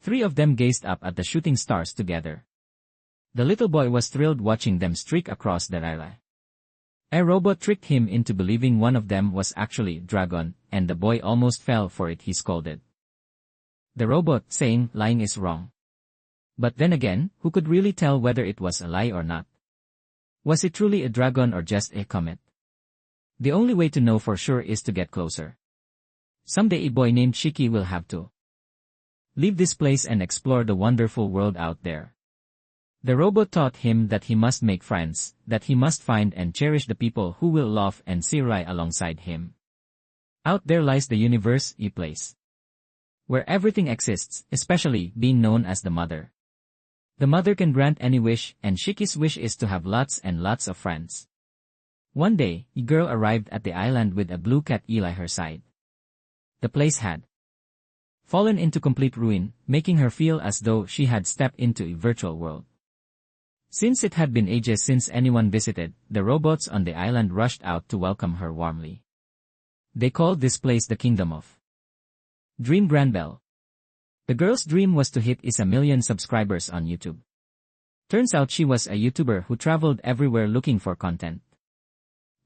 Three of them gazed up at the shooting stars together. The little boy was thrilled watching them streak across the relay. A robot tricked him into believing one of them was actually a dragon, and the boy almost fell for it. He scolded the robot, saying, "Lying is wrong." But then again, who could really tell whether it was a lie or not? Was it truly a dragon or just a comet? The only way to know for sure is to get closer. Someday a boy named Shiki will have to leave this place and explore the wonderful world out there. The robot taught him that he must make friends, that he must find and cherish the people who will love and see right alongside him. Out there lies the universe, a place where everything exists, especially being known as the mother. The mother can grant any wish, and Shiki's wish is to have lots and lots of friends. One day, a girl arrived at the island with a blue cat eel at her side. The place had fallen into complete ruin, making her feel as though she had stepped into a virtual world. Since it had been ages since anyone visited, the robots on the island rushed out to welcome her warmly. They called this place the Kingdom of Dream Granbell. The girl's dream was to hit 1 million subscribers on YouTube. Turns out she was a YouTuber who traveled everywhere looking for content.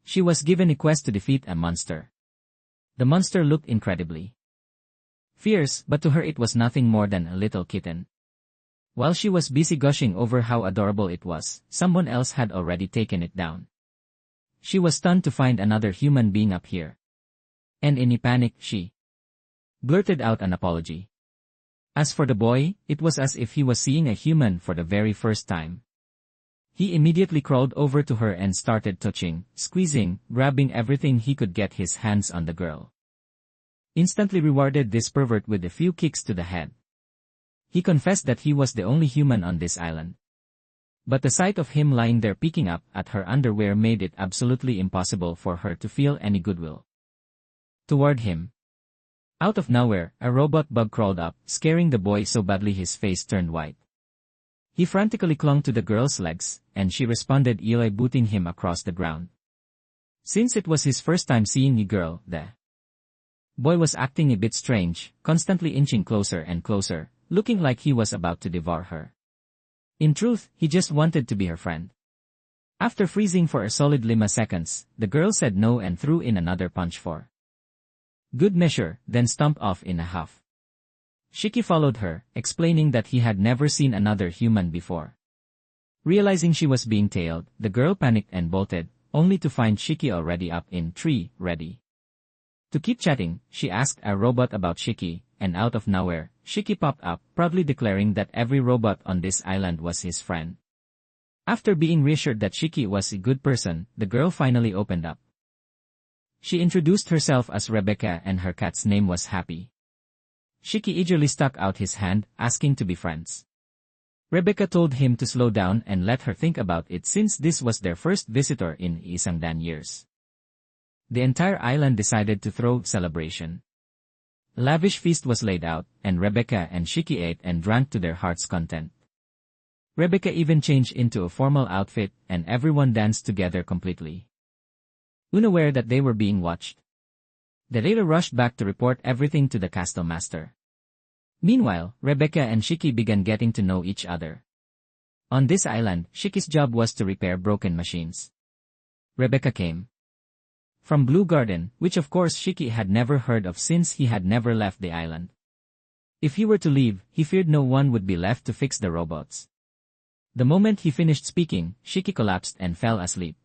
She was given a quest to defeat a monster. The monster looked incredibly fierce, but to her it was nothing more than a little kitten. While she was busy gushing over how adorable it was, someone else had already taken it down. She was stunned to find another human being up here. And in a panic, she blurted out an apology. As for the boy, it was as if he was seeing a human for the very first time. He immediately crawled over to her and started touching, squeezing, grabbing everything he could get his hands on the girl. Instantly rewarded this pervert with a few kicks to the head. He confessed that he was the only human on this island. But the sight of him lying there peeking up at her underwear made it absolutely impossible for her to feel any goodwill toward him. Out of nowhere, a robot bug crawled up, scaring the boy so badly his face turned white. He frantically clung to the girl's legs, and she responded, Eli booting him across the ground. Since it was his first time seeing a girl, the boy was acting a bit strange, constantly inching closer and closer, looking like he was about to devour her. In truth, he just wanted to be her friend. After freezing for a solid 5 seconds, the girl said no and threw in another punch for good measure, then stomped off in a huff. Shiki followed her, explaining that he had never seen another human before. Realizing she was being tailed, the girl panicked and bolted, only to find Shiki already up in tree, ready to keep chatting. She asked a robot about Shiki, and out of nowhere, Shiki popped up, proudly declaring that every robot on this island was his friend. After being reassured that Shiki was a good person, the girl finally opened up. She introduced herself as Rebecca and her cat's name was Happy. Shiki eagerly stuck out his hand, asking to be friends. Rebecca told him to slow down and let her think about it since this was their first visitor in 100 years. The entire island decided to throw celebration. A lavish feast was laid out, and Rebecca and Shiki ate and drank to their heart's content. Rebecca even changed into a formal outfit, and everyone danced together completely unaware that they were being watched. The leader rushed back to report everything to the castle master. Meanwhile, Rebecca and Shiki began getting to know each other. On this island, Shiki's job was to repair broken machines. Rebecca came from Blue Garden, which of course Shiki had never heard of since he had never left the island. If he were to leave, he feared no one would be left to fix the robots. The moment he finished speaking, Shiki collapsed and fell asleep.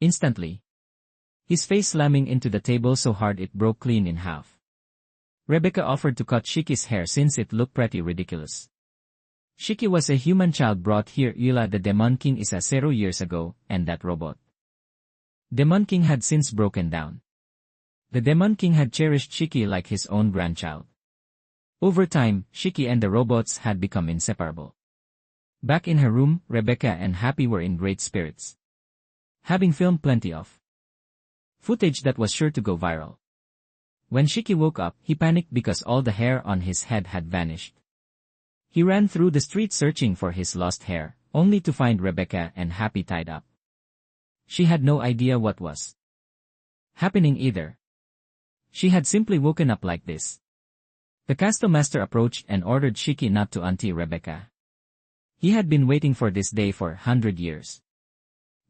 Instantly, his face slamming into the table so hard it broke clean in half. Rebecca offered to cut Shiki's hair since it looked pretty ridiculous. Shiki was a human child brought here Ila the Demon King is 0 years ago, and that robot Demon King had since broken down. The Demon King had cherished Shiki like his own grandchild. Over time, Shiki and the robots had become inseparable. Back in her room, Rebecca and Happy were in great spirits, having filmed plenty of footage that was sure to go viral. When Shiki woke up, he panicked because all the hair on his head had vanished. He ran through the street searching for his lost hair, only to find Rebecca and Happy tied up. She had no idea what was happening either. She had simply woken up like this. The custom master approached and ordered Shiki not to auntie Rebecca. He had been waiting for this day for 100 years.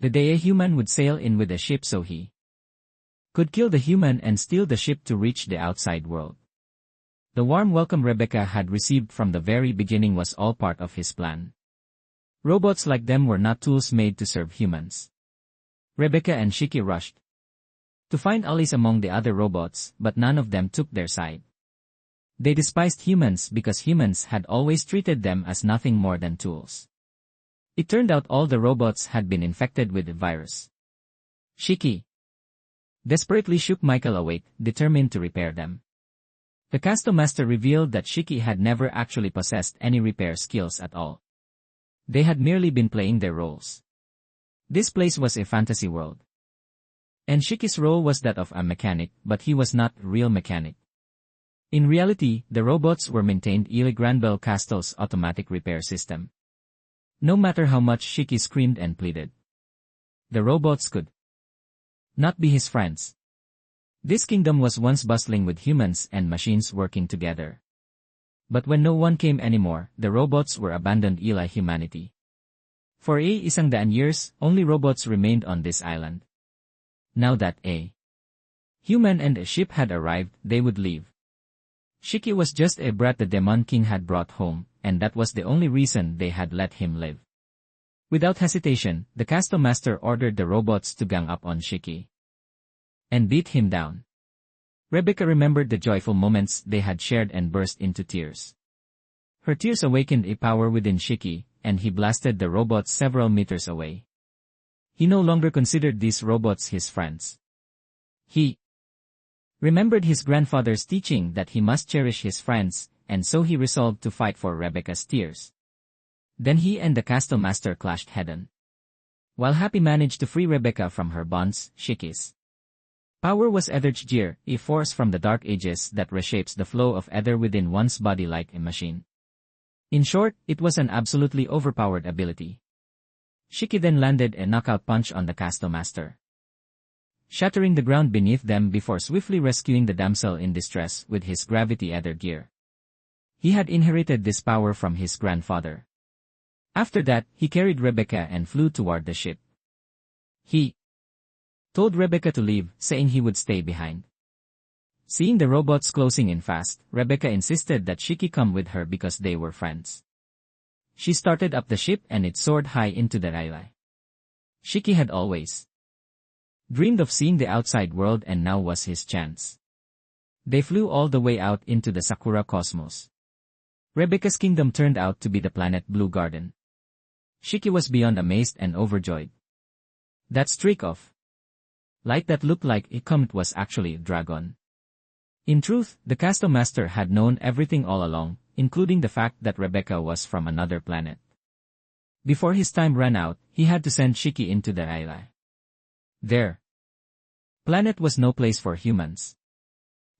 The day a human would sail in with a ship so he could kill the human and steal the ship to reach the outside world. The warm welcome Rebecca had received from the very beginning was all part of his plan. Robots like them were not tools made to serve humans. Rebecca and Shiki rushed to find allies among the other robots, but none of them took their side. They despised humans because humans had always treated them as nothing more than tools. It turned out all the robots had been infected with the virus. Shiki desperately shook Michael awake, determined to repair them. The custom master revealed that Shiki had never actually possessed any repair skills at all. They had merely been playing their roles. This place was a fantasy world. And Shiki's role was that of a mechanic, but he was not a real mechanic. In reality, the robots were maintained by Granbell Castle's automatic repair system. No matter how much Shiki screamed and pleaded, the robots could not be his friends. This kingdom was once bustling with humans and machines working together. But when no one came anymore, the robots were abandoned by humanity. For isang daan years, only robots remained on this island. Now that a human and a ship had arrived, they would leave. Shiki was just a brat the Demon King had brought home, and that was the only reason they had let him live. Without hesitation, the custom master ordered the robots to gang up on Shiki and beat him down. Rebecca remembered the joyful moments they had shared and burst into tears. Her tears awakened a power within Shiki, and he blasted the robots several meters away. He no longer considered these robots his friends. He remembered his grandfather's teaching that he must cherish his friends, and so he resolved to fight for Rebecca's tears. Then he and the custom master clashed head-on. While Happy managed to free Rebecca from her bonds, Shiki's power was Ethergear, a force from the Dark Ages that reshapes the flow of ether within one's body like a machine. In short, it was an absolutely overpowered ability. Shiki then landed a knockout punch on the custom master, shattering the ground beneath them before swiftly rescuing the damsel in distress with his gravity ether gear. He had inherited this power from his grandfather. After that, he carried Rebecca and flew toward the ship. He told Rebecca to leave, saying he would stay behind. Seeing the robots closing in fast, Rebecca insisted that Shiki come with her because they were friends. She started up the ship and it soared high into the sky. Shiki had always dreamed of seeing the outside world and now was his chance. They flew all the way out into the Sakura cosmos. Rebecca's kingdom turned out to be the planet Blue Garden. Shiki was beyond amazed and overjoyed. That streak of light that looked like a comet was actually a dragon. In truth, the custom master had known everything all along, including the fact that Rebecca was from another planet. Before his time ran out, he had to send Shiki into the sky. Their planet was no place for humans.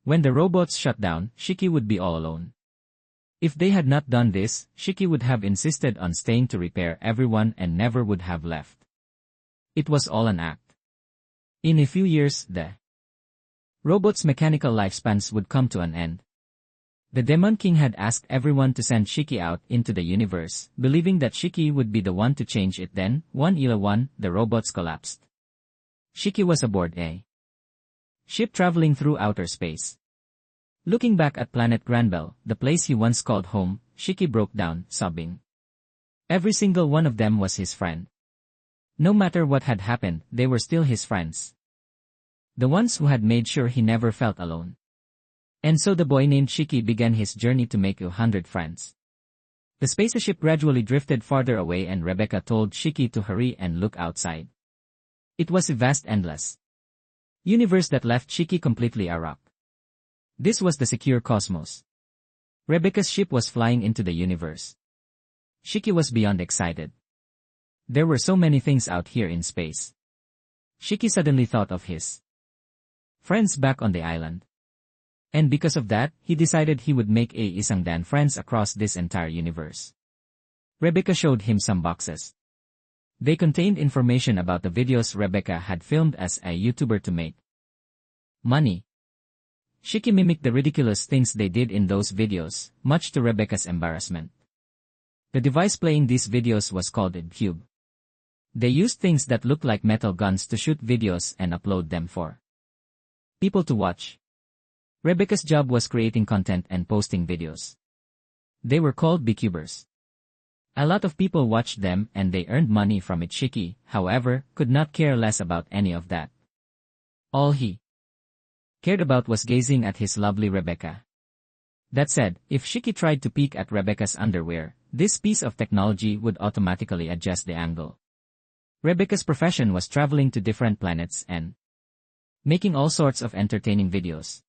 When the robots shut down, Shiki would be all alone. If they had not done this, Shiki would have insisted on staying to repair everyone and never would have left. It was all an act. In a few years, the robots' mechanical lifespans would come to an end. The Demon King had asked everyone to send Shiki out into the universe, believing that Shiki would be the one to change it. Then, the robots collapsed. Shiki was aboard a ship traveling through outer space. Looking back at planet Granbell, the place he once called home, Shiki broke down, sobbing. Every single one of them was his friend. No matter what had happened, they were still his friends. The ones who had made sure he never felt alone. And so the boy named Shiki began his journey to make 100 friends. The spaceship gradually drifted farther away and Rebecca told Shiki to hurry and look outside. It was a vast endless universe that left Shiki completely aroused. This was the secure cosmos. Rebecca's ship was flying into the universe. Shiki was beyond excited. There were so many things out here in space. Shiki suddenly thought of his friends back on the island. And because of that, he decided he would make isang daan friends across this entire universe. Rebecca showed him some boxes. They contained information about the videos Rebecca had filmed as a YouTuber to make money. Shiki mimicked the ridiculous things they did in those videos, much to Rebecca's embarrassment. The device playing these videos was called a cube. They used things that looked like metal guns to shoot videos and upload them for people to watch. Rebecca's job was creating content and posting videos. They were called Beecubers. A lot of people watched them and they earned money from it. Shiki, however, could not care less about any of that. All he cared about was gazing at his lovely Rebecca. That said, if Shiki tried to peek at Rebecca's underwear, this piece of technology would automatically adjust the angle. Rebecca's profession was traveling to different planets and making all sorts of entertaining videos.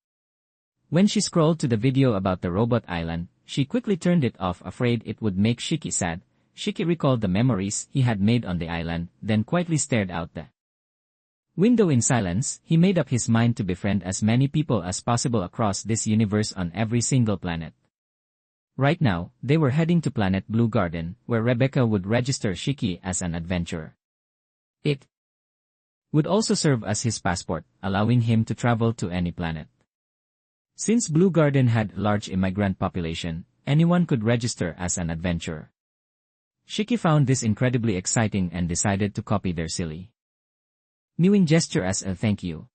When she scrolled to the video about the robot island, she quickly turned it off, afraid it would make Shiki sad. Shiki recalled the memories he had made on the island, then quietly stared out the window in silence. He made up his mind to befriend as many people as possible across this universe on every single planet. Right now, they were heading to planet Blue Garden, where Rebecca would register Shiki as an adventurer. It would also serve as his passport, allowing him to travel to any planet. Since Blue Garden had a large immigrant population, anyone could register as an adventurer. Shiki found this incredibly exciting and decided to copy their silly mewing gesture as a thank you.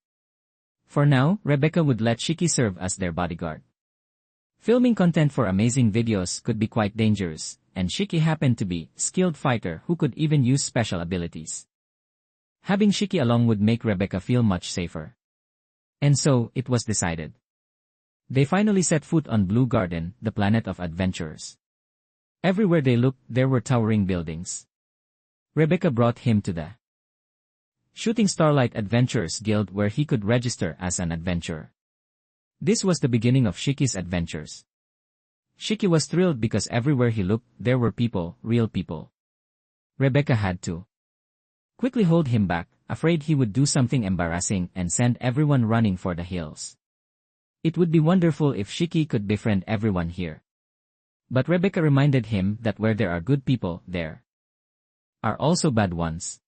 For now, Rebecca would let Shiki serve as their bodyguard. Filming content for amazing videos could be quite dangerous, and Shiki happened to be a skilled fighter who could even use special abilities. Having Shiki along would make Rebecca feel much safer. And so, it was decided. They finally set foot on Blue Garden, the planet of adventurers. Everywhere they looked, there were towering buildings. Rebecca brought him to the Shooting Starlight Adventurers Guild, where he could register as an adventurer. This was the beginning of Shiki's adventures. Shiki was thrilled because everywhere he looked, there were people, real people. Rebecca had to quickly hold him back, afraid he would do something embarrassing and send everyone running for the hills. It would be wonderful if Shiki could befriend everyone here. But Rebecca reminded him that where there are good people, there are also bad ones.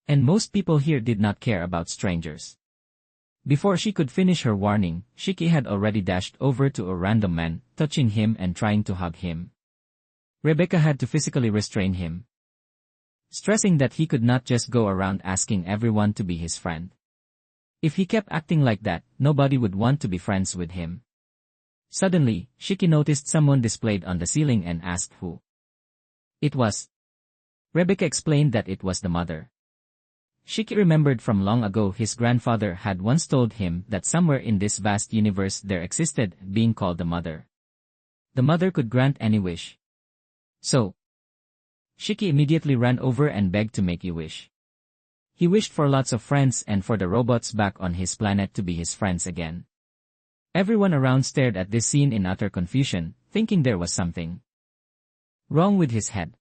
And most people here did not care about strangers. Before she could finish her warning, Shiki had already dashed over to a random man, touching him and trying to hug him. Rebecca had to physically restrain him, stressing that he could not just go around asking everyone to be his friend. If he kept acting like that, nobody would want to be friends with him. Suddenly, Shiki noticed someone displayed on the ceiling and asked who it was. Rebecca explained that it was the mother. Shiki remembered from long ago his grandfather had once told him that somewhere in this vast universe there existed a being called the mother. The mother could grant any wish. So, Shiki immediately ran over and begged to make a wish. He wished for lots of friends and for the robots back on his planet to be his friends again. Everyone around stared at this scene in utter confusion, thinking there was something wrong with his head.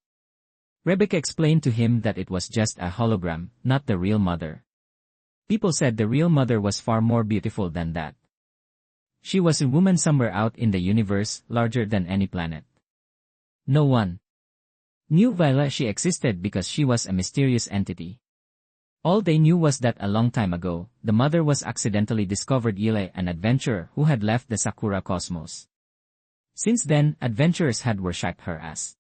Rebecca explained to him that it was just a hologram, not the real mother. People said the real mother was far more beautiful than that. She was a woman somewhere out in the universe, larger than any planet. No one knew why she existed because she was a mysterious entity. All they knew was that a long time ago, the mother was accidentally discovered Yile, an adventurer who had left the Sakura cosmos. Since then, adventurers had worshipped her as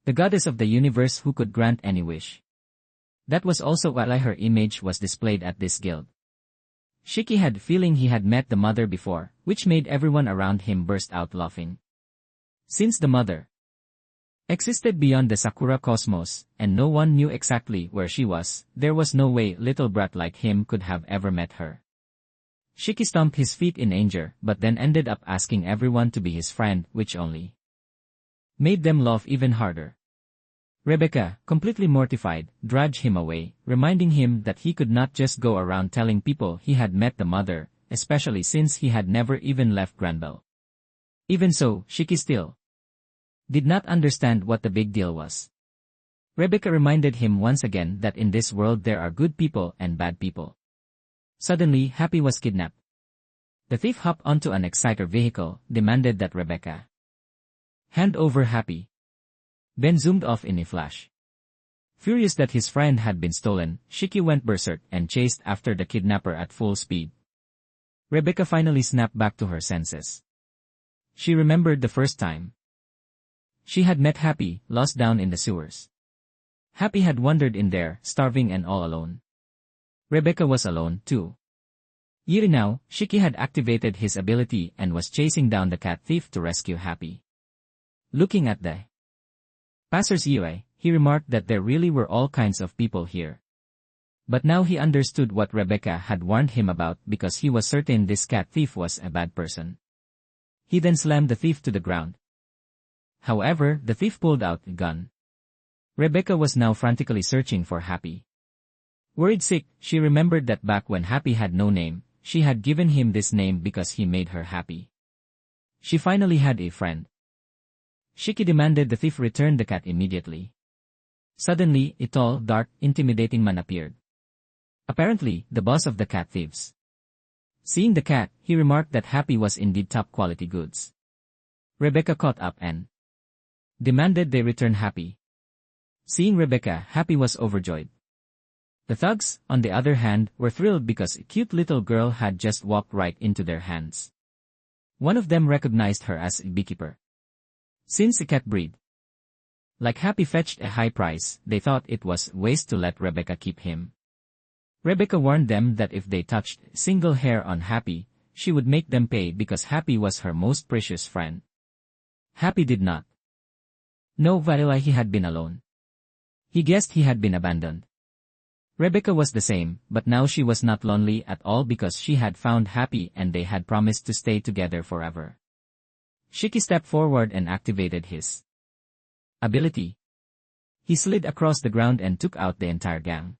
the goddess of the universe who could grant any wish. That was also why her image was displayed at this guild. Shiki had a feeling he had met the mother before, which made everyone around him burst out laughing. Since the mother existed beyond the Sakura cosmos, and no one knew exactly where she was, there was no way little brat like him could have ever met her. Shiki stomped his feet in anger, but then ended up asking everyone to be his friend, which only made them laugh even harder. Rebecca, completely mortified, dragged him away, reminding him that he could not just go around telling people he had met the mother, especially since he had never even left Granbell. Even so, Shiki still did not understand what the big deal was. Rebecca reminded him once again that in this world there are good people and bad people. Suddenly, Happy was kidnapped. The thief hopped onto an exciter vehicle, demanded that Rebecca hand over Happy. Ben zoomed off in a flash. Furious that his friend had been stolen, Shiki went berserk and chased after the kidnapper at full speed. Rebecca finally snapped back to her senses. She remembered the first time she had met Happy, lost down in the sewers. Happy had wandered in there, starving and all alone. Rebecca was alone, too. Yet now, Shiki had activated his ability and was chasing down the cat thief to rescue Happy. Looking at the passers-by, he remarked that there really were all kinds of people here. But now he understood what Rebecca had warned him about because he was certain this cat thief was a bad person. He then slammed the thief to the ground. However, the thief pulled out a gun. Rebecca was now frantically searching for Happy. Worried sick, she remembered that back when Happy had no name, she had given him this name because he made her happy. She finally had a friend. Shiki demanded the thief return the cat immediately. Suddenly, a tall, dark, intimidating man appeared. Apparently, the boss of the cat thieves. Seeing the cat, he remarked that Happy was indeed top-quality goods. Rebecca caught up and demanded they return Happy. Seeing Rebecca, Happy was overjoyed. The thugs, on the other hand, were thrilled because a cute little girl had just walked right into their hands. One of them recognized her as a beekeeper. Since a cat breed like Happy fetched a high price, they thought it was waste to let Rebecca keep him. Rebecca warned them that if they touched a single hair on Happy, she would make them pay because Happy was her most precious friend. Happy did not know why he had been alone. He guessed he had been abandoned. Rebecca was the same, but now she was not lonely at all because she had found Happy and they had promised to stay together forever. Shiki stepped forward and activated his ability. He slid across the ground and took out the entire gang.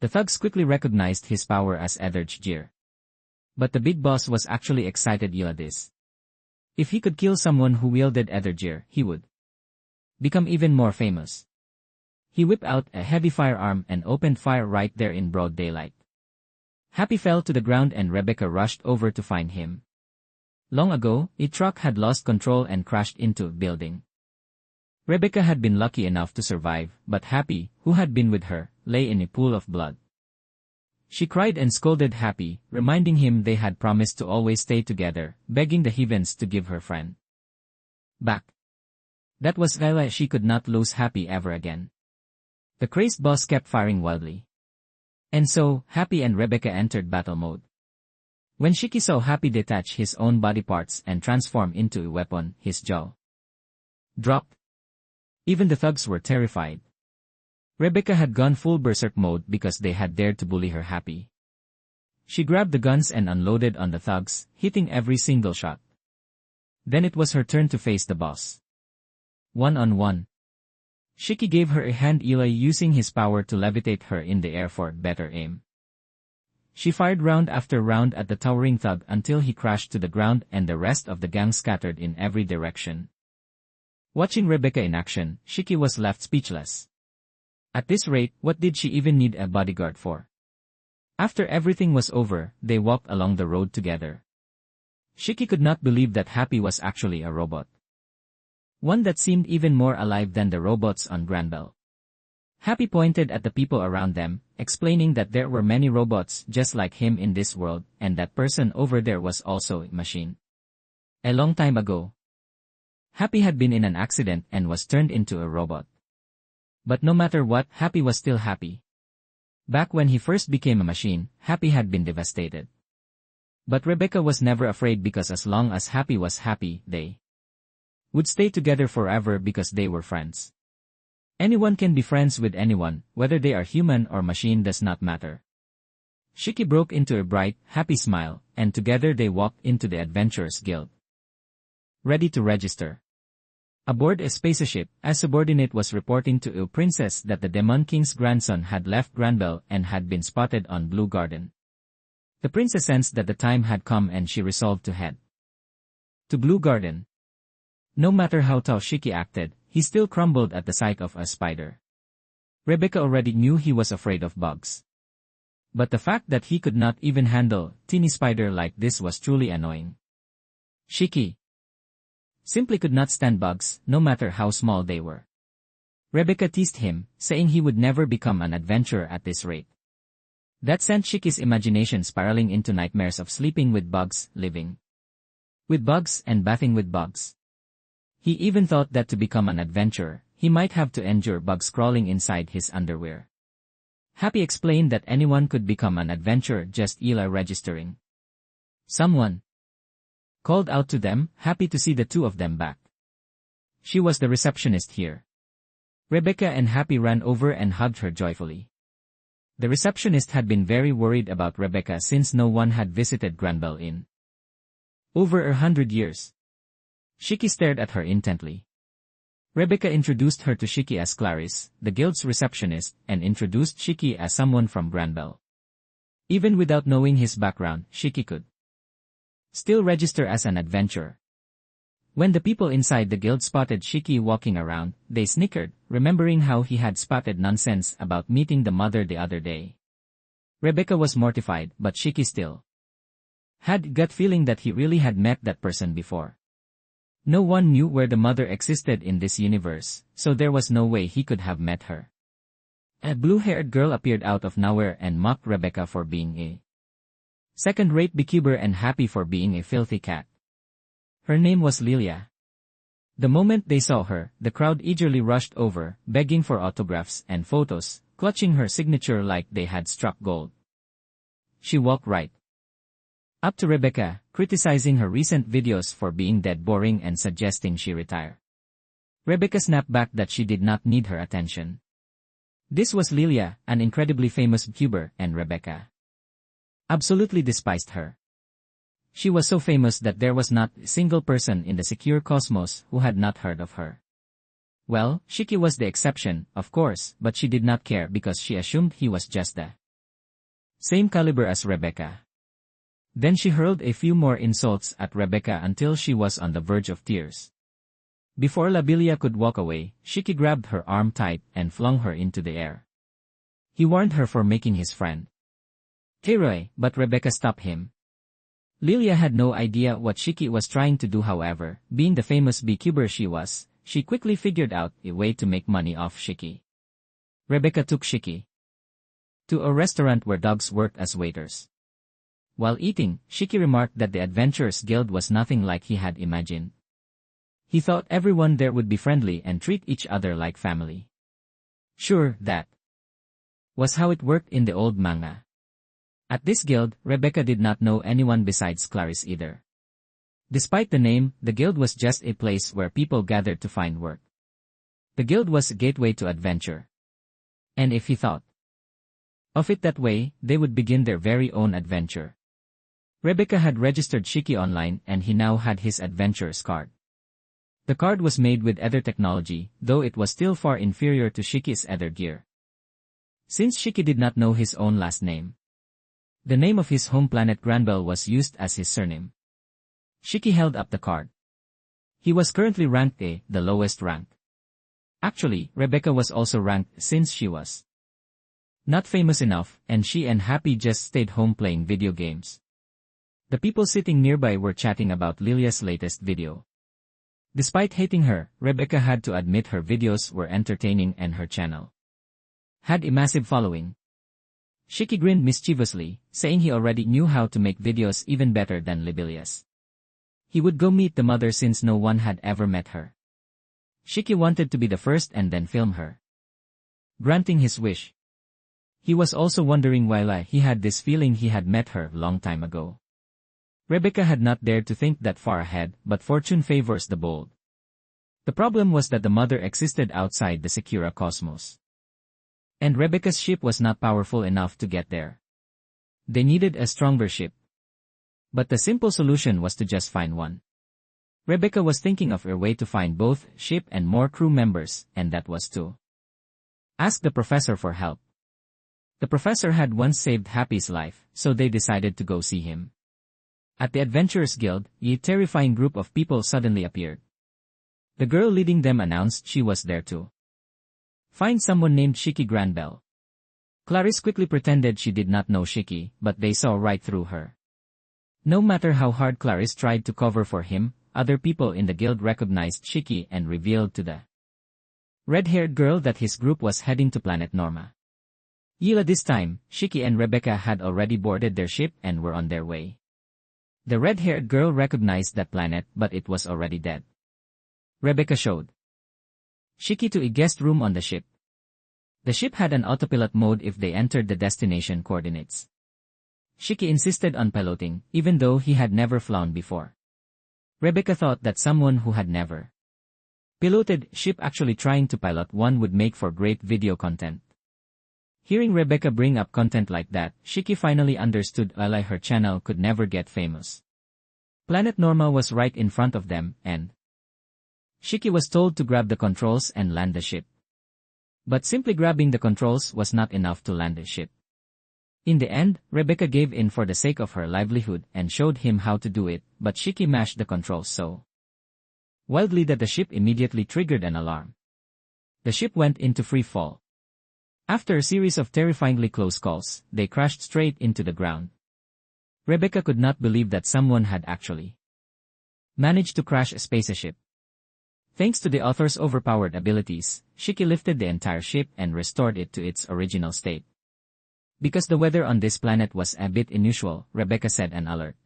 The thugs quickly recognized his power as Edurge Gear. But the big boss was actually excited at this. If he could kill someone who wielded Edurge Gear, he would become even more famous. He whipped out a heavy firearm and opened fire right there in broad daylight. Happy fell to the ground and Rebecca rushed over to find him. Long ago, a truck had lost control and crashed into a building. Rebecca had been lucky enough to survive, but Happy, who had been with her, lay in a pool of blood. She cried and scolded Happy, reminding him they had promised to always stay together, begging the heathens to give her friend back. That was why she could not lose Happy ever again. The crazed boss kept firing wildly. And so, Happy and Rebecca entered battle mode. When Shiki saw Happy detach his own body parts and transform into a weapon, his jaw dropped. Even the thugs were terrified. Rebecca had gone full berserk mode because they had dared to bully her Happy. She grabbed the guns and unloaded on the thugs, hitting every single shot. Then it was her turn to face the boss. One-on-one. Shiki gave her a hand using his power to levitate her in the air for better aim. She fired round after round at the towering thug until he crashed to the ground and the rest of the gang scattered in every direction. Watching Rebecca in action, Shiki was left speechless. At this rate, what did she even need a bodyguard for? After everything was over, they walked along the road together. Shiki could not believe that Happy was actually a robot. One that seemed even more alive than the robots on Granbell. Happy pointed at the people around them, explaining that there were many robots just like him in this world, and that person over there was also a machine. A long time ago, Happy had been in an accident and was turned into a robot. But no matter what, Happy was still happy. Back when he first became a machine, Happy had been devastated. But Rebecca was never afraid because as long as Happy was happy, they would stay together forever because they were friends. Anyone can be friends with anyone, whether they are human or machine does not matter. Shiki broke into a bright, happy smile, and together they walked into the Adventurers Guild. Ready to register. Aboard a spaceship, a subordinate was reporting to a princess that the Demon King's grandson had left Granbell and had been spotted on Blue Garden. The princess sensed that the time had come and she resolved to head to Blue Garden. No matter how tough Shiki acted, he still crumbled at the sight of a spider. Rebecca already knew he was afraid of bugs. But the fact that he could not even handle a teeny spider like this was truly annoying. Shiki simply could not stand bugs, no matter how small they were. Rebecca teased him, saying he would never become an adventurer at this rate. That sent Shiki's imagination spiraling into nightmares of sleeping with bugs, living with bugs, and bathing with bugs. He even thought that to become an adventurer, he might have to endure bugs crawling inside his underwear. Happy explained that anyone could become an adventurer, just Eli registering. Someone called out to them, happy to see the two of them back. She was the receptionist here. Rebecca and Happy ran over and hugged her joyfully. The receptionist had been very worried about Rebecca since no one had visited Granbell in over 100 years. Shiki stared at her intently. Rebecca introduced her to Shiki as Clarice, the guild's receptionist, and introduced Shiki as someone from Granbell. Even without knowing his background, Shiki could still register as an adventurer. When the people inside the guild spotted Shiki walking around, they snickered, remembering how he had spouted nonsense about meeting the mother the other day. Rebecca was mortified, but Shiki still had gut feeling that he really had met that person before. No one knew where the mother existed in this universe, so there was no way he could have met her. A blue-haired girl appeared out of nowhere and mocked Rebecca for being a second-rate beekeeper and Happy for being a filthy cat. Her name was Lilia. The moment they saw her, the crowd eagerly rushed over, begging for autographs and photos, clutching her signature like they had struck gold. She walked right up to Rebecca, criticizing her recent videos for being dead boring and suggesting she retire. Rebecca snapped back that she did not need her attention. This was Lilia, an incredibly famous beekeeper, and Rebecca absolutely despised her. She was so famous that there was not a single person in the secure cosmos who had not heard of her. Well, Shiki was the exception, of course, but she did not care because she assumed he was just the same caliber as Rebecca. Then she hurled a few more insults at Rebecca until she was on the verge of tears. Before Labilia could walk away, Shiki grabbed her arm tight and flung her into the air. He warned her for making his friend Teroy, but Rebecca stopped him. Lilia had no idea what Shiki was trying to do, however, being the famous beekeeper she was, she quickly figured out a way to make money off Shiki. Rebecca took Shiki to a restaurant where dogs worked as waiters. While eating, Shiki remarked that the Adventurers Guild was nothing like he had imagined. He thought everyone there would be friendly and treat each other like family. Sure, that was how it worked in the old manga. At this guild, Rebecca did not know anyone besides Clarice either. Despite the name, the guild was just a place where people gathered to find work. The guild was a gateway to adventure. And if he thought of it that way, they would begin their very own adventure. Rebecca had registered Shiki online and he now had his adventurer's card. The card was made with ether technology, though it was still far inferior to Shiki's ether gear. Since Shiki did not know his own last name, the name of his home planet Granbell was used as his surname. Shiki held up the card. He was currently ranked A, the lowest rank. Actually, Rebecca was also ranked since she was not famous enough, and she and Happy just stayed home playing video games. The people sitting nearby were chatting about Lilia's latest video. Despite hating her, Rebecca had to admit her videos were entertaining and her channel had a massive following. Shiki grinned mischievously, saying he already knew how to make videos even better than Libilia's. He would go meet the mother since no one had ever met her. Shiki wanted to be the first and then film her, granting his wish. He was also wondering why he had this feeling he had met her long time ago. Rebecca had not dared to think that far ahead, but fortune favors the bold. The problem was that the mother existed outside the Secura cosmos. And Rebecca's ship was not powerful enough to get there. They needed a stronger ship. But the simple solution was to just find one. Rebecca was thinking of a way to find both ship and more crew members, and that was to ask the professor for help. The professor had once saved Happy's life, so they decided to go see him. At the Adventurers Guild, a terrifying group of people suddenly appeared. The girl leading them announced she was there to find someone named Shiki Granbell. Clarice quickly pretended she did not know Shiki, but they saw right through her. No matter how hard Clarice tried to cover for him, other people in the guild recognized Shiki and revealed to the red-haired girl that his group was heading to planet Norma. This time, Shiki and Rebecca had already boarded their ship and were on their way. The red-haired girl recognized that planet, but it was already dead. Rebecca showed Shiki to a guest room on the ship. The ship had an autopilot mode if they entered the destination coordinates. Shiki insisted on piloting, even though he had never flown before. Rebecca thought that someone who had never piloted ship actually trying to pilot one would make for great video content. Hearing Rebecca bring up content like that, Shiki finally understood why her channel could never get famous. Planet Norma was right in front of them, and Shiki was told to grab the controls and land the ship. But simply grabbing the controls was not enough to land the ship. In the end, Rebecca gave in for the sake of her livelihood and showed him how to do it, but Shiki mashed the controls so wildly that the ship immediately triggered an alarm. The ship went into free fall. After a series of terrifyingly close calls, they crashed straight into the ground. Rebecca could not believe that someone had actually managed to crash a spaceship. Thanks to the author's overpowered abilities, Shiki lifted the entire ship and restored it to its original state. Because the weather on this planet was a bit unusual, Rebecca said an alert.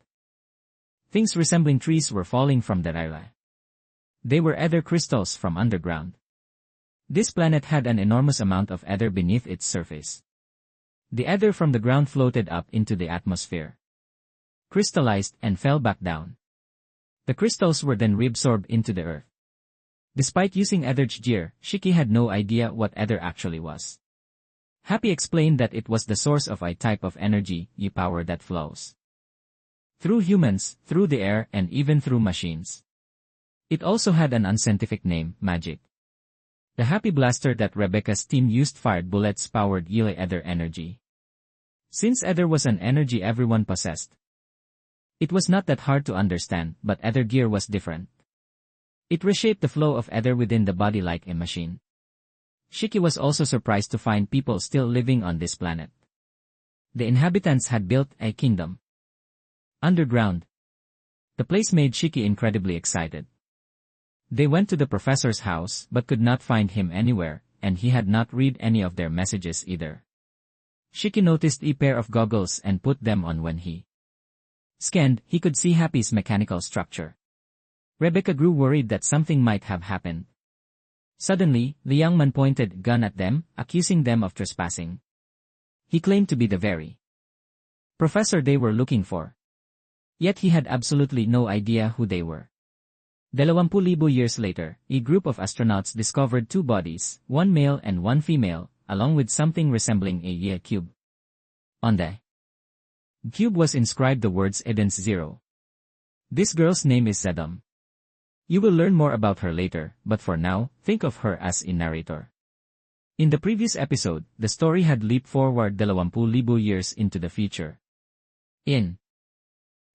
Things resembling trees were falling from the area. They were ether crystals from underground. This planet had an enormous amount of ether beneath its surface. The ether from the ground floated up into the atmosphere, crystallized, and fell back down. The crystals were then reabsorbed into the earth. Despite using ether's gear, Shiki had no idea what ether actually was. Happy explained that it was the source of a type of energy, power that flows through humans, through the air, and even through machines. It also had an unscientific name, magic. The Happy Blaster that Rebecca's team used fired bullets powered ether energy. Since ether was an energy everyone possessed, it was not that hard to understand, but ether gear was different. It reshaped the flow of ether within the body like a machine. Shiki was also surprised to find people still living on this planet. The inhabitants had built a kingdom underground. The place made Shiki incredibly excited. They went to the professor's house but could not find him anywhere, and he had not read any of their messages either. Shiki noticed a pair of goggles and put them on. When he scanned, he could see Happy's mechanical structure. Rebecca grew worried that something might have happened. Suddenly, the young man pointed a gun at them, accusing them of trespassing. He claimed to be the very professor they were looking for. Yet he had absolutely no idea who they were. 20,000 years later, a group of astronauts discovered two bodies, one male and one female, along with something resembling a cube. On the cube was inscribed the words Eden's Zero. This girl's name is Sedum. You will learn more about her later, but for now, think of her as a narrator. In the previous episode, the story had leaped forward 20,000 years into the future. In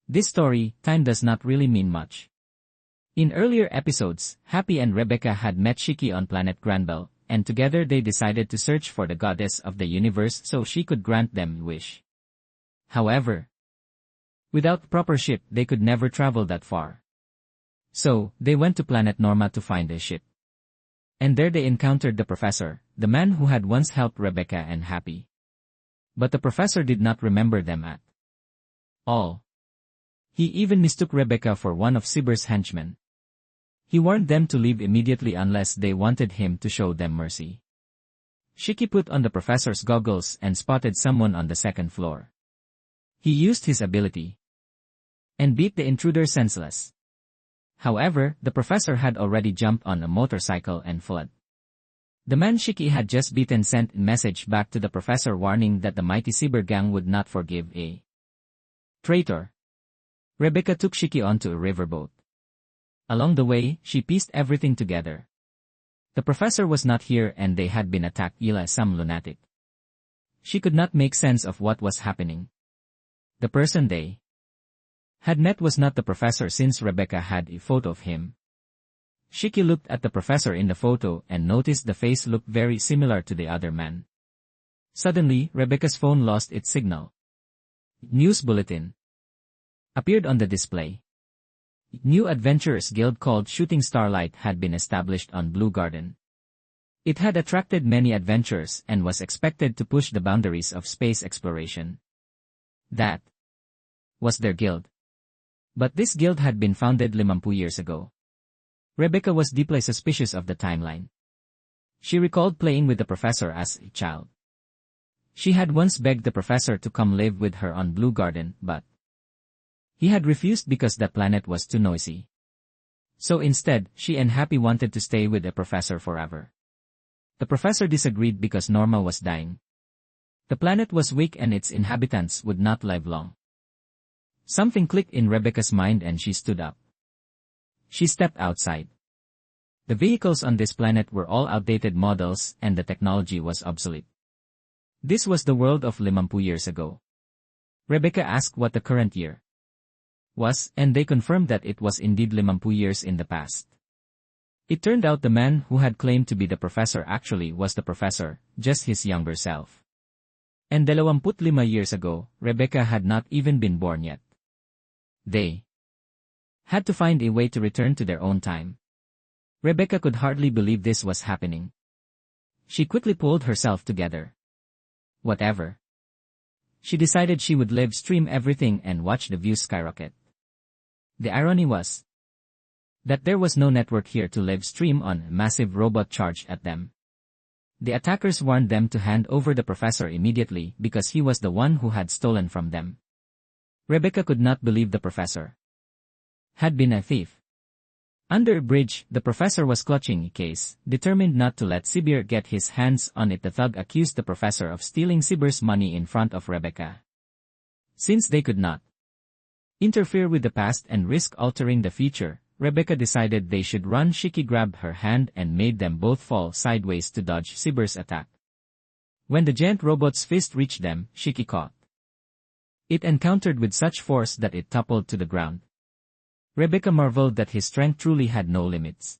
this story, time does not really mean much. In earlier episodes, Happy and Rebecca had met Shiki on planet Granbell, and together they decided to search for the goddess of the universe so she could grant them a wish. However, without proper ship they could never travel that far. So, they went to planet Norma to find a ship. And there they encountered the professor, the man who had once helped Rebecca and Happy. But the professor did not remember them at all. He even mistook Rebecca for one of Cyber's henchmen. He warned them to leave immediately unless they wanted him to show them mercy. Shiki put on the professor's goggles and spotted someone on the second floor. He used his ability and beat the intruder senseless. However, the professor had already jumped on a motorcycle and fled. The man Shiki had just beaten sent a message back to the professor warning that the mighty Cyber gang would not forgive a traitor. Rebecca took Shiki onto a riverboat. Along the way, she pieced everything together. The professor was not here and they had been attacked by some lunatic. She could not make sense of what was happening. The person they had met was not the professor since Rebecca had a photo of him. Shiki looked at the professor in the photo and noticed the face looked very similar to the other man. Suddenly, Rebecca's phone lost its signal. News bulletin appeared on the display. New adventurers guild called Shooting Starlight had been established on Blue Garden. It had attracted many adventurers and was expected to push the boundaries of space exploration. That was their guild. But this guild had been founded 50 years ago. Rebecca was deeply suspicious of the timeline. She recalled playing with the professor as a child. She had once begged the professor to come live with her on Blue Garden, but he had refused because that planet was too noisy. So instead, she and Happy wanted to stay with the professor forever. The professor disagreed because Norma was dying. The planet was weak and its inhabitants would not live long. Something clicked in Rebecca's mind and she stood up. She stepped outside. The vehicles on this planet were all outdated models and the technology was obsolete. This was the world of 50 years ago. Rebecca asked what the current year was, and they confirmed that it was indeed 50 years in the past. It turned out the man who had claimed to be the professor actually was the professor, just his younger self. And 25 years ago, Rebecca had not even been born yet. They had to find a way to return to their own time. Rebecca could hardly believe this was happening. She quickly pulled herself together. Whatever. She decided she would live stream everything and watch the views skyrocket. The irony was that there was no network here to live stream on a massive robot charged at them. The attackers warned them to hand over the professor immediately because he was the one who had stolen from them. Rebecca could not believe the professor had been a thief. Under a bridge, the professor was clutching a case, determined not to let Sibir get his hands on it. The thug accused the professor of stealing Sibir's money in front of Rebecca. Since they could not interfere with the past and risk altering the future, Rebecca decided they should run. Shiki grabbed her hand and made them both fall sideways to dodge Sibir's attack. When the giant robot's fist reached them, Shiki caught it and countered with such force that it toppled to the ground. Rebecca marveled that his strength truly had no limits.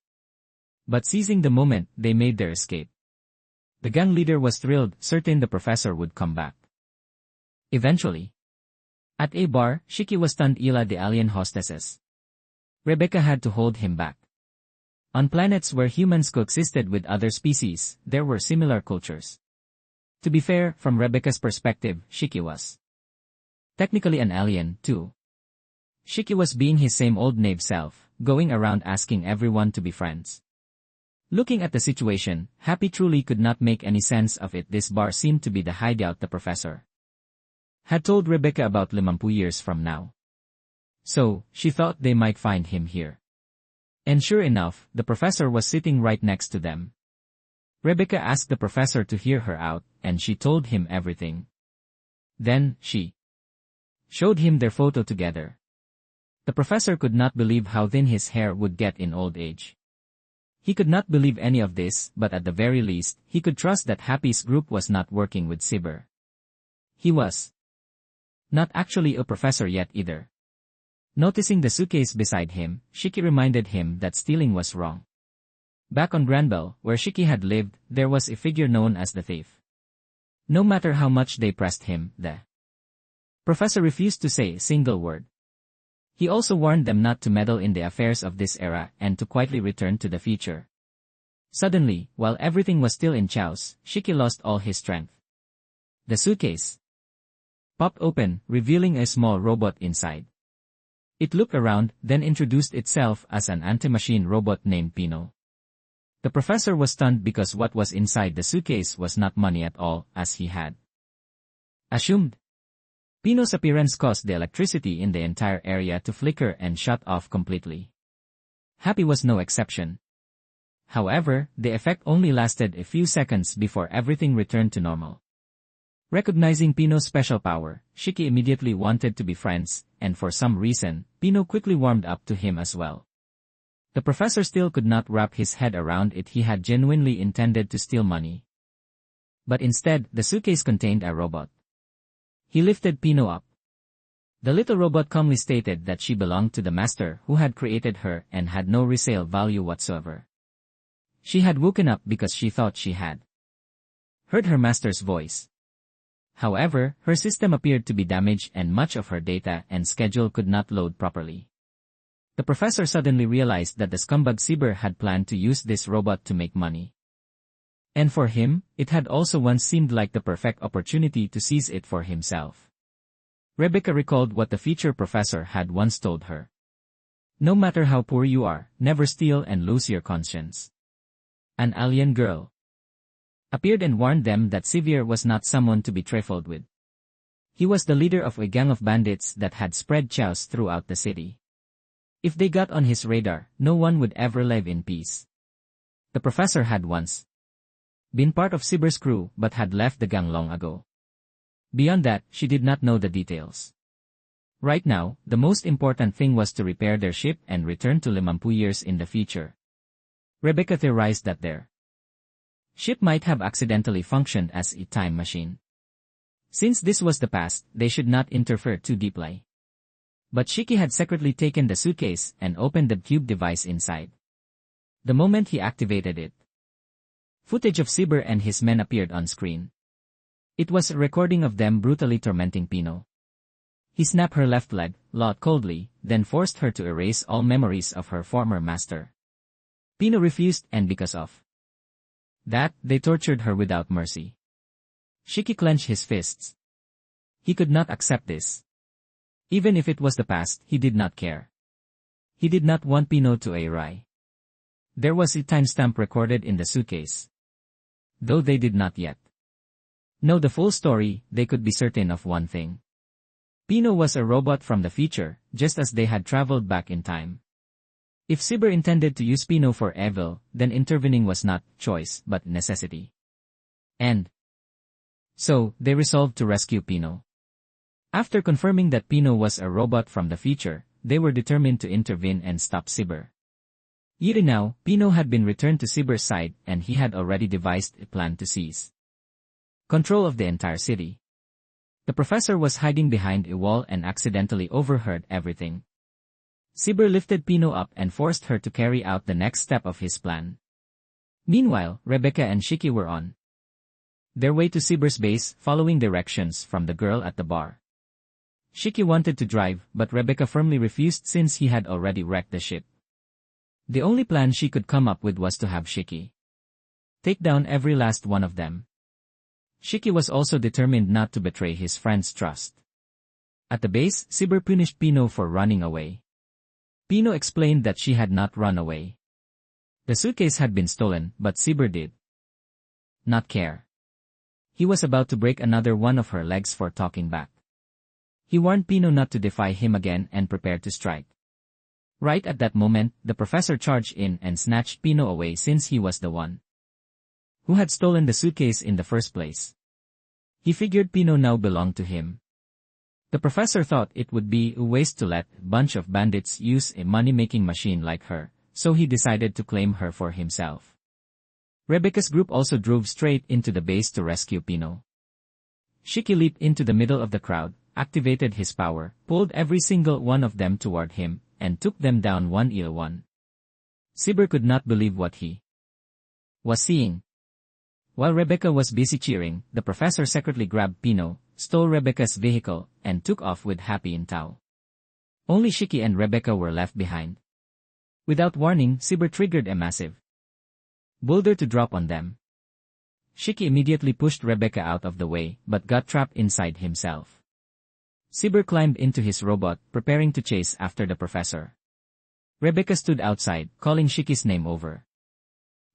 But seizing the moment, they made their escape. The gang leader was thrilled, certain the professor would come back. Eventually, at a bar, Shiki was stunned. Ila the alien hostesses. Rebecca had to hold him back. On planets where humans coexisted with other species, there were similar cultures. To be fair, from Rebecca's perspective, Shiki was technically an alien, too. Shiki was being his same old knave self, going around asking everyone to be friends. Looking at the situation, Happy truly could not make any sense of it. This bar seemed to be the hideout the professor had told Rebecca about 50 years from now. So, she thought they might find him here. And sure enough, the professor was sitting right next to them. Rebecca asked the professor to hear her out, and she told him everything. Then, she showed him their photo together. The professor could not believe how thin his hair would get in old age. He could not believe any of this, but at the very least, he could trust that Happy's group was not working with Sibir. He was not actually a professor yet either. Noticing the suitcase beside him, Shiki reminded him that stealing was wrong. Back on Granbell, where Shiki had lived, there was a figure known as the thief. No matter how much they pressed him, the professor refused to say a single word. He also warned them not to meddle in the affairs of this era and to quietly return to the future. Suddenly, while everything was still in chaos, Shiki lost all his strength. The suitcase popped open, revealing a small robot inside. It looked around, then introduced itself as an anti-machine robot named Pino. The professor was stunned because what was inside the suitcase was not money at all, as he had assumed. Pino's appearance caused the electricity in the entire area to flicker and shut off completely. Happy was no exception. However, the effect only lasted a few seconds before everything returned to normal. Recognizing Pino's special power, Shiki immediately wanted to be friends, and for some reason, Pino quickly warmed up to him as well. The professor still could not wrap his head around it. He had genuinely intended to steal money. But instead, the suitcase contained a robot. He lifted Pino up. The little robot calmly stated that she belonged to the master who had created her and had no resale value whatsoever. She had woken up because she thought she had heard her master's voice. However, her system appeared to be damaged and much of her data and schedule could not load properly. The professor suddenly realized that the scumbag Sibir had planned to use this robot to make money. And for him, it had also once seemed like the perfect opportunity to seize it for himself. Rebecca recalled what the future professor had once told her. No matter how poor you are, never steal and lose your conscience. An alien girl appeared and warned them that Xavier was not someone to be trifled with. He was the leader of a gang of bandits that had spread chaos throughout the city. If they got on his radar, no one would ever live in peace. The professor had once been part of Cyber's crew but had left the gang long ago. Beyond that, she did not know the details. Right now, the most important thing was to repair their ship and return to 50 years in the future. Rebecca theorized that their ship might have accidentally functioned as a time machine. Since this was the past, they should not interfere too deeply. But Shiki had secretly taken the suitcase and opened the cube device inside. The moment he activated it, footage of Cyber and his men appeared on screen. It was a recording of them brutally tormenting Pino. He snapped her left leg, laughed coldly, then forced her to erase all memories of her former master. Pino refused, and because of that, they tortured her without mercy. Shiki clenched his fists. He could not accept this. Even if it was the past, he did not care. He did not want Pino to awry. There was a timestamp recorded in the suitcase. Though they did not yet know the full story, they could be certain of one thing. Pino was a robot from the future, just as they had traveled back in time. If Cyber intended to use Pino for evil, then intervening was not choice but necessity. And so, they resolved to rescue Pino. After confirming that Pino was a robot from the future, they were determined to intervene and stop Cyber. Yet now, Pino had been returned to Cyber's side and he had already devised a plan to seize control of the entire city. The professor was hiding behind a wall and accidentally overheard everything. Cyber lifted Pino up and forced her to carry out the next step of his plan. Meanwhile, Rebecca and Shiki were on their way to Cyber's base, following directions from the girl at the bar. Shiki wanted to drive, but Rebecca firmly refused since he had already wrecked the ship. The only plan she could come up with was to have Shiki take down every last one of them. Shiki was also determined not to betray his friend's trust. At the base, Cyber punished Pino for running away. Pino explained that she had not run away. The suitcase had been stolen, but Cyber did not care. He was about to break another one of her legs for talking back. He warned Pino not to defy him again and prepared to strike. Right at that moment, the professor charged in and snatched Pino away since he was the one who had stolen the suitcase in the first place. He figured Pino now belonged to him. The professor thought it would be a waste to let a bunch of bandits use a money-making machine like her, so he decided to claim her for himself. Rebecca's group also drove straight into the base to rescue Pino. Shiki leaped into the middle of the crowd, activated his power, pulled every single one of them toward him, and took them down one by one. Cyber could not believe what he was seeing. While Rebecca was busy cheering, the professor secretly grabbed Pino, stole Rebecca's vehicle, and took off with Happy in tow. Only Shiki and Rebecca were left behind. Without warning, Cyber triggered a massive boulder to drop on them. Shiki immediately pushed Rebecca out of the way, but got trapped inside himself. Cyber climbed into his robot, preparing to chase after the professor. Rebecca stood outside, calling Shiki's name over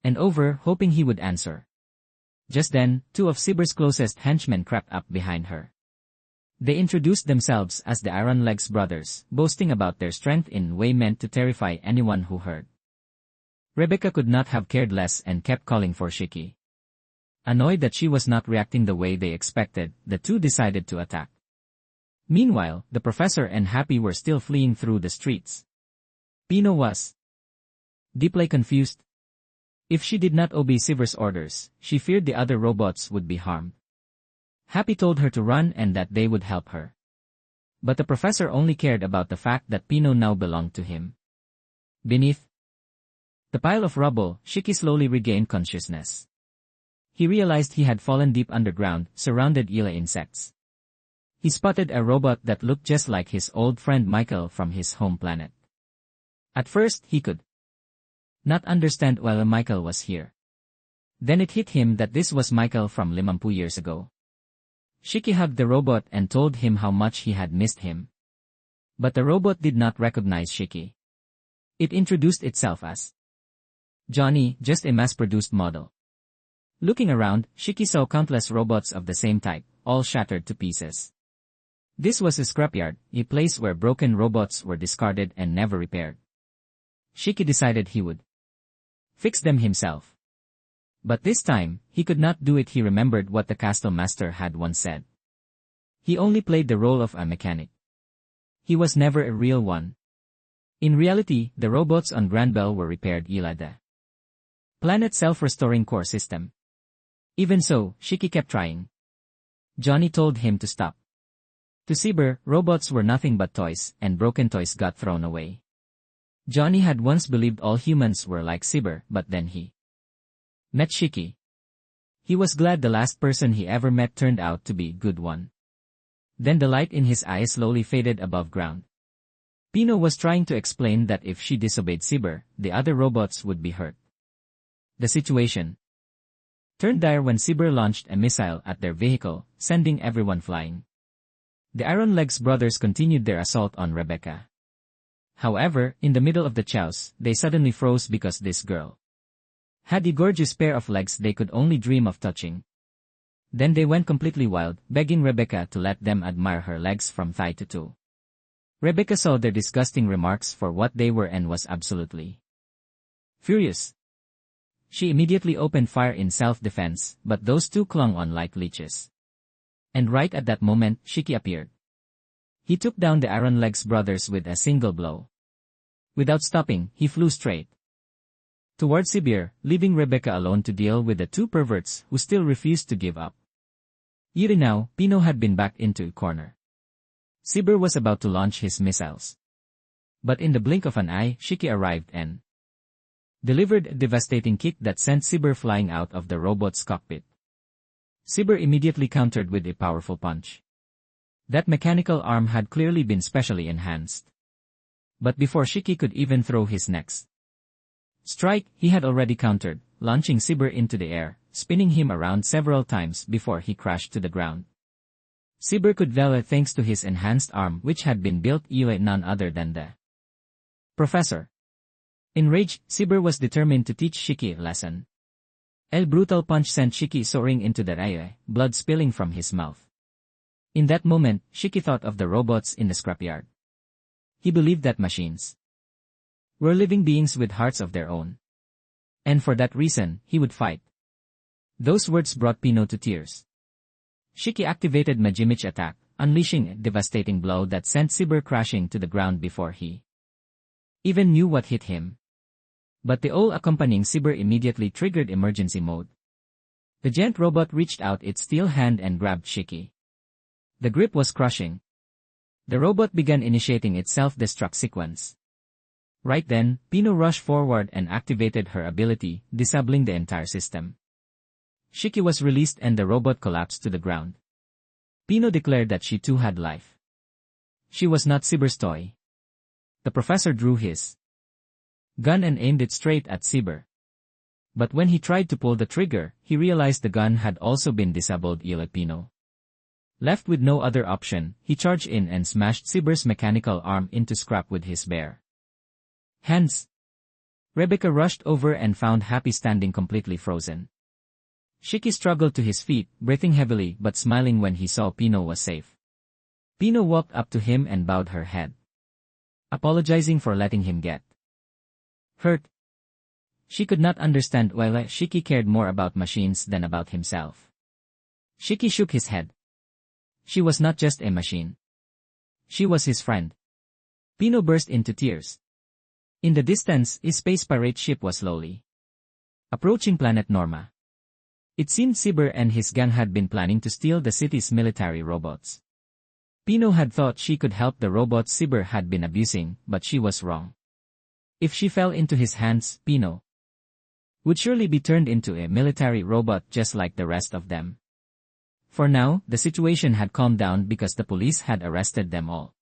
and over, hoping he would answer. Just then, two of Cyber's closest henchmen crept up behind her. They introduced themselves as the Iron Legs brothers, boasting about their strength in a way meant to terrify anyone who heard. Rebecca could not have cared less and kept calling for Shiki. Annoyed that she was not reacting the way they expected, the two decided to attack. Meanwhile, the professor and Happy were still fleeing through the streets. Pino was deeply confused. If she did not obey Cyber's orders, she feared the other robots would be harmed. Happy told her to run and that they would help her. But the professor only cared about the fact that Pino now belonged to him. Beneath the pile of rubble, Shiki slowly regained consciousness. He realized he had fallen deep underground, surrounded by insects. He spotted a robot that looked just like his old friend Michael from his home planet. At first, he could not understand why Michael was here. Then it hit him that this was Michael from 50 years ago. Shiki hugged the robot and told him how much he had missed him. But the robot did not recognize Shiki. It introduced itself as Johnny, just a mass-produced model. Looking around, Shiki saw countless robots of the same type, all shattered to pieces. This was a scrapyard, a place where broken robots were discarded and never repaired. Shiki decided he would fix them himself. But this time, he could not do it. He remembered what the castle master had once said. He only played the role of a mechanic. He was never a real one. In reality, the robots on Granbell were repaired by the planet self-restoring core system. Even so, Shiki kept trying. Johnny told him to stop. To Cyber, robots were nothing but toys, and broken toys got thrown away. Johnny had once believed all humans were like Cyber, but then he met Shiki. He was glad the last person he ever met turned out to be a good one. Then the light in his eyes slowly faded above ground. Pino was trying to explain that if she disobeyed Cyber, the other robots would be hurt. The situation turned dire when Cyber launched a missile at their vehicle, sending everyone flying. The Iron Legs brothers continued their assault on Rebecca. However, in the middle of the chaos, they suddenly froze because this girl had a gorgeous pair of legs they could only dream of touching. Then they went completely wild, begging Rebecca to let them admire her legs from thigh to toe. Rebecca saw their disgusting remarks for what they were and was absolutely furious. She immediately opened fire in self-defense, but those two clung on like leeches. And right at that moment, Shiki appeared. He took down the Iron Legs brothers with a single blow. Without stopping, he flew straight towards Sibir, leaving Rebecca alone to deal with the two perverts who still refused to give up. Yuri now, Pino had been backed into a corner. Sibir was about to launch his missiles. But in the blink of an eye, Shiki arrived and delivered a devastating kick that sent Sibir flying out of the robot's cockpit. Sibir immediately countered with a powerful punch. That mechanical arm had clearly been specially enhanced. But before Shiki could even throw his next strike, he had already countered, launching Sibir into the air, spinning him around several times before he crashed to the ground. Sibir could valor thanks to his enhanced arm which had been built by none other than the professor. Enraged, Sibir was determined to teach Shiki a lesson. A brutal punch sent Shiki soaring into the air, blood spilling from his mouth. In that moment, Shiki thought of the robots in the scrapyard. He believed that machines were living beings with hearts of their own. And for that reason, he would fight. Those words brought Pino to tears. Shiki activated Majimich attack, unleashing a devastating blow that sent Sibir crashing to the ground before he even knew what hit him. But the all accompanying Sibir immediately triggered emergency mode. The giant robot reached out its steel hand and grabbed Shiki. The grip was crushing. The robot began initiating its self-destruct sequence. Right then, Pino rushed forward and activated her ability, disabling the entire system. Shiki was released and the robot collapsed to the ground. Pino declared that she too had life. She was not Sibir's toy. The professor drew his gun and aimed it straight at Sibir. But when he tried to pull the trigger, he realized the gun had also been disabled by Pino. Left with no other option, he charged in and smashed Sibir's mechanical arm into scrap with his bare hands. Rebecca rushed over and found Happy standing completely frozen. Shiki struggled to his feet, breathing heavily but smiling when he saw Pino was safe. Pino walked up to him and bowed her head, apologizing for letting him get hurt. She could not understand why Shiki cared more about machines than about himself. Shiki shook his head. She was not just a machine. She was his friend. Pino burst into tears. In the distance, a space pirate ship was slowly approaching planet Norma. It seemed Sibir and his gang had been planning to steal the city's military robots. Pino had thought she could help the robots Sibir had been abusing, but she was wrong. If she fell into his hands, Pino would surely be turned into a military robot just like the rest of them. For now, the situation had calmed down because the police had arrested them all.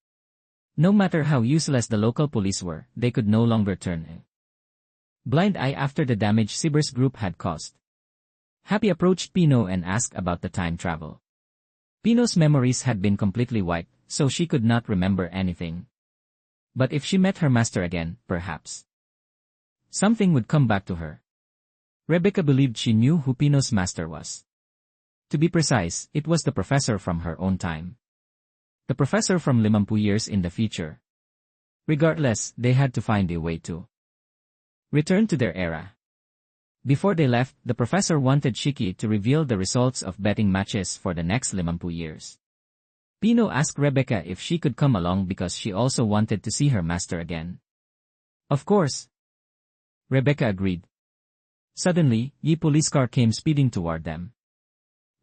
No matter how useless the local police were, they could no longer turn a blind eye after the damage Sibir's group had caused. Happy approached Pino and asked about the time travel. Pino's memories had been completely wiped, so she could not remember anything. But if she met her master again, perhaps something would come back to her. Rebecca believed she knew who Pino's master was. To be precise, it was the professor from her own time. The professor from 50 years in the future. Regardless, they had to find a way to return to their era. Before they left, the professor wanted Shiki to reveal the results of betting matches for the next 50 years. Pino asked Rebecca if she could come along because she also wanted to see her master again. Of course. Rebecca agreed. Suddenly, a police car came speeding toward them.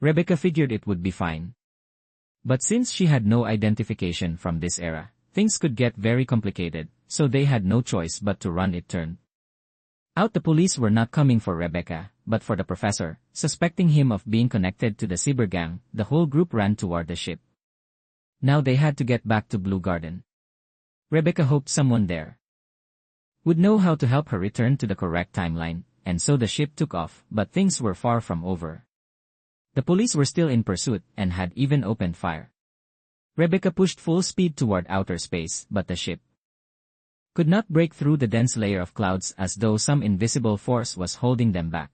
Rebecca figured it would be fine. But since she had no identification from this era, things could get very complicated, so they had no choice but to run it turned out. The police were not coming for Rebecca, but for the professor, suspecting him of being connected to the cyber gang. The whole group ran toward the ship. Now they had to get back to Blue Garden. Rebecca hoped someone there would know how to help her return to the correct timeline, and so the ship took off, but things were far from over. The police were still in pursuit, and had even opened fire. Rebecca pushed full speed toward outer space, but the ship could not break through the dense layer of clouds as though some invisible force was holding them back.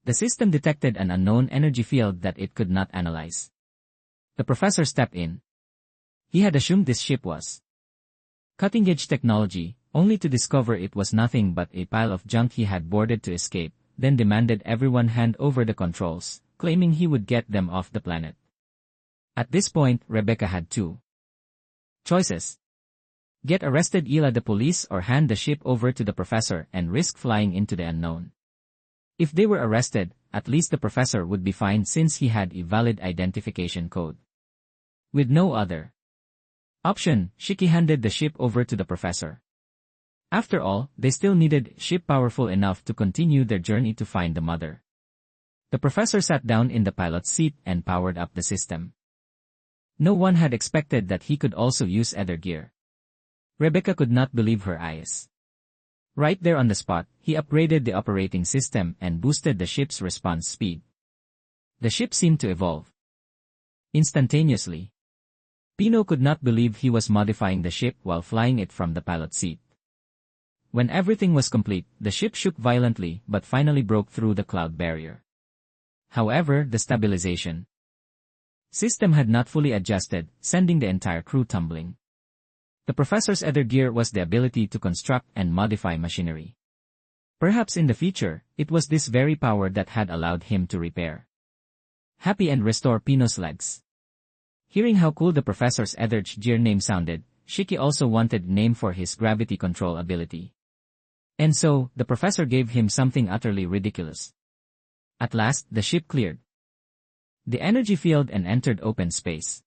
The system detected an unknown energy field that it could not analyze. The professor stepped in. He had assumed this ship was cutting-edge technology, only to discover it was nothing but a pile of junk he had boarded to escape, then demanded everyone hand over the controls, claiming he would get them off the planet. At this point, Rebecca had two choices. Get arrested by the police or hand the ship over to the professor and risk flying into the unknown. If they were arrested, at least the professor would be fine since he had a valid identification code. With no other option, Shiki handed the ship over to the professor. After all, they still needed a ship powerful enough to continue their journey to find the mother. The professor sat down in the pilot's seat and powered up the system. No one had expected that he could also use other gear. Rebecca could not believe her eyes. Right there on the spot, he upgraded the operating system and boosted the ship's response speed. The ship seemed to evolve instantaneously. Pino could not believe he was modifying the ship while flying it from the pilot's seat. When everything was complete, the ship shook violently but finally broke through the cloud barrier. However, the stabilization system had not fully adjusted, sending the entire crew tumbling. The professor's other gear was the ability to construct and modify machinery. Perhaps in the future, it was this very power that had allowed him to repair Happy and restore Pino's legs. Hearing how cool the professor's other gear name sounded, Shiki also wanted a name for his gravity control ability. And so, the professor gave him something utterly ridiculous. At last, the ship cleared the energy field and entered open space.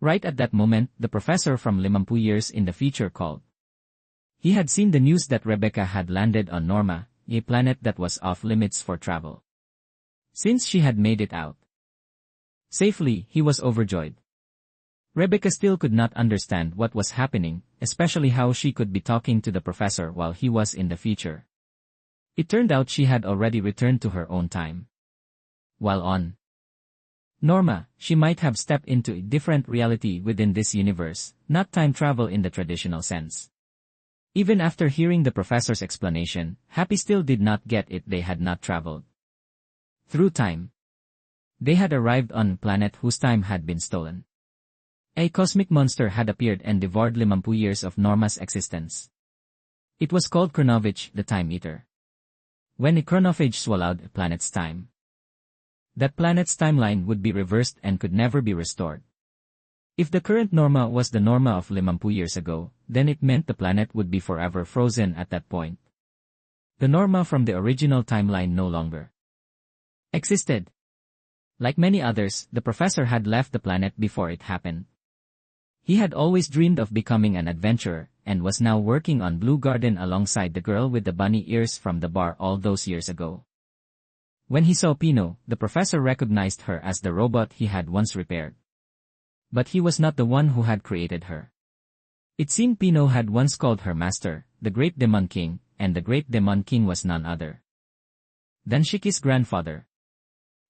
Right at that moment, the professor from 50 years in the future called. He had seen the news that Rebecca had landed on Norma, a planet that was off limits for travel. Since she had made it out safely, he was overjoyed. Rebecca still could not understand what was happening, especially how she could be talking to the professor while he was in the future. It turned out she had already returned to her own time. While on Norma, she might have stepped into a different reality within this universe, not time travel in the traditional sense. Even after hearing the professor's explanation, Happy still did not get it. They had not traveled through time. They had arrived on a planet whose time had been stolen. A cosmic monster had appeared and devoured 50 years of Norma's existence. It was called Chronovage, the Time Eater. When a chronophage swallowed a planet's time, that planet's timeline would be reversed and could never be restored. If the current Norma was the Norma of 50 years ago, then it meant the planet would be forever frozen at that point. The Norma from the original timeline no longer existed. Like many others, the professor had left the planet before it happened. He had always dreamed of becoming an adventurer, and was now working on Blue Garden alongside the girl with the bunny ears from the bar all those years ago. When he saw Pino, the professor recognized her as the robot he had once repaired. But he was not the one who had created her. It seemed Pino had once called her master, the Great Demon King, and the Great Demon King was none other than Shiki's grandfather.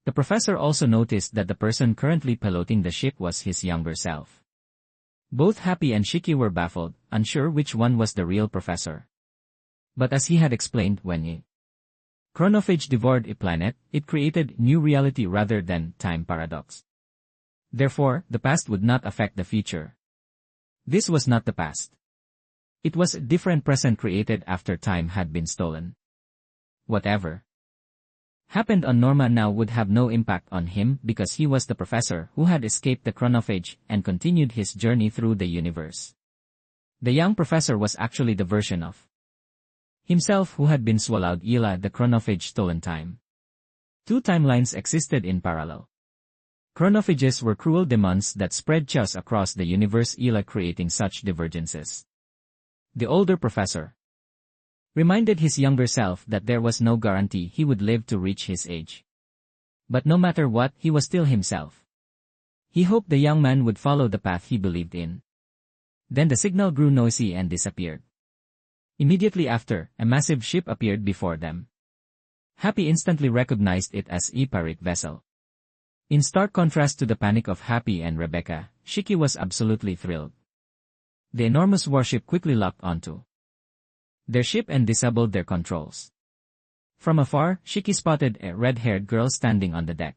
The professor also noticed that the person currently piloting the ship was his younger self. Both Happy and Shiki were baffled, unsure which one was the real professor. But as he had explained, when a chronophage devoured a planet, it created new reality rather than time paradox. Therefore, the past would not affect the future. This was not the past. It was a different present created after time had been stolen. Whatever happened on Norma now would have no impact on him because he was the professor who had escaped the chronophage and continued his journey through the universe. The young professor was actually the version of himself who had been swallowed the chronophage stolen time. Two timelines existed in parallel. Chronophages were cruel demons that spread chaos across the universe creating such divergences. The older professor reminded his younger self that there was no guarantee he would live to reach his age. But no matter what, he was still himself. He hoped the young man would follow the path he believed in. Then the signal grew noisy and disappeared. Immediately after, a massive ship appeared before them. Happy instantly recognized it as a pirate vessel. In stark contrast to the panic of Happy and Rebecca, Shiki was absolutely thrilled. The enormous warship quickly locked onto their ship and disabled their controls. From afar, Shiki spotted a red-haired girl standing on the deck.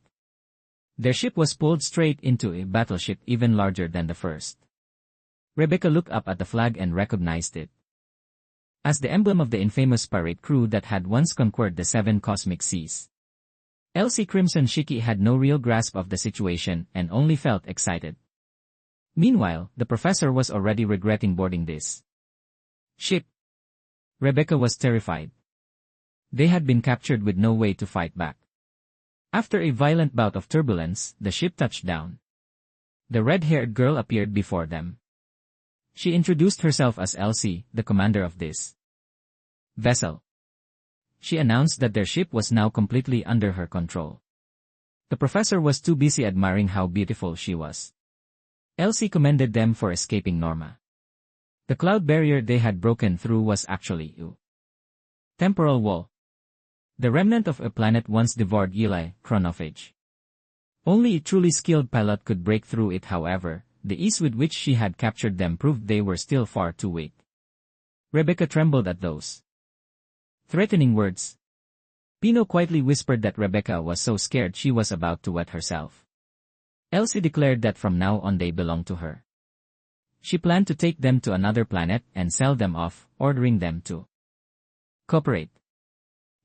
Their ship was pulled straight into a battleship even larger than the first. Rebecca looked up at the flag and recognized it as the emblem of the infamous pirate crew that had once conquered the 7 cosmic seas. Elsie Crimson Shiki had no real grasp of the situation and only felt excited. Meanwhile, the professor was already regretting boarding this ship. Rebecca was terrified. They had been captured with no way to fight back. After a violent bout of turbulence, the ship touched down. The red-haired girl appeared before them. She introduced herself as Elsie, the commander of this vessel. She announced that their ship was now completely under her control. The professor was too busy admiring how beautiful she was. Elsie commended them for escaping Norma. The cloud barrier they had broken through was actually a temporal wall. The remnant of a planet once devoured chronophage. Only a truly skilled pilot could break through it. However, the ease with which she had captured them proved they were still far too weak. Rebecca trembled at those threatening words. Pino quietly whispered that Rebecca was so scared she was about to wet herself. Elsie declared that from now on they belonged to her. She planned to take them to another planet and sell them off, ordering them to cooperate.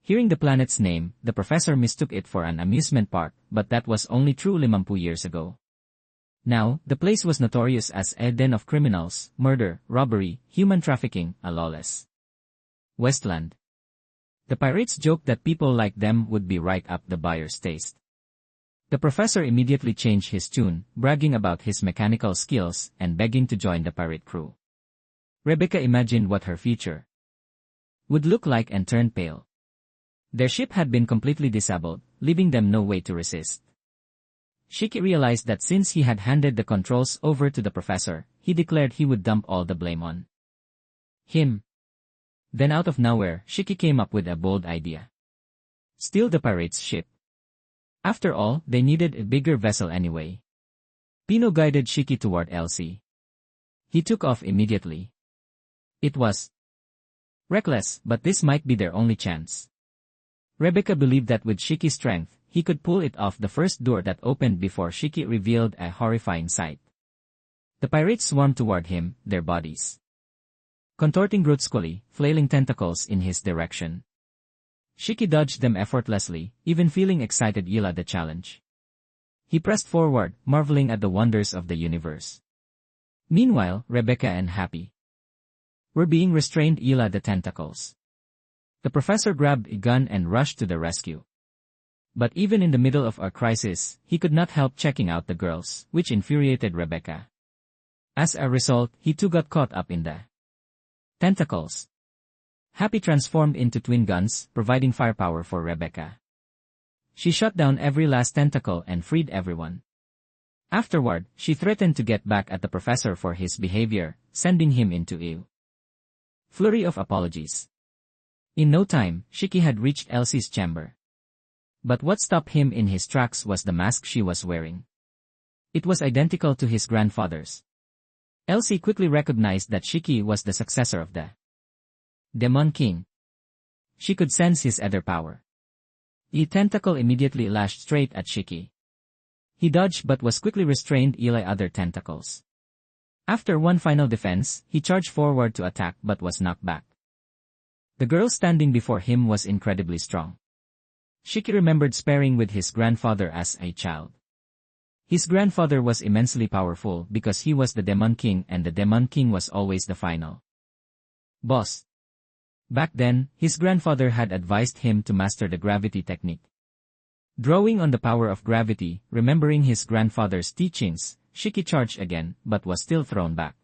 Hearing the planet's name, the professor mistook it for an amusement park, but that was only true 50 years ago. Now, the place was notorious as a den of criminals, murder, robbery, human trafficking, a lawless wasteland. The pirates joked that people like them would be right up the buyer's taste. The professor immediately changed his tune, bragging about his mechanical skills and begging to join the pirate crew. Rebecca imagined what her future would look like and turned pale. Their ship had been completely disabled, leaving them no way to resist. Shiki realized that since he had handed the controls over to the professor, he declared he would dump all the blame on him. Then out of nowhere, Shiki came up with a bold idea. Steal the pirates' ship. After all, they needed a bigger vessel anyway. Pino guided Shiki toward Elsie. He took off immediately. It was reckless, but this might be their only chance. Rebecca believed that with Shiki's strength, he could pull it off the first door that opened before Shiki revealed a horrifying sight. The pirates swarmed toward him, their bodies contorting grotesquely, flailing tentacles in his direction. Shiki dodged them effortlessly, even feeling excited the challenge. He pressed forward, marveling at the wonders of the universe. Meanwhile, Rebecca and Happy were being restrained the tentacles. The professor grabbed a gun and rushed to the rescue. But even in the middle of a crisis, he could not help checking out the girls, which infuriated Rebecca. As a result, he too got caught up in the tentacles. Happy transformed into twin guns, providing firepower for Rebecca. She shot down every last tentacle and freed everyone. Afterward, she threatened to get back at the professor for his behavior, sending him into a flurry of apologies. In no time, Shiki had reached Elsie's chamber. But what stopped him in his tracks was the mask she was wearing. It was identical to his grandfather's. Elsie quickly recognized that Shiki was the successor of the Demon King. She could sense his other power. The tentacle immediately lashed straight at Shiki. He dodged but was quickly restrained by other tentacles. After one final defense, he charged forward to attack but was knocked back. The girl standing before him was incredibly strong. Shiki remembered sparring with his grandfather as a child. His grandfather was immensely powerful because he was the Demon King and the Demon King was always the final boss. Back then, his grandfather had advised him to master the gravity technique. Drawing on the power of gravity, remembering his grandfather's teachings, Shiki charged again, but was still thrown back.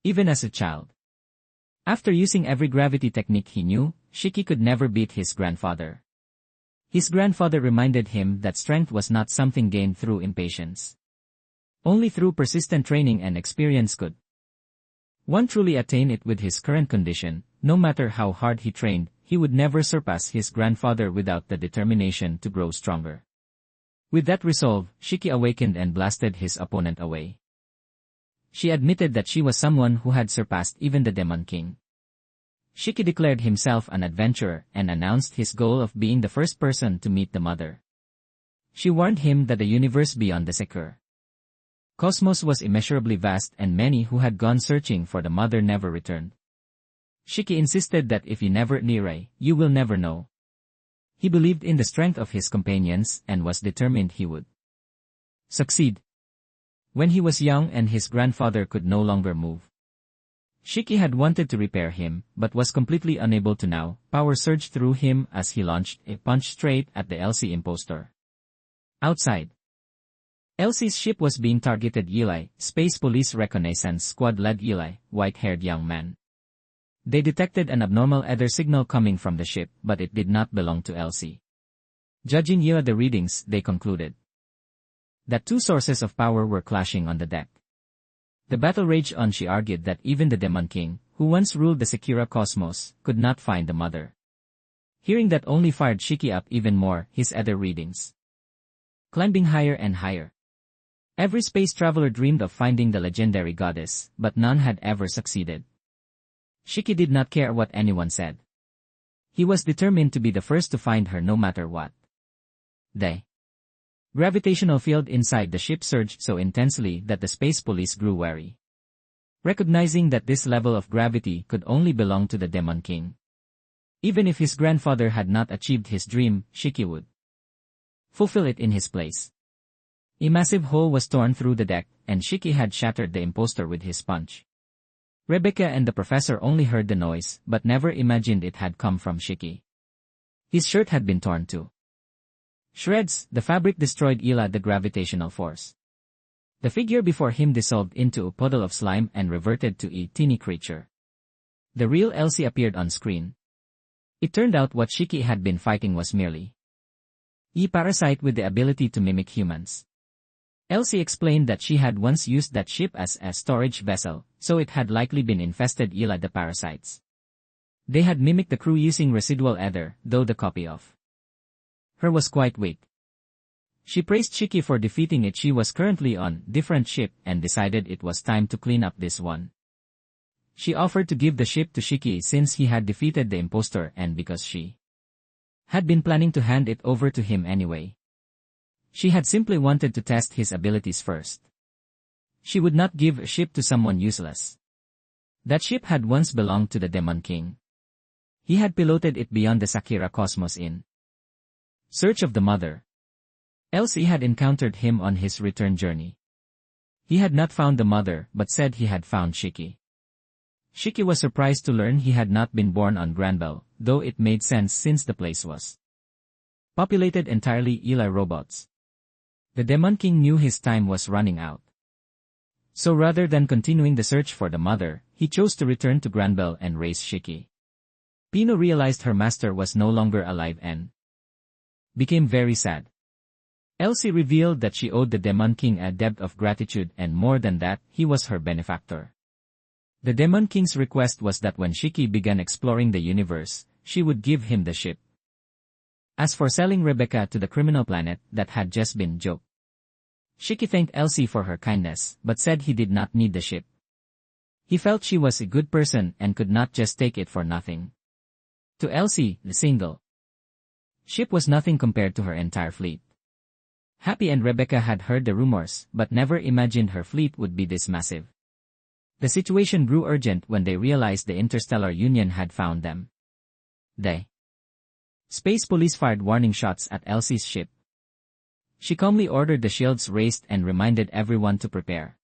Even as a child. After using every gravity technique he knew, Shiki could never beat his grandfather. His grandfather reminded him that strength was not something gained through impatience. Only through persistent training and experience could one truly attain it. With his current condition. No matter how hard he trained, he would never surpass his grandfather without the determination to grow stronger. With that resolve, Shiki awakened and blasted his opponent away. She admitted that she was someone who had surpassed even the Demon King. Shiki declared himself an adventurer and announced his goal of being the first person to meet the mother. She warned him that the universe beyond the secure cosmos was immeasurably vast and many who had gone searching for the mother never returned. Shiki insisted that if you never near, you will never know. He believed in the strength of his companions and was determined he would succeed. When he was young and his grandfather could no longer move, Shiki had wanted to repair him, but was completely unable to now. Power surged through him as he launched a punch straight at the Elsie impostor. Outside, Elsie's ship was being targeted. Eli, Space Police Reconnaissance Squad led Eli, white-haired young man. They detected an abnormal ether signal coming from the ship, but it did not belong to Elsie. Judging the readings, they concluded that two sources of power were clashing on the deck. The battle raged on. She argued that even the Demon King, who once ruled the Secura Cosmos, could not find the mother. Hearing that only fired Shiki up even more, his other readings climbing higher and higher. Every space traveler dreamed of finding the legendary goddess, but none had ever succeeded. Shiki did not care what anyone said. He was determined to be the first to find her no matter what. The gravitational field inside the ship surged so intensely that the space police grew wary. Recognizing that this level of gravity could only belong to the Demon King. Even if his grandfather had not achieved his dream, Shiki would fulfill it in his place. A massive hole was torn through the deck, and Shiki had shattered the impostor with his punch. Rebecca and the professor only heard the noise, but never imagined it had come from Shiki. His shirt had been torn to shreds. The fabric destroyed the gravitational force. The figure before him dissolved into a puddle of slime and reverted to a teeny creature. The real Elsie appeared on screen. It turned out what Shiki had been fighting was merely a parasite with the ability to mimic humans. Elsie explained that she had once used that ship as a storage vessel, so it had likely been infested by the parasites. They had mimicked the crew using residual ether, though the copy of her was quite weak. She praised Shiki for defeating it. She was currently on a different ship and decided it was time to clean up this one. She offered to give the ship to Shiki since he had defeated the impostor and because she had been planning to hand it over to him anyway. She had simply wanted to test his abilities first. She would not give a ship to someone useless. That ship had once belonged to the Demon King. He had piloted it beyond the Sakura Cosmos in search of the mother. Elsie had encountered him on his return journey. He had not found the mother but said he had found Shiki. Shiki was surprised to learn he had not been born on Granbell, though it made sense since the place was populated entirely by robots. The Demon King knew his time was running out. So rather than continuing the search for the mother, he chose to return to Granbell and raise Shiki. Pino realized her master was no longer alive and became very sad. Elsie revealed that she owed the Demon King a debt of gratitude and more than that, he was her benefactor. The Demon King's request was that when Shiki began exploring the universe, she would give him the ship. As for selling Rebecca to the criminal planet, that had just been joke. Shiki thanked Elsie for her kindness, but said he did not need the ship. He felt she was a good person and could not just take it for nothing. To Elsie, the single ship was nothing compared to her entire fleet. Happy and Rebecca had heard the rumors, but never imagined her fleet would be this massive. The situation grew urgent when they realized the Interstellar Union had found them. The space police fired warning shots at Elsie's ship. She calmly ordered the shields raised and reminded everyone to prepare.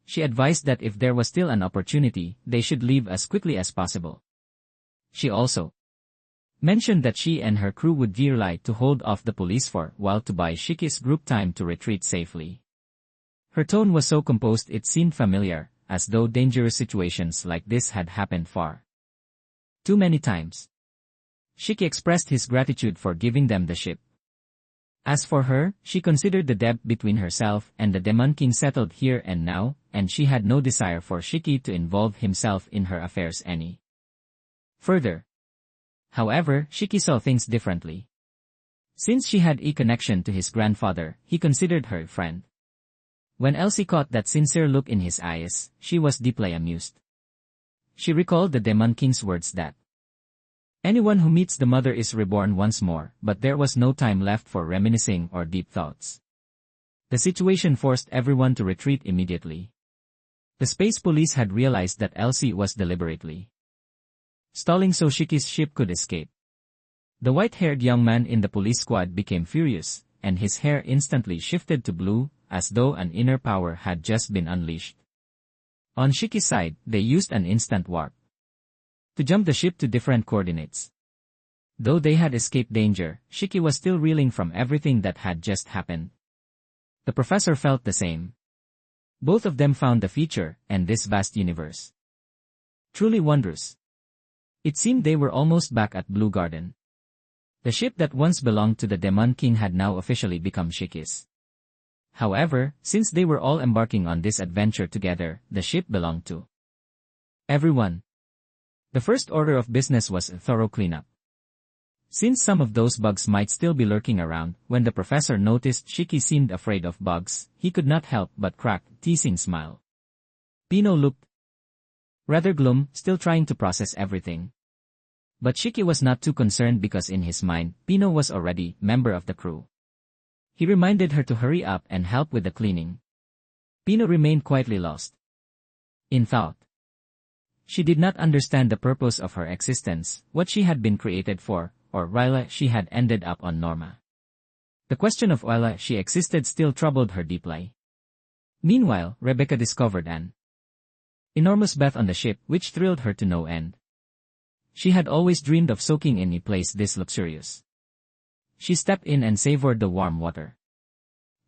She advised that if there was still an opportunity, they should leave as quickly as possible. She also mentioned that she and her crew would rely to hold off the police for while to buy Shiki's group time to retreat safely. Her tone was so composed it seemed familiar, as though dangerous situations like this had happened far too many times. Shiki expressed his gratitude for giving them the ship. As for her, she considered the debt between herself and the Demon King settled here and now, and she had no desire for Shiki to involve himself in her affairs any further. However, Shiki saw things differently. Since she had a connection to his grandfather, he considered her a friend. When Elsie caught that sincere look in his eyes, she was deeply amused. She recalled the Demon King's words that anyone who meets the mother is reborn once more, but there was no time left for reminiscing or deep thoughts. The situation forced everyone to retreat immediately. The space police had realized that Elsie was deliberately stalling so Shiki's ship could escape. The white-haired young man in the police squad became furious, and his hair instantly shifted to blue, as though an inner power had just been unleashed. On Shiki's side, they used an instant warp to jump the ship to different coordinates. Though they had escaped danger, Shiki was still reeling from everything that had just happened. The professor felt the same. Both of them found the future, and this vast universe truly wondrous. It seemed they were almost back at Blue Garden. The ship that once belonged to the Demon King had now officially become Shiki's. However, since they were all embarking on this adventure together, the ship belonged to everyone. The first order of business was a thorough cleanup. Since some of those bugs might still be lurking around, when the professor noticed Shiki seemed afraid of bugs, he could not help but crack a teasing smile. Pino looked rather glum, still trying to process everything. But Shiki was not too concerned because in his mind, Pino was already a member of the crew. He reminded her to hurry up and help with the cleaning. Pino remained quietly lost in thought. She did not understand the purpose of her existence, what she had been created for, or why she had ended up on Norma. The question of why she existed still troubled her deeply. Meanwhile, Rebecca discovered an enormous bath on the ship, which thrilled her to no end. She had always dreamed of soaking in a place this luxurious. She stepped in and savored the warm water.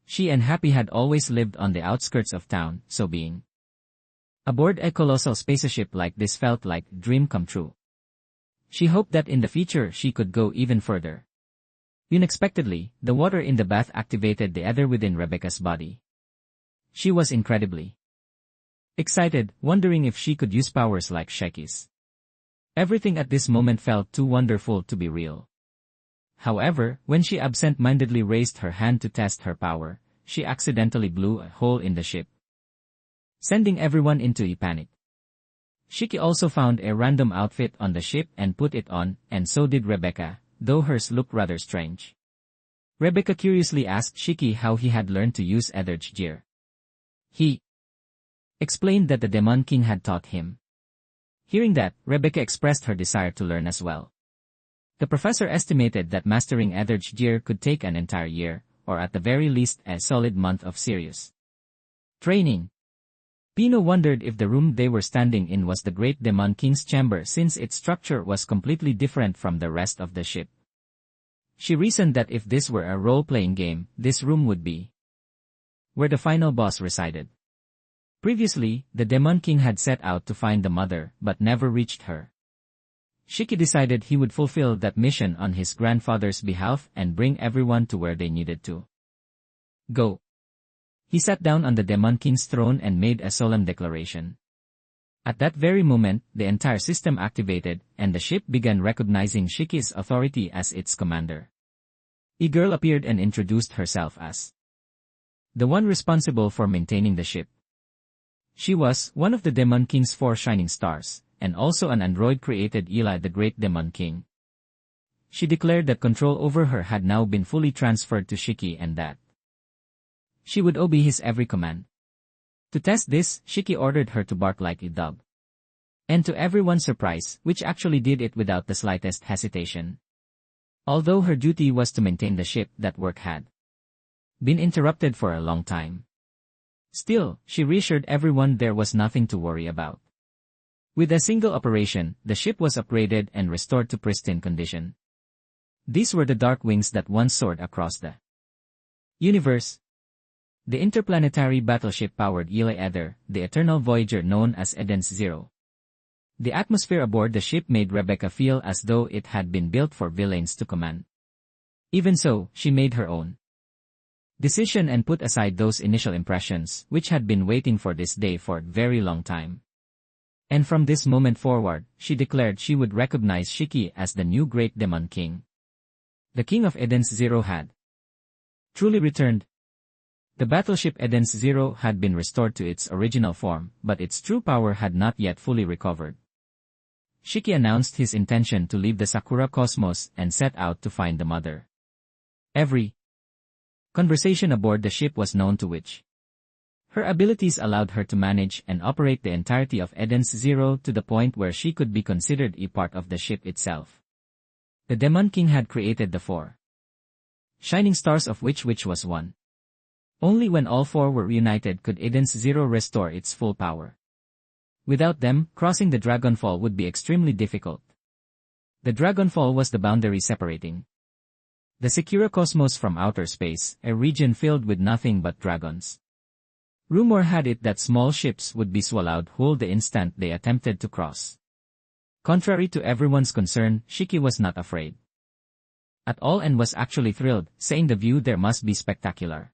She and Happy had always lived on the outskirts of town, so being aboard a colossal spaceship like this felt like a dream come true. She hoped that in the future she could go even further. Unexpectedly, the water in the bath activated the ether within Rebecca's body. She was incredibly excited, wondering if she could use powers like Shiki's. Everything at this moment felt too wonderful to be real. However, when she absent-mindedly raised her hand to test her power, she accidentally blew a hole in the ship, sending everyone into a panic. Shiki also found a random outfit on the ship and put it on, and so did Rebecca, though hers looked rather strange. Rebecca curiously asked Shiki how he had learned to use Ether's gear. He explained that the Demon King had taught him. Hearing that, Rebecca expressed her desire to learn as well. The professor estimated that mastering Ether's gear could take an entire year, or at the very least a solid month of serious training. Pino wondered if the room they were standing in was the Great Demon King's chamber since its structure was completely different from the rest of the ship. She reasoned that if this were a role-playing game, this room would be where the final boss resided. Previously, the Demon King had set out to find the mother, but never reached her. Shiki decided he would fulfill that mission on his grandfather's behalf and bring everyone to where they needed to go. He sat down on the Demon King's throne and made a solemn declaration. At that very moment, the entire system activated, and the ship began recognizing Shiki's authority as its commander. A girl appeared and introduced herself as the one responsible for maintaining the ship. She was one of the Demon King's 4 shining stars, and also an android created Eli the Great Demon King. She declared that control over her had now been fully transferred to Shiki and that she would obey his every command. To test this, Shiki ordered her to bark like a dog. And to everyone's surprise, which actually did it without the slightest hesitation. Although her duty was to maintain the ship, that work had been interrupted for a long time. Still, she reassured everyone there was nothing to worry about. With a single operation, the ship was upgraded and restored to pristine condition. These were the dark wings that once soared across the universe. The interplanetary battleship powered Eli Ether, the eternal voyager known as Eden's Zero. The atmosphere aboard the ship made Rebecca feel as though it had been built for villains to command. Even so, she made her own decision and put aside those initial impressions, which had been waiting for this day for a very long time. And from this moment forward, she declared she would recognize Shiki as the new Great Demon King. The King of Eden's Zero had truly returned. The battleship Eden's Zero had been restored to its original form, but its true power had not yet fully recovered. Shiki announced his intention to leave the Sakura cosmos and set out to find the mother. Every conversation aboard the ship was known to which. Her abilities allowed her to manage and operate the entirety of Eden's Zero to the point where she could be considered a part of the ship itself. The Demon King had created the 4 shining stars of which was one. Only when all 4 were reunited could Eden's Zero restore its full power. Without them, crossing the Dragonfall would be extremely difficult. The Dragonfall was the boundary separating the Sakura cosmos from outer space, a region filled with nothing but dragons. Rumor had it that small ships would be swallowed whole the instant they attempted to cross. Contrary to everyone's concern, Shiki was not afraid at all and was actually thrilled, saying the view there must be spectacular.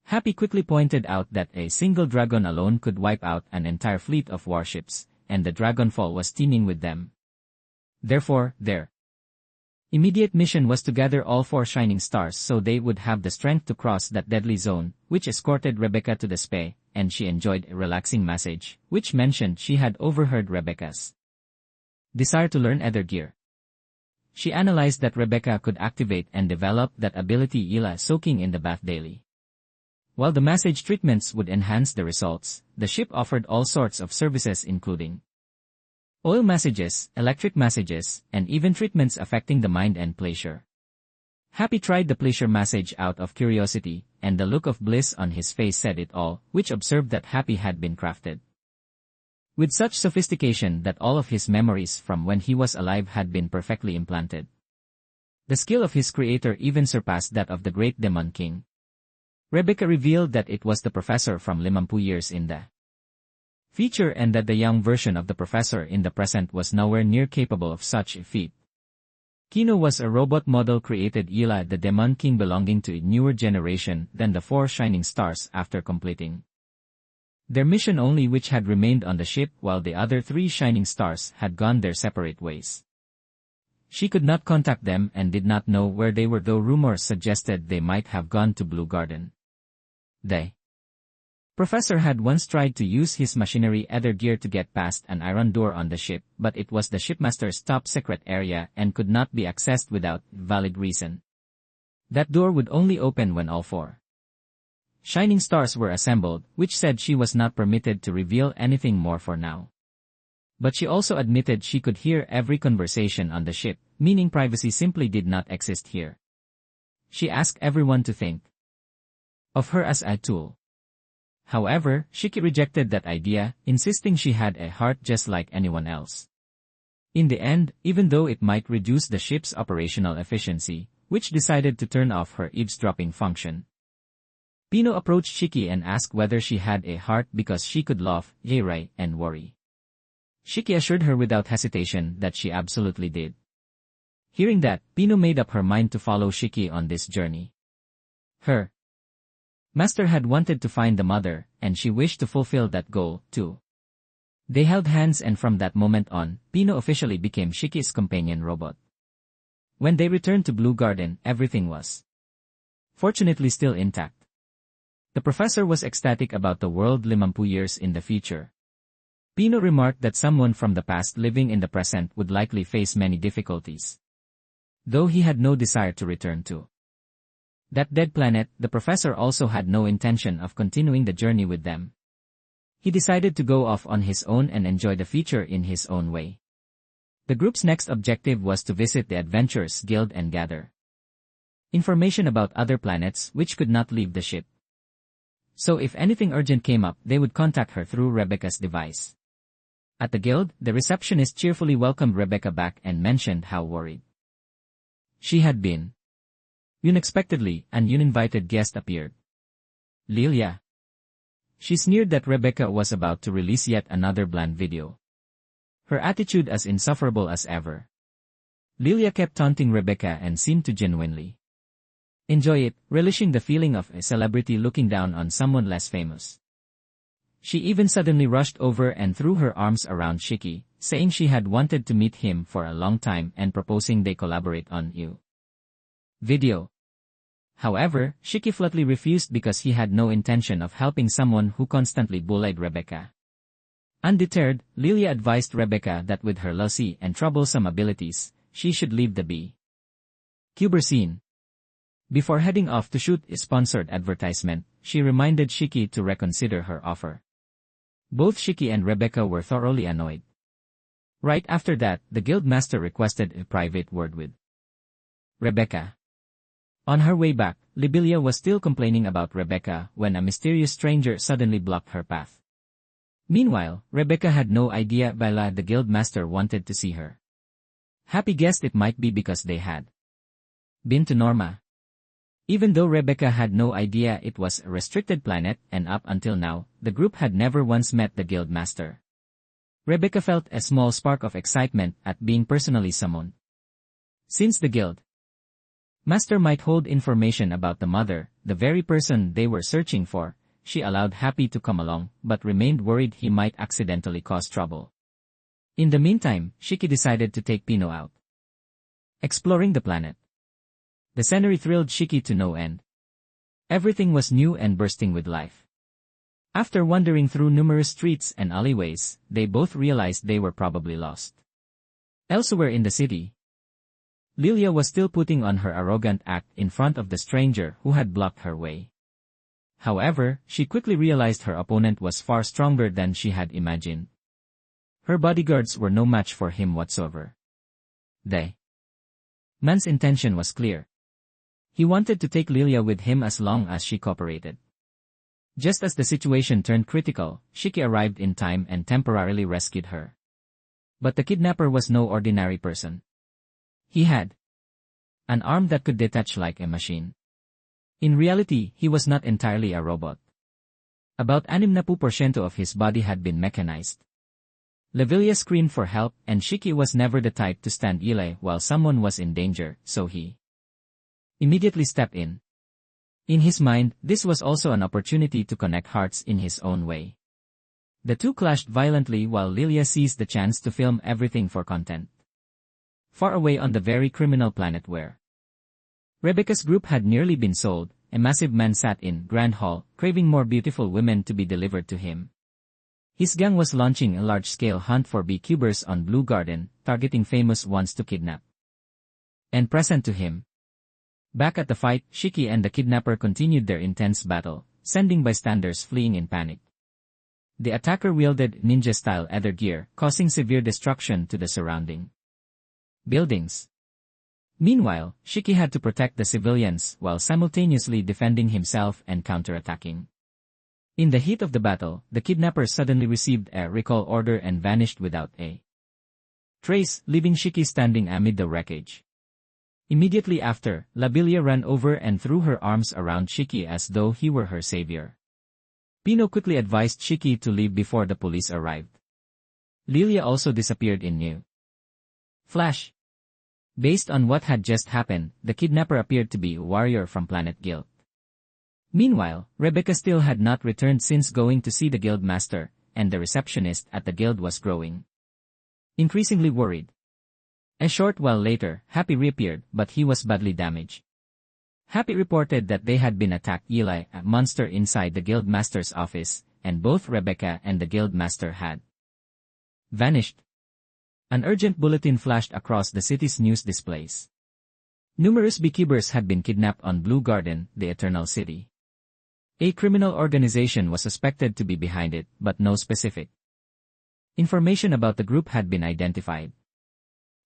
Happy quickly pointed out that a single dragon alone could wipe out an entire fleet of warships, and the Dragonfall was teeming with them. Therefore, their immediate mission was to gather all 4 shining stars so they would have the strength to cross that deadly zone, which escorted Rebecca to the spa, and she enjoyed a relaxing message, which mentioned she had overheard Rebecca's desire to learn ether gear. She analyzed that Rebecca could activate and develop that ability Ila soaking in the bath daily. While the massage treatments would enhance the results, the ship offered all sorts of services including oil massages, electric massages, and even treatments affecting the mind and pleasure. Happy tried the pleasure massage out of curiosity, and the look of bliss on his face said it all, which observed that Happy had been crafted with such sophistication that all of his memories from when he was alive had been perfectly implanted. The skill of his creator even surpassed that of the Great Demon King. Rebecca revealed that it was the professor from 50 years in the future and that the young version of the professor in the present was nowhere near capable of such a feat. Kino was a robot model created Eli the Demon King belonging to a newer generation than the 4 shining stars after completing their mission only, which had remained on the ship while the other 3 shining stars had gone their separate ways. She could not contact them and did not know where they were, though rumors suggested they might have gone to Blue Garden. The professor had once tried to use his machinery ether gear to get past an iron door on the ship, but it was the shipmaster's top secret area and could not be accessed without valid reason. That door would only open when all 4 shining stars were assembled, which said she was not permitted to reveal anything more for now. But she also admitted she could hear every conversation on the ship, meaning privacy simply did not exist here. She asked everyone to think of her as a tool. However, Shiki rejected that idea, insisting she had a heart just like anyone else. In the end, even though it might reduce the ship's operational efficiency, which decided to turn off her eavesdropping function. Pino approached Shiki and asked whether she had a heart because she could laugh, yay, and worry. Shiki assured her without hesitation that she absolutely did. Hearing that, Pino made up her mind to follow Shiki on this journey. Her master had wanted to find the mother, and she wished to fulfill that goal, too. They held hands, and from that moment on, Pino officially became Shiki's companion robot. When they returned to Blue Garden, everything was fortunately still intact. The professor was ecstatic about the world 50 years in the future. Pino remarked that someone from the past living in the present would likely face many difficulties, though he had no desire to return to that dead planet. The professor also had no intention of continuing the journey with them. He decided to go off on his own and enjoy the future in his own way. The group's next objective was to visit the Adventurers Guild and gather information about other planets which could not leave the ship. So if anything urgent came up, they would contact her through Rebecca's device. At the guild, the receptionist cheerfully welcomed Rebecca back and mentioned how worried she had been. Unexpectedly, an uninvited guest appeared. Lilia. She sneered that Rebecca was about to release yet another bland video. Her attitude as insufferable as ever. Lilia kept taunting Rebecca and seemed to genuinely enjoy it, relishing the feeling of a celebrity looking down on someone less famous. She even suddenly rushed over and threw her arms around Shiki, saying she had wanted to meet him for a long time and proposing they collaborate on you video. However, Shiki flatly refused because he had no intention of helping someone who constantly bullied Rebecca. Undeterred, Lilia advised Rebecca that with her lousy and troublesome abilities, she should leave the B-Cuber scene. Before heading off to shoot a sponsored advertisement, she reminded Shiki to reconsider her offer. Both Shiki and Rebecca were thoroughly annoyed. Right after that, the guildmaster requested a private word with Rebecca. On her way back, Libilia was still complaining about Rebecca when a mysterious stranger suddenly blocked her path. Meanwhile, Rebecca had no idea why the guildmaster wanted to see her. Happy guessed it might be because they had been to Norma. Even though Rebecca had no idea it was a restricted planet, and up until now, the group had never once met the guildmaster. Rebecca felt a small spark of excitement at being personally summoned. Since the guild master might hold information about the mother, the very person they were searching for, she allowed Happy to come along, but remained worried he might accidentally cause trouble. In the meantime, Shiki decided to take Pino out exploring the planet. The scenery thrilled Shiki to no end. Everything was new and bursting with life. After wandering through numerous streets and alleyways, they both realized they were probably lost elsewhere in the city. Lilia was still putting on her arrogant act in front of the stranger who had blocked her way. However, she quickly realized her opponent was far stronger than she had imagined. Her bodyguards were no match for him whatsoever. The man's intention was clear. He wanted to take Lilia with him as long as she cooperated. Just as the situation turned critical, Shiki arrived in time and temporarily rescued her. But the kidnapper was no ordinary person. He had an arm that could detach like a machine. In reality, he was not entirely a robot. About 60% of his body had been mechanized. Lilia screamed for help, and Shiki was never the type to stand Eli while someone was in danger, so he immediately stepped in. In his mind, this was also an opportunity to connect hearts in his own way. The two clashed violently while Lilia seized the chance to film everything for content. Far away on the very criminal planet where Rebecca's group had nearly been sold, a massive man sat in Grand Hall, craving more beautiful women to be delivered to him. His gang was launching a large-scale hunt for B-Cubers on Blue Garden, targeting famous ones to kidnap and present to him. Back at the fight, Shiki and the kidnapper continued their intense battle, sending bystanders fleeing in panic. The attacker wielded ninja-style ether gear, causing severe destruction to the surrounding buildings. Meanwhile, Shiki had to protect the civilians while simultaneously defending himself and counterattacking. In the heat of the battle, the kidnapper suddenly received a recall order and vanished without a trace, leaving Shiki standing amid the wreckage. Immediately after, Lilia ran over and threw her arms around Shiki as though he were her savior. Pino quickly advised Shiki to leave before the police arrived. Lilia also disappeared in new flash. Based on what had just happened, the kidnapper appeared to be a warrior from Planet Guild. Meanwhile, Rebecca still had not returned since going to see the guild master, and the receptionist at the guild was growing increasingly worried. A short while later, Happy reappeared, but he was badly damaged. Happy reported that they had been attacked Eli, a monster inside the guild master's office, and both Rebecca and the guild master had vanished. An urgent bulletin flashed across the city's news displays. Numerous beekeepers had been kidnapped on Blue Garden, the Eternal City. A criminal organization was suspected to be behind it, but no specific information about the group had been identified.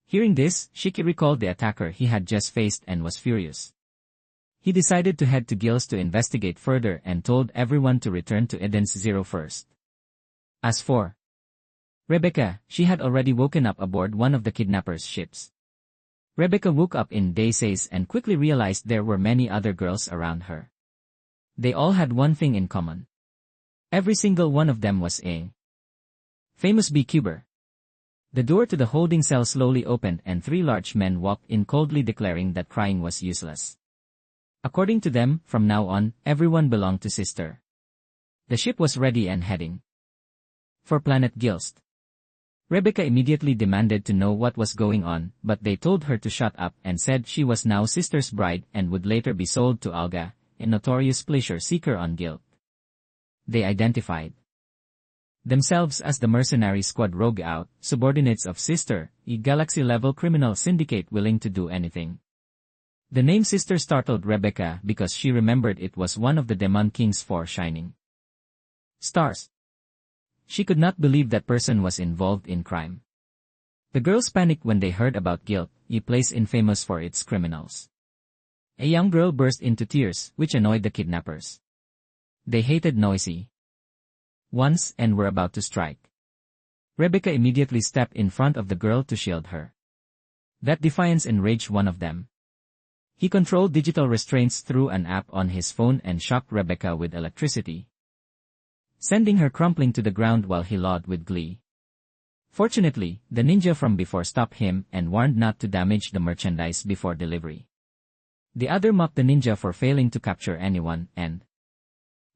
Hearing this, Shiki recalled the attacker he had just faced and was furious. He decided to head to Gills to investigate further and told everyone to return to Eden's Zero first. As for Rebecca, she had already woken up aboard one of the kidnappers' ships. Rebecca woke up in daze and quickly realized there were many other girls around her. They all had one thing in common. Every single one of them was a famous beekeeper. The door to the holding cell slowly opened and 3 large men walked in coldly declaring that crying was useless. According to them, from now on, everyone belonged to Sister. The ship was ready and heading for planet Gilst. Rebecca immediately demanded to know what was going on, but they told her to shut up and said she was now Sister's bride and would later be sold to Alga, a notorious pleasure seeker on Guild. They identified themselves as the mercenary squad Rogue Out, subordinates of Sister, a galaxy-level criminal syndicate willing to do anything. The name Sister startled Rebecca because she remembered it was one of the Demon King's 4 shining stars. She could not believe that person was involved in crime. The girls panicked when they heard about Guild, a place infamous for its criminals. A young girl burst into tears, which annoyed the kidnappers. They hated noisy ones and were about to strike. Rebecca immediately stepped in front of the girl to shield her. That defiance enraged one of them. He controlled digital restraints through an app on his phone and shocked Rebecca with electricity, sending her crumpling to the ground while he lawed with glee. Fortunately, the ninja from before stopped him and warned not to damage the merchandise before delivery. The other mocked the ninja for failing to capture anyone, and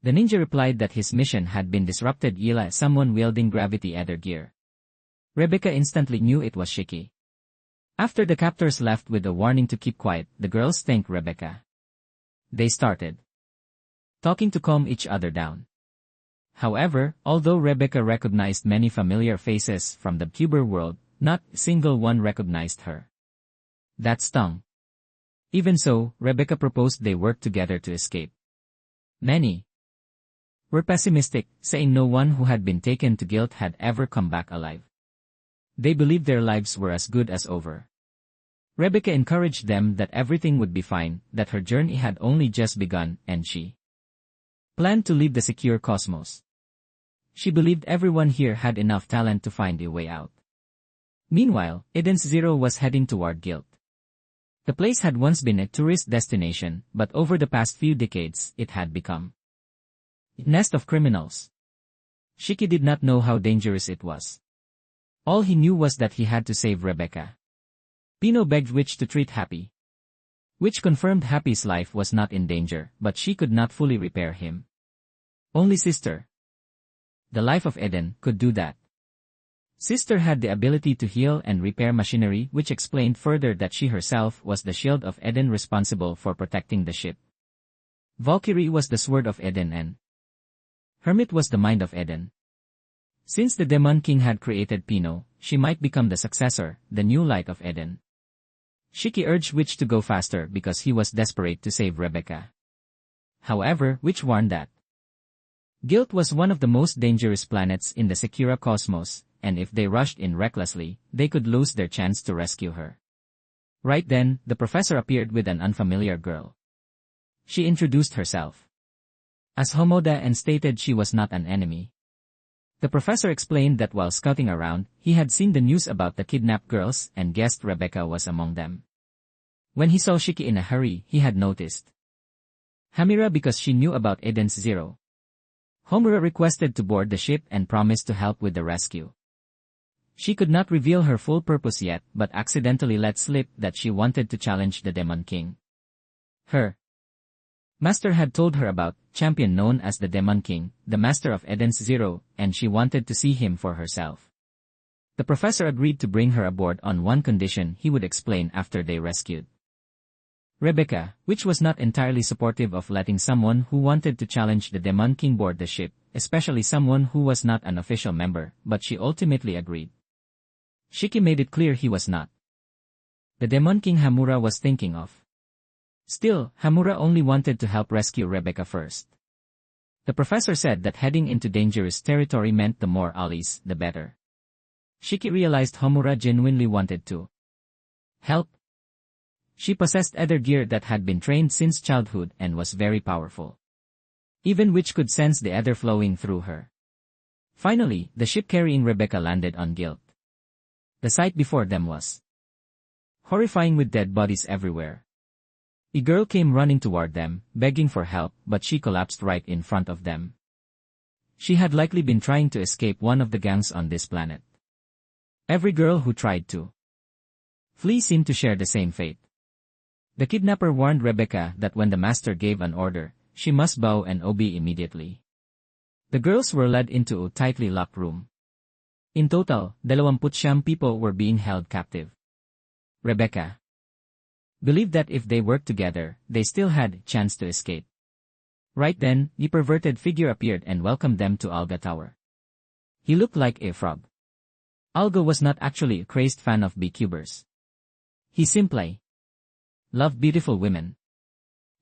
the ninja replied that his mission had been disrupted. Eli, someone wielding gravity ether gear. Rebecca instantly knew it was Shiki. After the captors left with a warning to keep quiet, the girls thanked Rebecca. They started talking to calm each other down. However, although Rebecca recognized many familiar faces from the Cuber world, not a single one recognized her. That stung. Even so, Rebecca proposed they work together to escape. Many were pessimistic, saying no one who had been taken to Guild had ever come back alive. They believed their lives were as good as over. Rebecca encouraged them that everything would be fine, that her journey had only just begun, and she planned to leave the secure cosmos. She believed everyone here had enough talent to find a way out. Meanwhile, Eden's Zero was heading toward Guild. The place had once been a tourist destination, but over the past few decades, it had become a nest of criminals. Shiki did not know how dangerous it was. All he knew was that he had to save Rebecca. Pino begged Witch to treat Happy. Witch confirmed Happy's life was not in danger, but she could not fully repair him. Only Sister, the life of Eden, could do that. Sister had the ability to heal and repair machinery, which explained further that she herself was the shield of Eden responsible for protecting the ship. Valkyrie was the sword of Eden and Hermit was the mind of Eden. Since the Demon King had created Pino, she might become the successor, the new light of Eden. Shiki urged Witch to go faster because he was desperate to save Rebecca. However, Witch warned that Guild was one of the most dangerous planets in the Secura cosmos, and if they rushed in recklessly, they could lose their chance to rescue her. Right then, the professor appeared with an unfamiliar girl. She introduced herself as Homoda and stated she was not an enemy. The professor explained that while scouting around, he had seen the news about the kidnapped girls and guessed Rebecca was among them. When he saw Shiki in a hurry, he had noticed Hamira because she knew about Eden's Zero. Homura requested to board the ship and promised to help with the rescue. She could not reveal her full purpose yet, but accidentally let slip that she wanted to challenge the Demon King. Her Master had told her about champion known as the Demon King, the Master of Eden's Zero, and she wanted to see him for herself. The professor agreed to bring her aboard on one condition he would explain after they rescued Rebecca, which was not entirely supportive of letting someone who wanted to challenge the Demon King board the ship, especially someone who was not an official member, but she ultimately agreed. Shiki made it clear he was not the Demon King Hamura was thinking of. Still, Hamura only wanted to help rescue Rebecca first. The professor said that heading into dangerous territory meant the more allies, the better. Shiki realized Hamura genuinely wanted to help. She possessed ether gear that had been trained since childhood and was very powerful. Even which could sense the ether flowing through her. Finally, the ship carrying Rebecca landed on Guilt. The sight before them was horrifying with dead bodies everywhere. A girl came running toward them, begging for help, but she collapsed right in front of them. She had likely been trying to escape one of the gangs on this planet. Every girl who tried to flee seemed to share the same fate. The kidnapper warned Rebecca that when the master gave an order, she must bow and obey immediately. The girls were led into a tightly locked room. In total, 29 people were being held captive. Rebecca believed that if they worked together, they still had a chance to escape. Right then, the perverted figure appeared and welcomed them to Alga Tower. He looked like a frog. Alga was not actually a crazed fan of beekeepers. He simply loved beautiful women.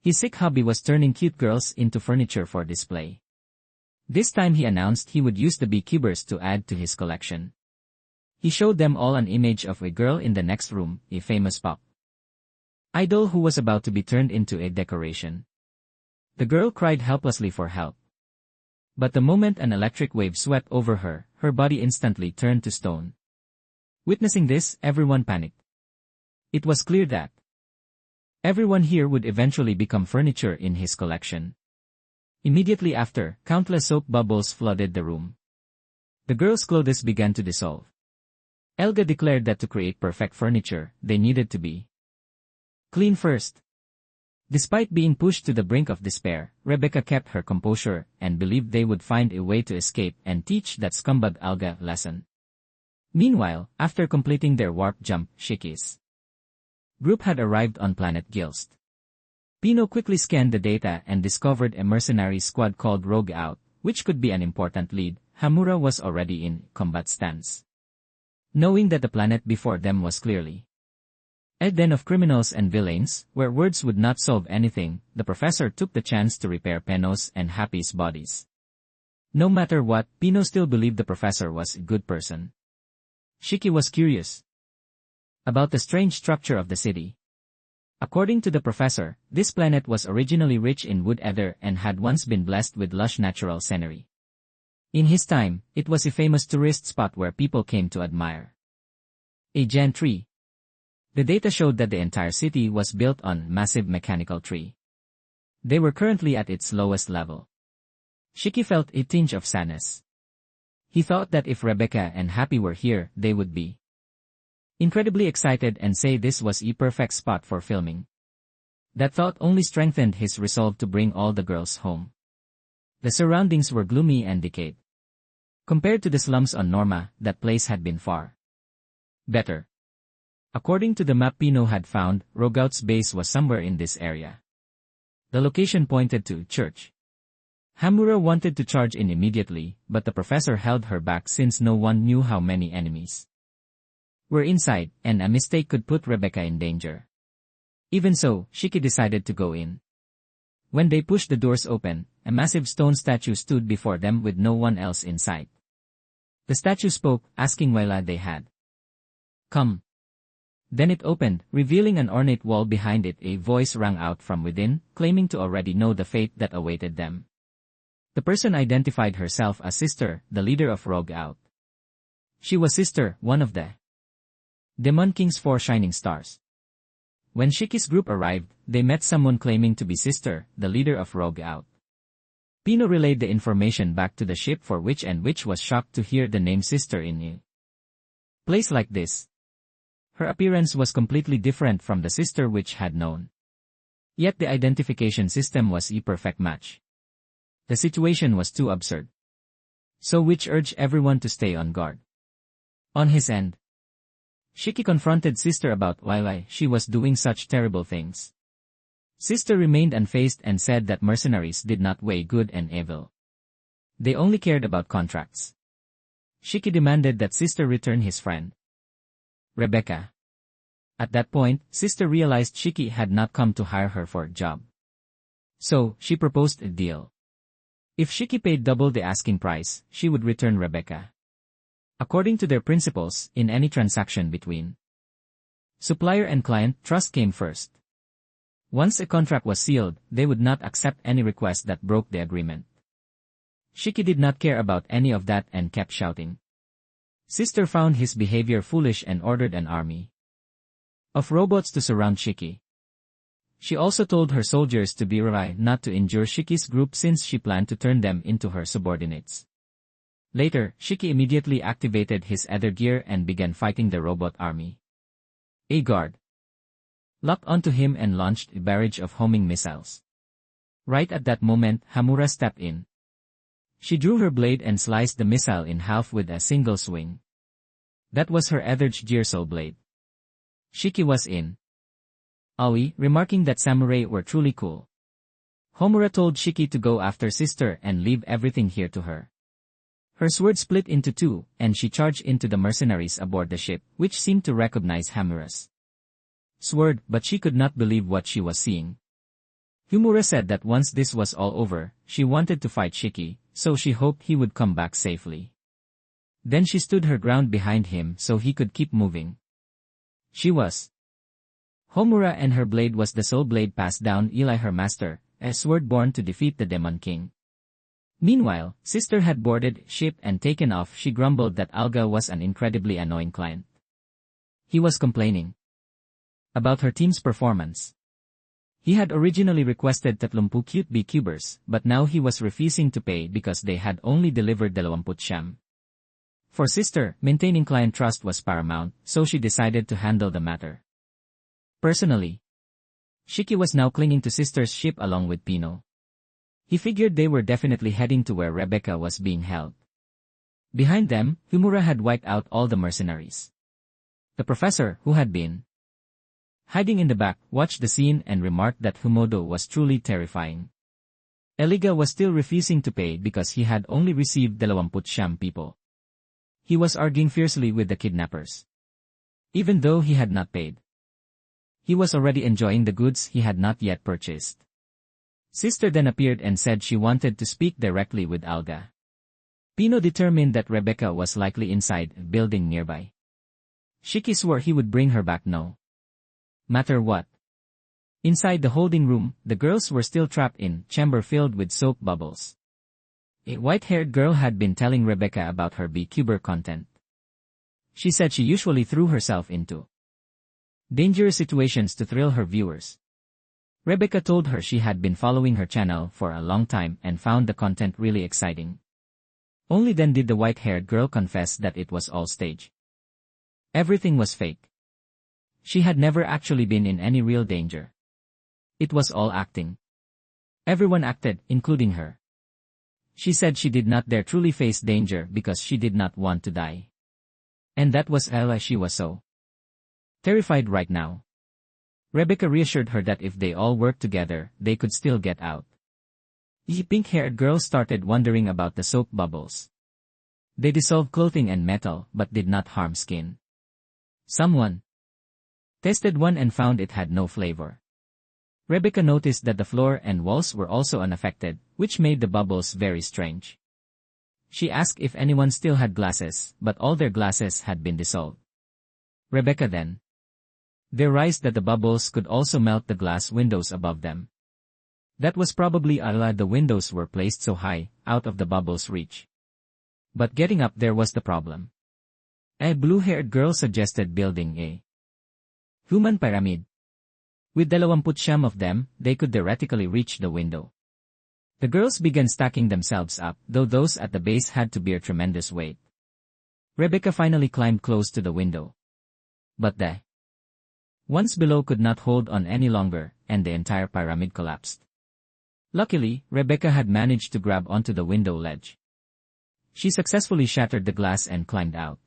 His sick hobby was turning cute girls into furniture for display. This time he announced he would use the beekeepers to add to his collection. He showed them all an image of a girl in the next room, a famous pop idol who was about to be turned into a decoration. The girl cried helplessly for help. But the moment an electric wave swept over her, her body instantly turned to stone. Witnessing this, everyone panicked. It was clear that everyone here would eventually become furniture in his collection. Immediately after, countless soap bubbles flooded the room. The girls' clothes began to dissolve. Elga declared that to create perfect furniture, they needed to be clean first. Despite being pushed to the brink of despair, Rebecca kept her composure and believed they would find a way to escape and teach that scumbag Alga a lesson. Meanwhile, after completing their warp jump, Shiki's group had arrived on planet Gilst. Pino quickly scanned the data and discovered a mercenary squad called Rogue Out, which could be an important lead. Hamura was already in combat stance. Knowing that the planet before them was clearly a den of criminals and villains, where words would not solve anything, the professor took the chance to repair Peno's and Happy's bodies. No matter what, Pino still believed the professor was a good person. Shiki was curious about the strange structure of the city. According to the professor, this planet was originally rich in wood ether and had once been blessed with lush natural scenery. In his time, it was a famous tourist spot where people came to admire a giant tree. The data showed that the entire city was built on massive mechanical tree. They were currently at its lowest level. Shiki felt a tinge of sadness. He thought that if Rebecca and Happy were here, they would be incredibly excited and say this was a perfect spot for filming. That thought only strengthened his resolve to bring all the girls home. The surroundings were gloomy and decayed. Compared to the slums on Norma, that place had been far better. According to the map Pino had found, Rogout's base was somewhere in this area. The location pointed to church. Hamura wanted to charge in immediately, but the professor held her back since no one knew how many enemies were inside, and a mistake could put Rebecca in danger. Even so, Shiki decided to go in. When they pushed the doors open, a massive stone statue stood before them with no one else in sight. The statue spoke, asking why they had come. Then it opened, revealing an ornate wall behind it. A voice rang out from within, claiming to already know the fate that awaited them. The person identified herself as Sister, the leader of Rogue Out. She was Sister, one of the Demon King's 4 shining stars. When Shiki's group arrived, they met someone claiming to be Sister, the leader of Rogue Out. Pino relayed the information back to the ship for which was shocked to hear the name Sister in a place like this. Her appearance was completely different from the Sister which had known. Yet the identification system was a perfect match. The situation was too absurd. So which urged everyone to stay on guard. On his end, Shiki confronted Sister about why she was doing such terrible things. Sister remained unfazed and said that mercenaries did not weigh good and evil. They only cared about contracts. Shiki demanded that Sister return his friend, Rebecca. At that point, Sister realized Shiki had not come to hire her for a job. So, she proposed a deal. If Shiki paid double the asking price, she would return Rebecca. According to their principles, in any transaction between supplier and client, trust came first. Once a contract was sealed, they would not accept any request that broke the agreement. Shiki did not care about any of that and kept shouting. Sister found his behavior foolish and ordered an army of robots to surround Shiki. She also told her soldiers to be wary not to injure Shiki's group since she planned to turn them into her subordinates. Later, Shiki immediately activated his ether gear and began fighting the robot army. A guard locked onto him and launched a barrage of homing missiles. Right at that moment, Hamura stepped in. She drew her blade and sliced the missile in half with a single swing. That was her ethered gear soul blade. Shiki was in awe, remarking that samurai were truly cool. Homura told Shiki to go after Sister and leave everything here to her. Her sword split into two, and she charged into the mercenaries aboard the ship, which seemed to recognize Hamura's sword, but she could not believe what she was seeing. Homura said that once this was all over, she wanted to fight Shiki, so she hoped he would come back safely. Then she stood her ground behind him so he could keep moving. She was Homura, and her blade was the soul blade passed down Eli, her master, a sword born to defeat the Demon King. Meanwhile, Sister had boarded ship and taken off. She grumbled that Alga was an incredibly annoying client. He was complaining about her team's performance. He had originally requested 30 cube cubers, but now he was refusing to pay because they had only delivered 20. For Sister, maintaining client trust was paramount, so she decided to handle the matter personally. Shiki was now clinging to Sister's ship along with Pino. He figured they were definitely heading to where Rebecca was being held. Behind them, Homura had wiped out all the mercenaries. The professor, who had been hiding in the back, watched the scene and remarked that Fumodo was truly terrifying. Eliga was still refusing to pay because he had only received 20 people. He was arguing fiercely with the kidnappers. Even though he had not paid, he was already enjoying the goods he had not yet purchased. Sister then appeared and said she wanted to speak directly with Alga. Pino determined that Rebecca was likely inside a building nearby. Shiki swore he would bring her back no matter what. Inside the holding room, the girls were still trapped in a chamber filled with soap bubbles. A white-haired girl had been telling Rebecca about her B-Cuber content. She said she usually threw herself into dangerous situations to thrill her viewers. Rebecca told her she had been following her channel for a long time and found the content really exciting. Only then did the white-haired girl confess that it was all stage. Everything was fake. She had never actually been in any real danger. It was all acting. Everyone acted, including her. She said she did not dare truly face danger because she did not want to die. And that was why she was so terrified right now. Rebecca reassured her that if they all worked together, they could still get out. The pink-haired girl started wondering about the soap bubbles. They dissolved clothing and metal, but did not harm skin. Someone tested one and found it had no flavor. Rebecca noticed that the floor and walls were also unaffected, which made the bubbles very strange. She asked if anyone still had glasses, but all their glasses had been dissolved. Rebecca then theorized that the bubbles could also melt the glass windows above them. That was probably why the windows were placed so high, out of the bubbles' reach. But getting up there was the problem. A blue-haired girl suggested building a human pyramid. With 20 of them, they could theoretically reach the window. The girls began stacking themselves up, though those at the base had to bear tremendous weight. Rebecca finally climbed close to the window. But the ones below could not hold on any longer, and the entire pyramid collapsed. Luckily, Rebecca had managed to grab onto the window ledge. She successfully shattered the glass and climbed out.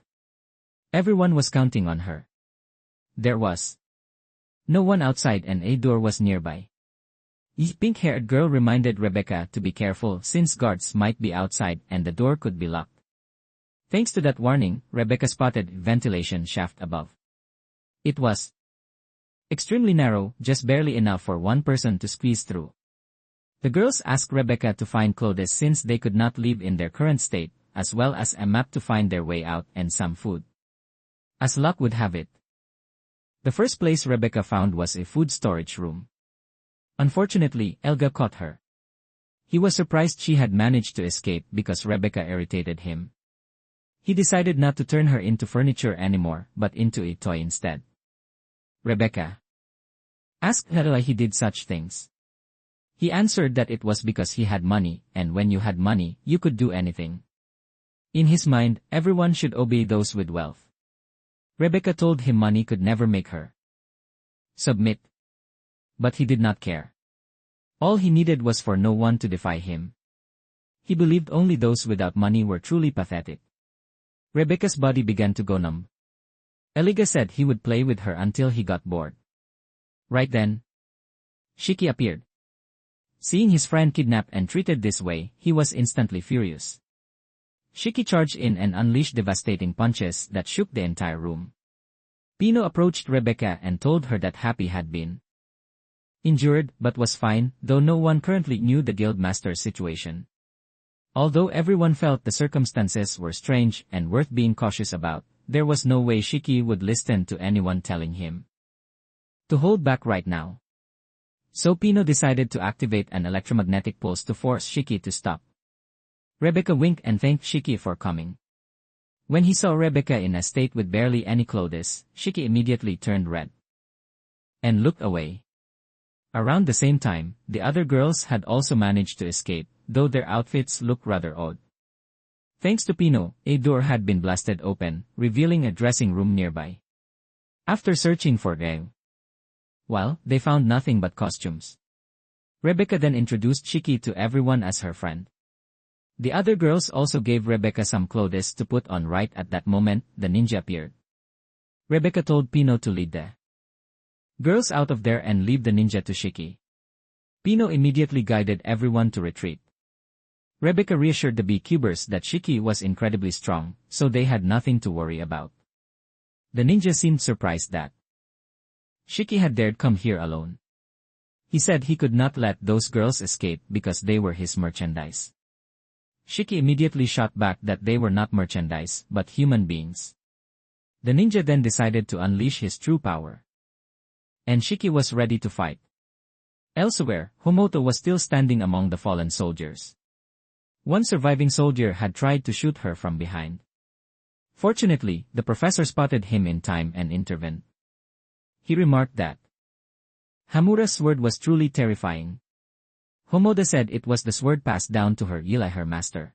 Everyone was counting on her. There was no one outside and a door was nearby. The pink-haired girl reminded Rebecca to be careful since guards might be outside and the door could be locked. Thanks to that warning, Rebecca spotted a ventilation shaft above. It was extremely narrow, just barely enough for one person to squeeze through. The girls asked Rebecca to find clothes since they could not live in their current state, as well as a map to find their way out and some food. As luck would have it, the first place Rebecca found was a food storage room. Unfortunately, Elga caught her. He was surprised she had managed to escape because Rebecca irritated him. He decided not to turn her into furniture anymore, but into a toy instead. Rebecca asked Elga why he did such things. He answered that it was because he had money, and when you had money, you could do anything. In his mind, everyone should obey those with wealth. Rebecca told him money could never make her submit. But he did not care. All he needed was for no one to defy him. He believed only those without money were truly pathetic. Rebecca's body began to go numb. Eliga said he would play with her until he got bored. Right then, Shiki appeared. Seeing his friend kidnapped and treated this way, he was instantly furious. Shiki charged in and unleashed devastating punches that shook the entire room. Pino approached Rebecca and told her that Happy had been injured but was fine, though no one currently knew the guildmaster's situation. Although everyone felt the circumstances were strange and worth being cautious about, there was no way Shiki would listen to anyone telling him to hold back right now. So Pino decided to activate an electromagnetic pulse to force Shiki to stop. Rebecca winked and thanked Shiki for coming. When he saw Rebecca in a state with barely any clothes, Shiki immediately turned red and looked away. Around the same time, the other girls had also managed to escape, though their outfits looked rather odd. Thanks to Pino, a door had been blasted open, revealing a dressing room nearby. After searching for them, they found nothing but costumes. Rebecca then introduced Shiki to everyone as her friend. The other girls also gave Rebecca some clothes to put on. Right at that moment, the ninja appeared. Rebecca told Pino to lead the girls out of there and leave the ninja to Shiki. Pino immediately guided everyone to retreat. Rebecca reassured the beekeepers that Shiki was incredibly strong, so they had nothing to worry about. The ninja seemed surprised that Shiki had dared come here alone. He said he could not let those girls escape because they were his merchandise. Shiki immediately shot back that they were not merchandise, but human beings. The ninja then decided to unleash his true power. And Shiki was ready to fight. Elsewhere, Homoto was still standing among the fallen soldiers. One surviving soldier had tried to shoot her from behind. Fortunately, the professor spotted him in time and intervened. He remarked that Hamura's sword was truly terrifying. Homoda said it was the sword passed down to her Eli, her master.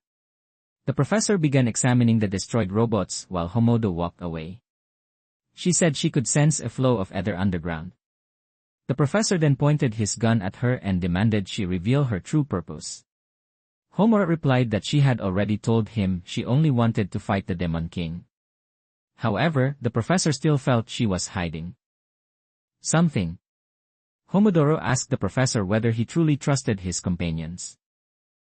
The professor began examining the destroyed robots while Homoda walked away. She said she could sense a flow of ether underground. The professor then pointed his gun at her and demanded she reveal her true purpose. Homura replied that she had already told him she only wanted to fight the Demon King. However, the professor still felt she was hiding something. Homodoro asked the professor whether he truly trusted his companions.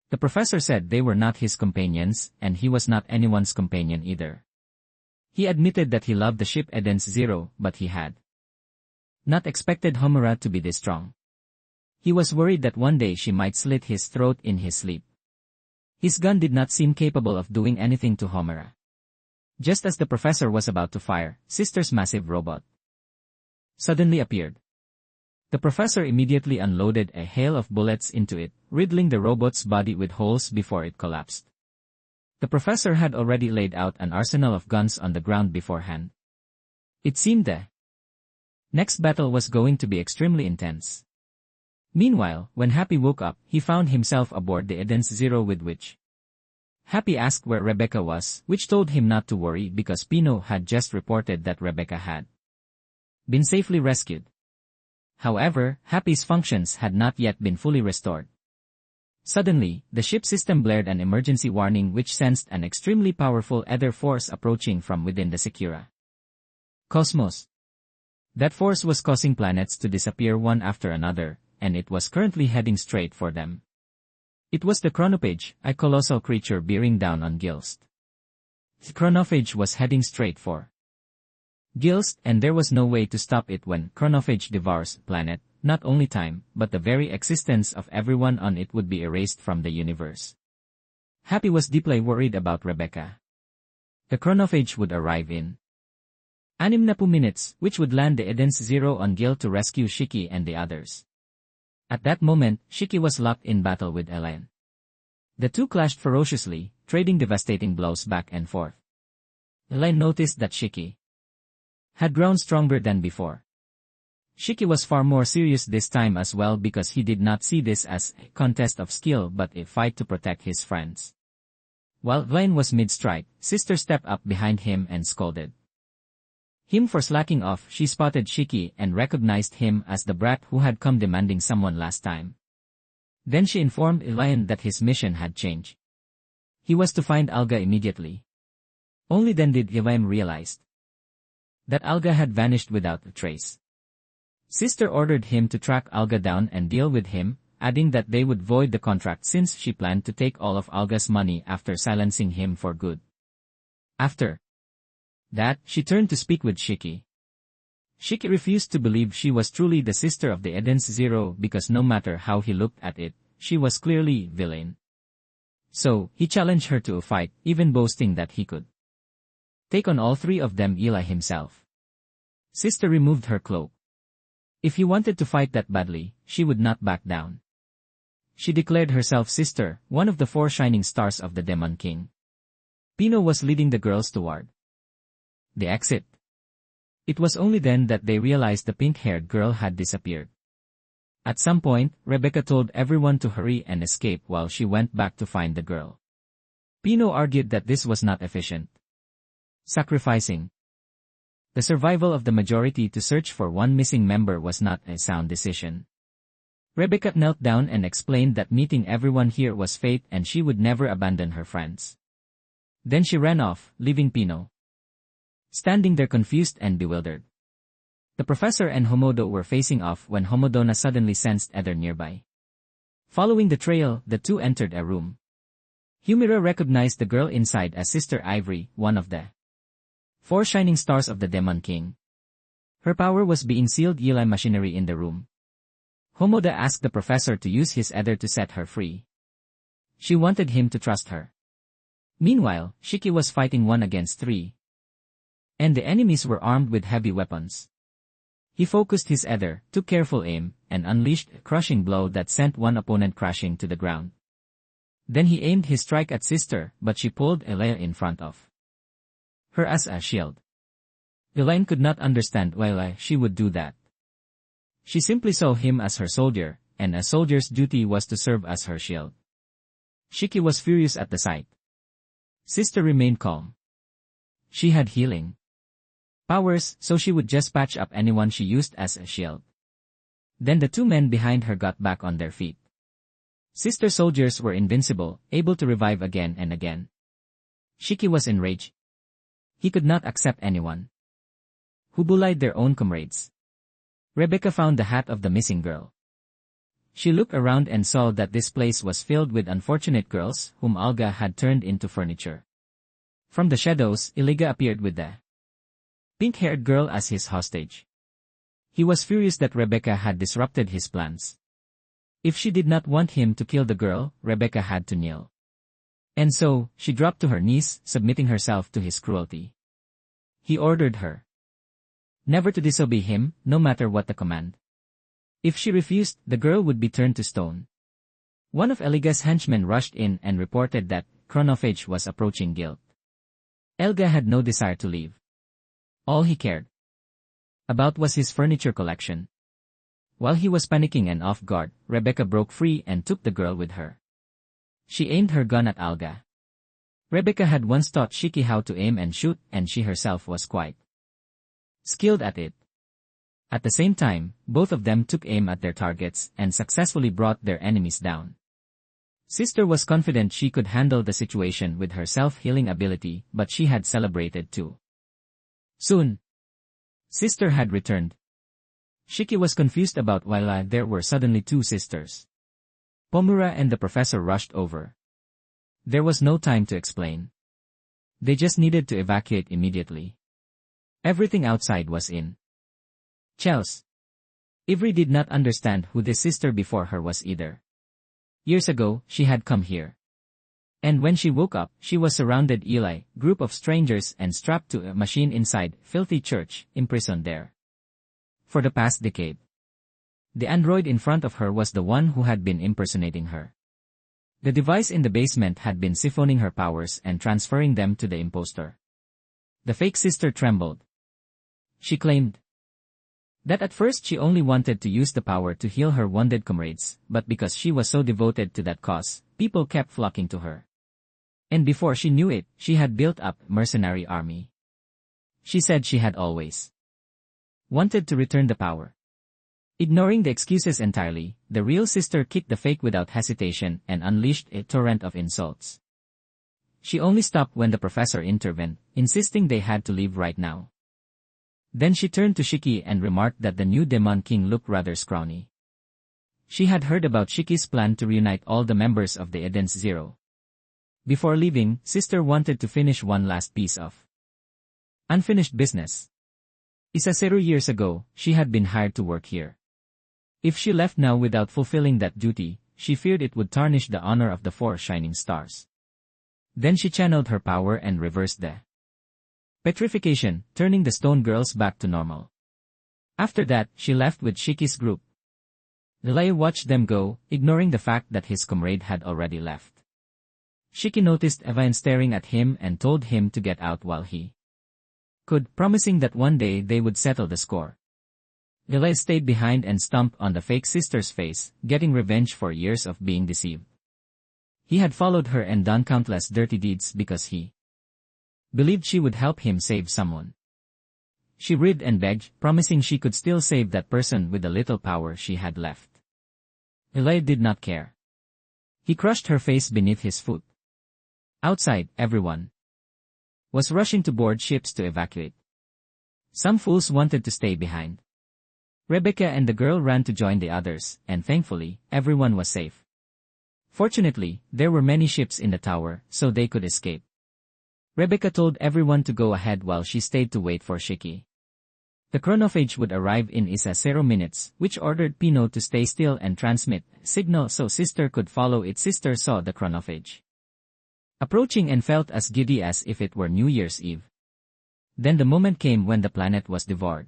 The professor said they were not his companions, and he was not anyone's companion either. He admitted that he loved the ship Eden's Zero, but he had not expected Homura to be this strong. He was worried that one day she might slit his throat in his sleep. His gun did not seem capable of doing anything to Homura. Just as the professor was about to fire, Sister's massive robot suddenly appeared. The professor immediately unloaded a hail of bullets into it, riddling the robot's body with holes before it collapsed. The professor had already laid out an arsenal of guns on the ground beforehand. It seemed the next battle was going to be extremely intense. Meanwhile, when Happy woke up, he found himself aboard the Eden's Zero with which Happy asked where Rebecca was, which told him not to worry because Pino had just reported that Rebecca had been safely rescued. However, Happy's functions had not yet been fully restored. Suddenly, the ship system blared an emergency warning which sensed an extremely powerful ether force approaching from within the Secura cosmos. That force was causing planets to disappear one after another, and it was currently heading straight for them. It was the chronophage, a colossal creature bearing down on Gilst. The chronophage was heading straight for Gilst, and there was no way to stop it when chronophage devours planet. Not only time, but the very existence of everyone on it would be erased from the universe. Happy was deeply worried about Rebecca. The chronophage would arrive in 6 minutes, which would land the Edens Zero on Gil to rescue Shiki and the others. At that moment, Shiki was locked in battle with Elaine. The two clashed ferociously, trading devastating blows back and forth. Elaine noticed that Shiki had grown stronger than before. Shiki was far more serious this time as well because he did not see this as a contest of skill but a fight to protect his friends. While Elaine was mid-strike, Sister stepped up behind him and scolded him for slacking off. She spotted Shiki and recognized him as the brat who had come demanding someone last time. Then she informed Elaine that his mission had changed. He was to find Alga immediately. Only then did Elaine realize that Alga had vanished without a trace. Sister ordered him to track Alga down and deal with him, adding that they would void the contract since she planned to take all of Alga's money after silencing him for good. After that, she turned to speak with Shiki. Shiki refused to believe she was truly the sister of the Edens Zero because no matter how he looked at it, she was clearly villain. So, he challenged her to a fight, even boasting that he could take on all three of them Eli himself. Sister removed her cloak. If he wanted to fight that badly, she would not back down. She declared herself Sister, one of the 4 shining stars of the Demon King. Pino was leading the girls toward the exit. It was only then that they realized the pink-haired girl had disappeared. At some point, Rebecca told everyone to hurry and escape while she went back to find the girl. Pino argued that this was not efficient. Sacrificing the survival of the majority to search for one missing member was not a sound decision. Rebecca knelt down and explained that meeting everyone here was fate and she would never abandon her friends. Then she ran off, leaving Pino standing there confused and bewildered. The professor and Homodo were facing off when Homodona suddenly sensed Ether nearby. Following the trail, the two entered a room. Humira recognized the girl inside as Sister Ivory, one of the 4 shining stars of the Demon King. Her power was being sealed Yelai machinery in the room. Homoda asked the professor to use his ether to set her free. She wanted him to trust her. Meanwhile, Shiki was fighting 1 against 3. And the enemies were armed with heavy weapons. He focused his ether, took careful aim, and unleashed a crushing blow that sent one opponent crashing to the ground. Then he aimed his strike at Sister, but she pulled Elea in front of her as a shield. Elaine could not understand why she would do that. She simply saw him as her soldier, and a soldier's duty was to serve as her shield. Shiki was furious at the sight. Sister remained calm. She had healing powers, so she would just patch up anyone she used as a shield. Then the 2 men behind her got back on their feet. Sister soldiers were invincible, able to revive again and again. Shiki was enraged. He could not accept anyone who bullied their own comrades. Rebecca found the hat of the missing girl. She looked around and saw that this place was filled with unfortunate girls whom Alga had turned into furniture. From the shadows, Iliga appeared with the pink-haired girl as his hostage. He was furious that Rebecca had disrupted his plans. If she did not want him to kill the girl, Rebecca had to kneel. And so, she dropped to her knees, submitting herself to his cruelty. He ordered her never to disobey him, no matter what the command. If she refused, the girl would be turned to stone. One of Eliga's henchmen rushed in and reported that Chronophage was approaching Guild. Elga had no desire to leave. All he cared about was his furniture collection. While he was panicking and off guard, Rebecca broke free and took the girl with her. She aimed her gun at Alga. Rebecca had once taught Shiki how to aim and shoot, and she herself was quite skilled at it. At the same time, both of them took aim at their targets and successfully brought their enemies down. Sister was confident she could handle the situation with her self-healing ability, but she had celebrated too. Soon, Sister had returned. Shiki was confused about why there were suddenly two sisters. Pomura and the professor rushed over. There was no time to explain. They just needed to evacuate immediately. Everything outside was in chaos. Ivry did not understand who the sister before her was either. Years ago, she had come here. And when she woke up, she was surrounded Eli, group of strangers and strapped to a machine inside, filthy church, imprisoned there. For the past decade. The android in front of her was the one who had been impersonating her. The device in the basement had been siphoning her powers and transferring them to the imposter. The fake sister trembled. She claimed that at first she only wanted to use the power to heal her wounded comrades, but because she was so devoted to that cause, people kept flocking to her. And before she knew it, she had built up a mercenary army. She said she had always wanted to return the power. Ignoring the excuses entirely, the real sister kicked the fake without hesitation and unleashed a torrent of insults. She only stopped when the professor intervened, insisting they had to leave right now. Then she turned to Shiki and remarked that the new Demon King looked rather scrawny. She had heard about Shiki's plan to reunite all the members of the Eden's Zero. Before leaving, Sister wanted to finish one last piece of unfinished business. Isaseru years ago, she had been hired to work here. If she left now without fulfilling that duty, she feared it would tarnish the honor of the 4 shining stars. Then she channeled her power and reversed the petrification, turning the stone girls back to normal. After that, she left with Shiki's group. Lelai watched them go, ignoring the fact that his comrade had already left. Shiki noticed Evan staring at him and told him to get out while he could, promising that one day they would settle the score. Lelai stayed behind and stomped on the fake sister's face, getting revenge for years of being deceived. He had followed her and done countless dirty deeds because he believed she would help him save someone. She writhed and begged, promising she could still save that person with the little power she had left. Lelai did not care. He crushed her face beneath his foot. Outside, everyone was rushing to board ships to evacuate. Some fools wanted to stay behind. Rebecca and the girl ran to join the others, and thankfully, everyone was safe. Fortunately, there were many ships in the tower, so they could escape. Rebecca told everyone to go ahead while she stayed to wait for Shiki. The chronophage would arrive in Isa 0 minutes, which ordered Pino to stay still and transmit signal so Sister could follow it. Sister saw the chronophage approaching and felt as giddy as if it were New Year's Eve. Then the moment came when the planet was devoured.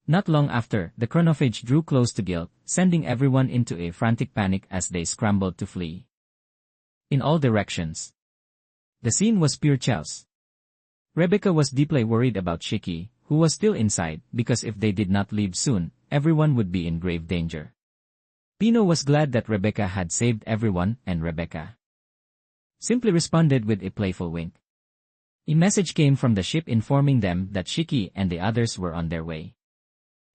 Not long after, the chronophage drew close to Guild, sending everyone into a frantic panic as they scrambled to flee in all directions. The scene was pure chaos. Rebecca was deeply worried about Shiki, who was still inside, because if they did not leave soon, everyone would be in grave danger. Pino was glad that Rebecca had saved everyone, and Rebecca simply responded with a playful wink. A message came from the ship informing them that Shiki and the others were on their way.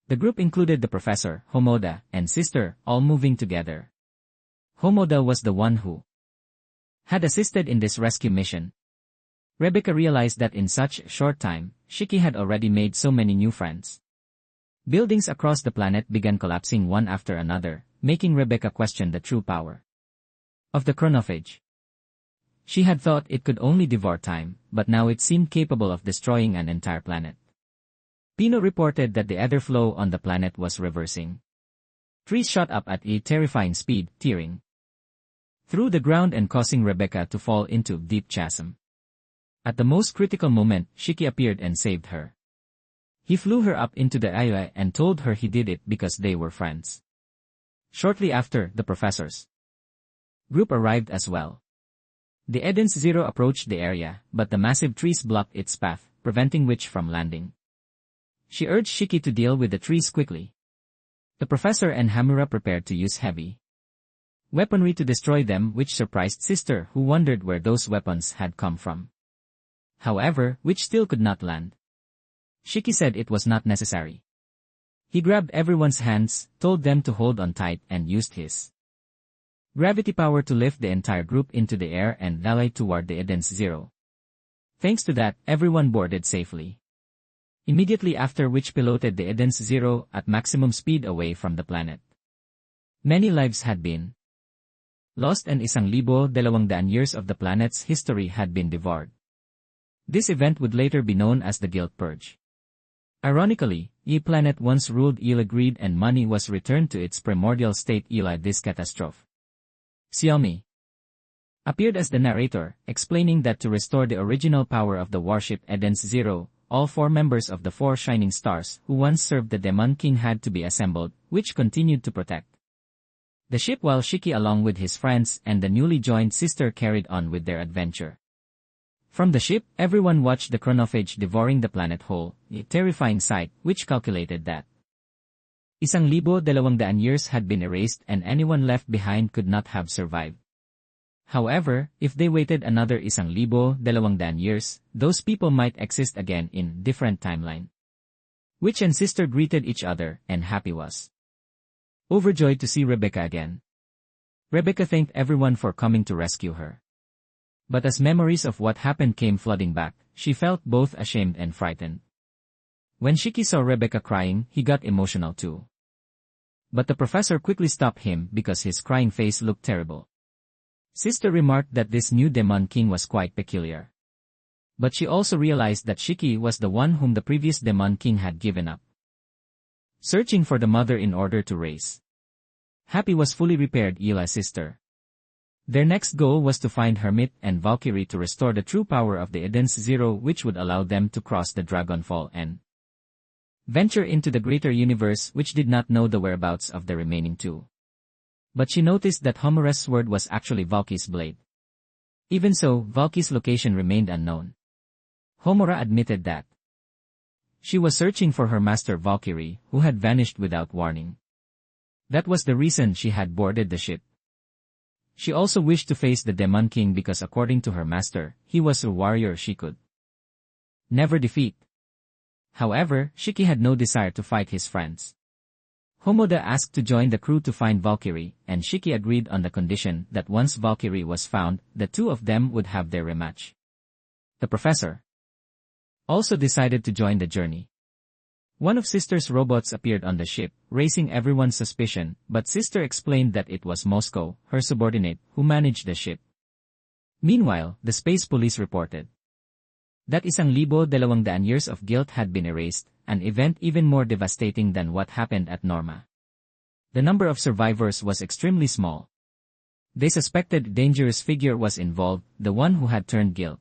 The group included the professor, Homoda, and Sister, all moving together. Homoda was the one who had assisted in this rescue mission. Rebecca realized that in such a short time, Shiki had already made so many new friends. Buildings across the planet began collapsing one after another, making Rebecca question the true power of the chronophage. She had thought it could only devour time, but now it seemed capable of destroying an entire planet. Pino reported that the ether flow on the planet was reversing. Trees shot up at a terrifying speed, tearing through the ground and causing Rebecca to fall into a deep chasm. At the most critical moment, Shiki appeared and saved her. He flew her up into the air and told her he did it because they were friends. Shortly after, the professor's group arrived as well. The Eden's Zero approached the area, but the massive trees blocked its path, preventing Witch from landing. She urged Shiki to deal with the trees quickly. The professor and Hamura prepared to use heavy weaponry to destroy them, which surprised Sister, who wondered where those weapons had come from. However, Witch still could not land. Shiki said it was not necessary. He grabbed everyone's hands, told them to hold on tight and used his gravity power to lift the entire group into the air and rally toward the Eden's Zero. Thanks to that, everyone boarded safely. Immediately after which piloted the Eden's Zero at maximum speed away from the planet. Many lives had been lost and 1,200 years of the planet's history had been devoured. This event would later be known as the Guilt Purge. Ironically, E-Planet once ruled Ila greed and money was returned to its primordial state Ila this catastrophe. Xiaomi appeared as the narrator, explaining that to restore the original power of the warship Eden's Zero, all 4 members of the 4 Shining Stars who once served the Demon King had to be assembled, which continued to protect the ship while Shiki along with his friends and the newly joined sister carried on with their adventure. From the ship, everyone watched the chronophage devouring the planet whole, a terrifying sight which calculated that 1,200 years had been erased and anyone left behind could not have survived. However, if they waited another 1,200 years, those people might exist again in different timeline. Witch and sister greeted each other, and Happy was overjoyed to see Rebecca again. Rebecca thanked everyone for coming to rescue her. But as memories of what happened came flooding back, she felt both ashamed and frightened. When Shiki saw Rebecca crying, he got emotional too. But the professor quickly stopped him because his crying face looked terrible. Sister remarked that this new Demon King was quite peculiar. But she also realized that Shiki was the one whom the previous Demon King had given up, searching for the mother in order to raise. Happy was fully repaired Ila's sister. Their next goal was to find Hermit and Valkyrie to restore the true power of the Eden's Zero which would allow them to cross the Dragonfall and venture into the greater universe which did not know the whereabouts of the remaining 2. But she noticed that Homer's sword was actually Valky's blade. Even so, Valky's location remained unknown. Homura admitted that she was searching for her master Valkyrie, who had vanished without warning. That was the reason she had boarded the ship. She also wished to face the Demon King because according to her master, he was a warrior she could never defeat. However, Shiki had no desire to fight his friends. Homoda asked to join the crew to find Valkyrie, and Shiki agreed on the condition that once Valkyrie was found, the 2 of them would have their rematch. The professor also decided to join the journey. One of Sister's robots appeared on the ship, raising everyone's suspicion, but Sister explained that it was Moscow, her subordinate, who managed the ship. Meanwhile, the space police reported that 1,200 years of guilt had been erased, an event even more devastating than what happened at Norma. The number of survivors was extremely small. They suspected a dangerous figure was involved, the one who had turned guilt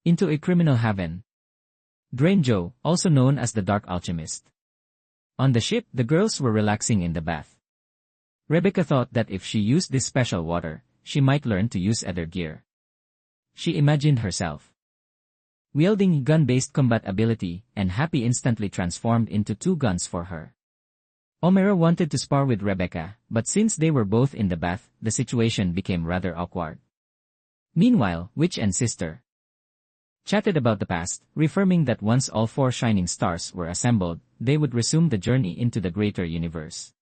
into a criminal haven. Drainjo, also known as the Dark Alchemist. On the ship, the girls were relaxing in the bath. Rebecca thought that if she used this special water, she might learn to use other gear. She imagined herself wielding gun-based combat ability, and Happy instantly transformed into 2 guns for her. Omera wanted to spar with Rebecca, but since they were both in the bath, the situation became rather awkward. Meanwhile, Witch and Sister chatted about the past, reaffirming that once all 4 Shining Stars were assembled, they would resume the journey into the greater universe.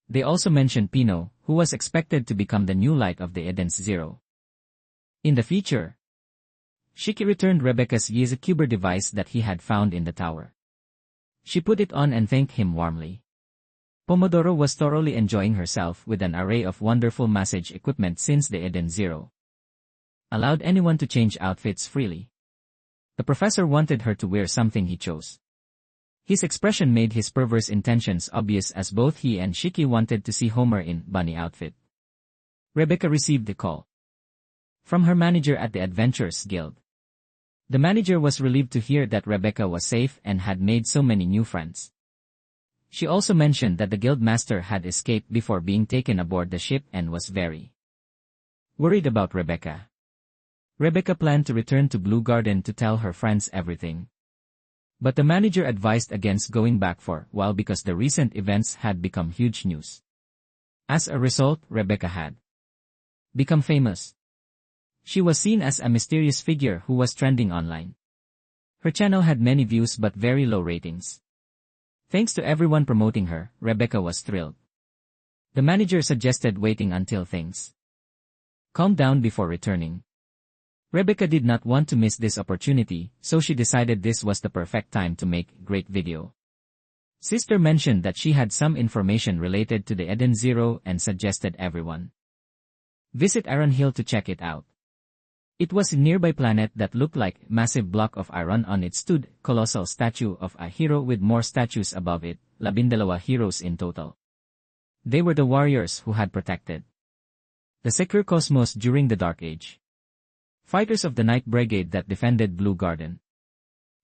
They also mentioned Pino, who was expected to become the new light of the Eden's Zero. In the future, Shiki returned Rebecca's Yizacuber device that he had found in the tower. She put it on and thanked him warmly. Pomodoro was thoroughly enjoying herself with an array of wonderful massage equipment since the Eden Zero allowed anyone to change outfits freely. The professor wanted her to wear something he chose. His expression made his perverse intentions obvious as both he and Shiki wanted to see Homer in bunny outfit. Rebecca received the call from her manager at the Adventurers Guild. The manager was relieved to hear that Rebecca was safe and had made so many new friends. She also mentioned that the guild master had escaped before being taken aboard the ship and was very worried about Rebecca. Rebecca planned to return to Blue Garden to tell her friends everything. But the manager advised against going back for a while because the recent events had become huge news. As a result, Rebecca had become famous. She was seen as a mysterious figure who was trending online. Her channel had many views but very low ratings. Thanks to everyone promoting her, Rebecca was thrilled. The manager suggested waiting until things calmed down before returning. Rebecca did not want to miss this opportunity, so she decided this was the perfect time to make a great video. Sister mentioned that she had some information related to the Eden Zero and suggested everyone visit Iron Hill to check it out. It was a nearby planet that looked like a massive block of iron. On it stood colossal statue of a hero with more statues above it, 12 heroes in total. They were the warriors who had protected the secure cosmos during the Dark Age. Fighters of the Night Brigade that defended Blue Garden.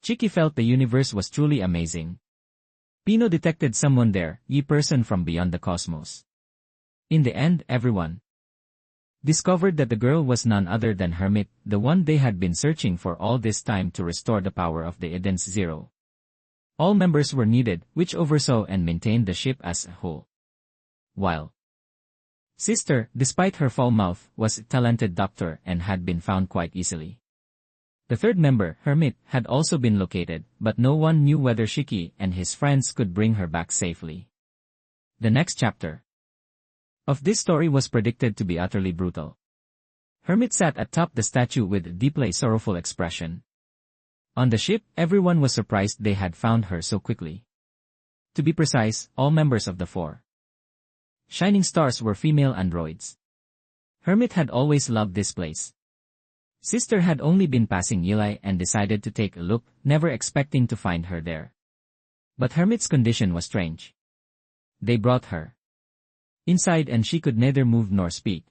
Shiki felt the universe was truly amazing. Pino detected someone there, a person from beyond the cosmos. In the end, everyone discovered that the girl was none other than Hermit, the one they had been searching for all this time to restore the power of the Eden's Zero. All members were needed, which oversaw and maintained the ship as a whole. While Sister, despite her foul mouth, was a talented doctor and had been found quite easily. The third member, Hermit, had also been located, but no one knew whether Shiki and his friends could bring her back safely. The next chapter of this story was predicted to be utterly brutal. Hermit sat atop the statue with a deeply sorrowful expression. On the ship, everyone was surprised they had found her so quickly. To be precise, all members of the four Shining Stars were female androids. Hermit had always loved this place. Sister had only been passing Eli and decided to take a look, never expecting to find her there. But Hermit's condition was strange. They brought her inside and she could neither move nor speak.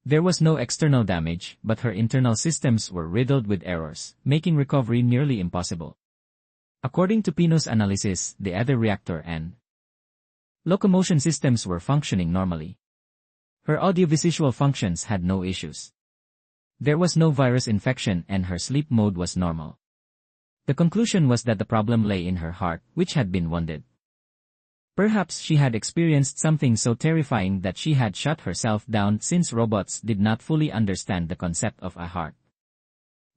There was no external damage, but her internal systems were riddled with errors, making recovery nearly impossible. According to Pino's analysis, the other reactor and locomotion systems were functioning normally. Her audiovisual functions had no issues. There was no virus infection and her sleep mode was normal. The conclusion was that the problem lay in her heart, which had been wounded. Perhaps she had experienced something so terrifying that she had shut herself down, since robots did not fully understand the concept of a heart.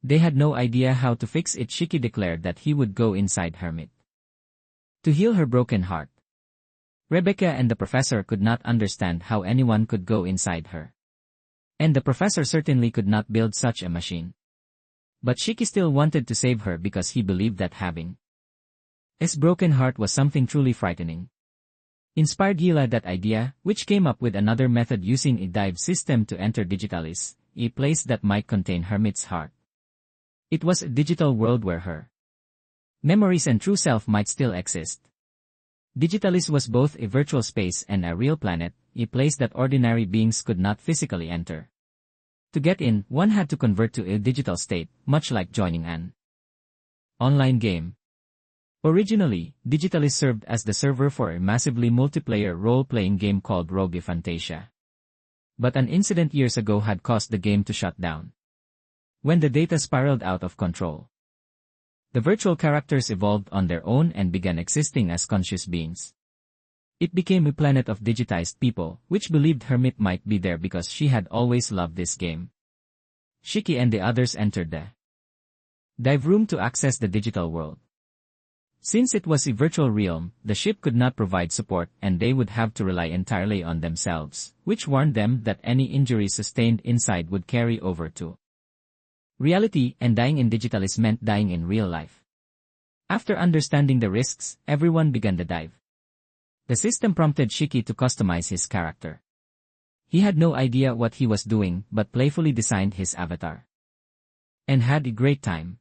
They had no idea how to fix it. Shiki declared that he would go inside Hermit to heal her broken heart. Rebecca and the professor could not understand how anyone could go inside her. And the professor certainly could not build such a machine. But Shiki still wanted to save her because he believed that having a broken heart was something truly frightening. Inspired Gila that idea, which came up with another method using a dive system to enter Digitalis, a place that might contain Hermit's heart. It was a digital world where her memories and true self might still exist. Digitalis was both a virtual space and a real planet, a place that ordinary beings could not physically enter. To get in, one had to convert to a digital state, much like joining an online game. Originally, Digitalis served as the server for a massively multiplayer role-playing game called Rogue Fantasia. But an incident years ago had caused the game to shut down. When the data spiraled out of control, the virtual characters evolved on their own and began existing as conscious beings. It became a planet of digitized people, which believed Hermit might be there because she had always loved this game. Shiki and the others entered the dive room to access the digital world. Since it was a virtual realm, the ship could not provide support and they would have to rely entirely on themselves, which warned them that any injuries sustained inside would carry over to reality, and dying in Digitalis meant dying in real life. After understanding the risks, everyone began the dive. The system prompted Shiki to customize his character. He had no idea what he was doing but playfully designed his avatar and had a great time.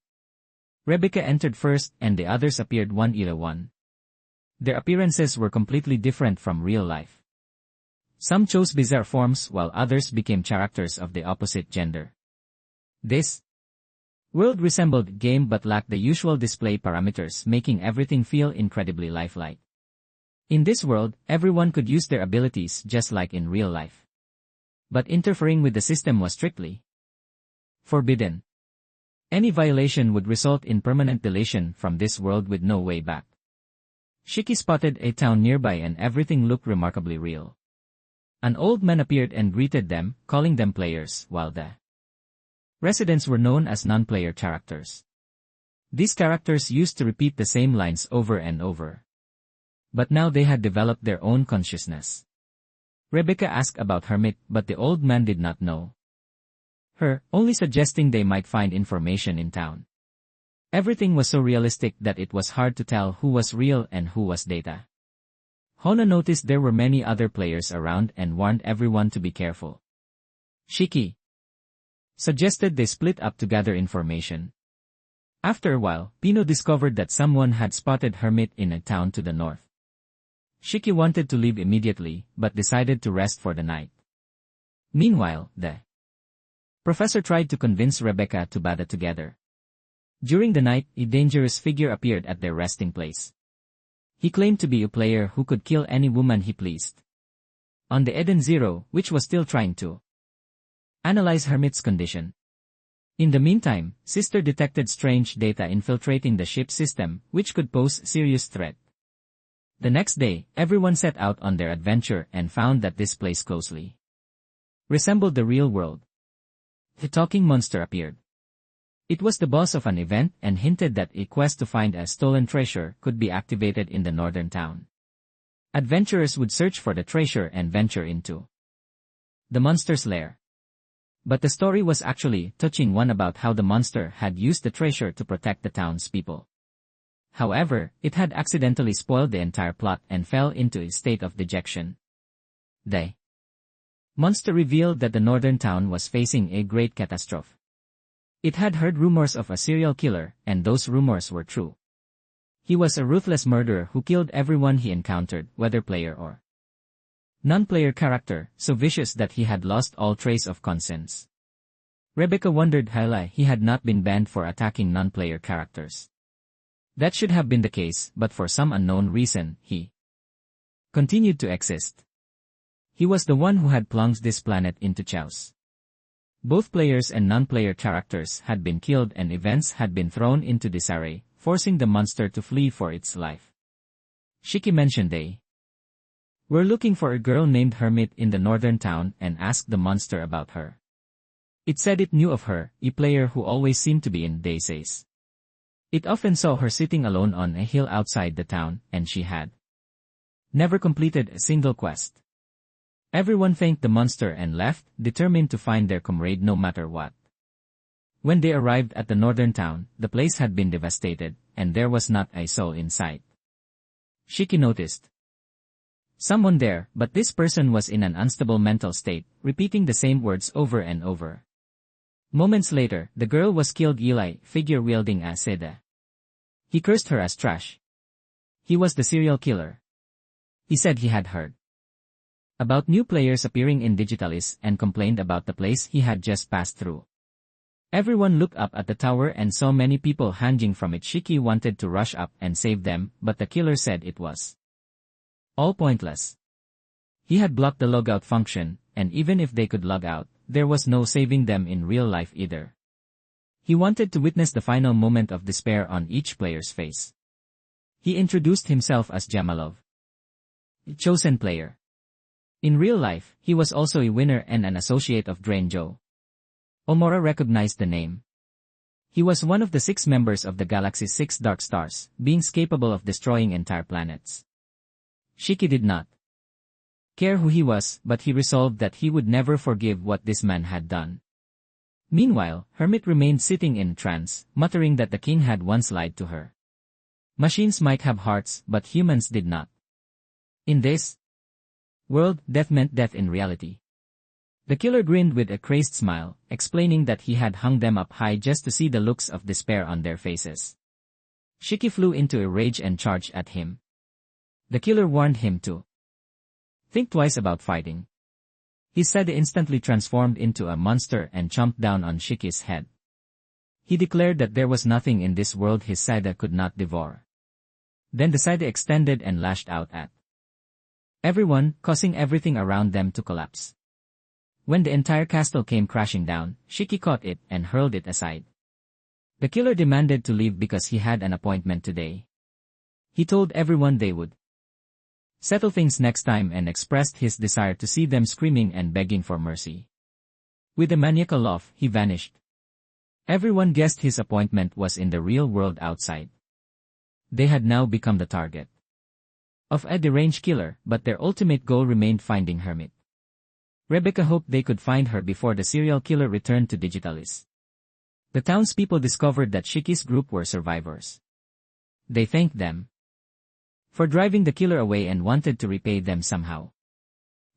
Rebecca entered first and the others appeared one by one. Their appearances were completely different from real life. Some chose bizarre forms while others became characters of the opposite gender. This world resembled a game but lacked the usual display parameters, making everything feel incredibly lifelike. In this world, everyone could use their abilities just like in real life. But interfering with the system was strictly forbidden. Any violation would result in permanent deletion from this world with no way back. Shiki spotted a town nearby and everything looked remarkably real. An old man appeared and greeted them, calling them players, while the residents were known as non-player characters. These characters used to repeat the same lines over and over. But now they had developed their own consciousness. Rebecca asked about Hermit, but the old man did not know her, only suggesting they might find information in town. Everything was so realistic that it was hard to tell who was real and who was data. Hona noticed there were many other players around and warned everyone to be careful. Shiki suggested they split up to gather information. After a while, Pino discovered that someone had spotted Hermit in a town to the north. Shiki wanted to leave immediately, but decided to rest for the night. Meanwhile, the professor tried to convince Rebecca to bathe together. During the night, a dangerous figure appeared at their resting place. He claimed to be a player who could kill any woman he pleased. On the Eden Zero, which was still trying to analyze Hermit's condition. In the meantime, Sister detected strange data infiltrating the ship system, which could pose serious threat. The next day, everyone set out on their adventure and found that this place closely resembled the real world. The talking monster appeared. It was the boss of an event and hinted that a quest to find a stolen treasure could be activated in the northern town. Adventurers would search for the treasure and venture into the monster's lair. But the story was actually touching one about how the monster had used the treasure to protect the town's people. However, it had accidentally spoiled the entire plot and fell into a state of dejection. The monster revealed that the northern town was facing a great catastrophe. It had heard rumors of a serial killer, and those rumors were true. He was a ruthless murderer who killed everyone he encountered, whether player or non-player character, so vicious that he had lost all trace of conscience. Rebecca wondered how he had not been banned for attacking non-player characters. That should have been the case, but for some unknown reason, he continued to exist. He was the one who had plunged this planet into chaos. Both players and non-player characters had been killed and events had been thrown into disarray, forcing the monster to flee for its life. Shiki mentioned they were looking for a girl named Hermit in the northern town and asked the monster about her. It said it knew of her, a player who always seemed to be in daisies. It often saw her sitting alone on a hill outside the town, and she had never completed a single quest. Everyone thanked the monster and left, determined to find their comrade no matter what. When they arrived at the northern town, the place had been devastated, and there was not a soul in sight. Shiki noticed someone there, but this person was in an unstable mental state, repeating the same words over and over. Moments later, the girl was killed. Eli, figure wielding a seda. He cursed her as trash. He was the serial killer. He said he had heard about new players appearing in Digitalis and complained about the place he had just passed through. Everyone looked up at the tower and saw many people hanging from it. Shiki wanted to rush up and save them, but the killer said it was all pointless. He had blocked the logout function, and even if they could log out, there was no saving them in real life either. He wanted to witness the final moment of despair on each player's face. He introduced himself as Jamalov, a chosen player. In real life, he was also a winner and an associate of Drain Joe. Omora recognized the name. He was one of the 6 members of the galaxy's 6 dark stars, beings capable of destroying entire planets. Shiki did not care who he was, but he resolved that he would never forgive what this man had done. Meanwhile, Hermit remained sitting in trance, muttering that the king had once lied to her. Machines might have hearts, but humans did not. In this world, death meant death in reality. The killer grinned with a crazed smile, explaining that he had hung them up high just to see the looks of despair on their faces. Shiki flew into a rage and charged at him. The killer warned him to think twice about fighting. He said he instantly transformed into a monster and chomped down on Shiki's head. He declared that there was nothing in this world his Sada could not devour. Then the Sada extended and lashed out at everyone, causing everything around them to collapse. When the entire castle came crashing down, Shiki caught it and hurled it aside. The killer demanded to leave because he had an appointment today. He told everyone they would settle things next time and expressed his desire to see them screaming and begging for mercy. With a maniacal laugh, he vanished. Everyone guessed his appointment was in the real world outside. They had now become the target. of a deranged killer, but their ultimate goal remained finding Hermit. Rebecca hoped they could find her before the serial killer returned to Digitalis. The townspeople discovered that Shiki's group were survivors. They thanked them for driving the killer away and wanted to repay them somehow.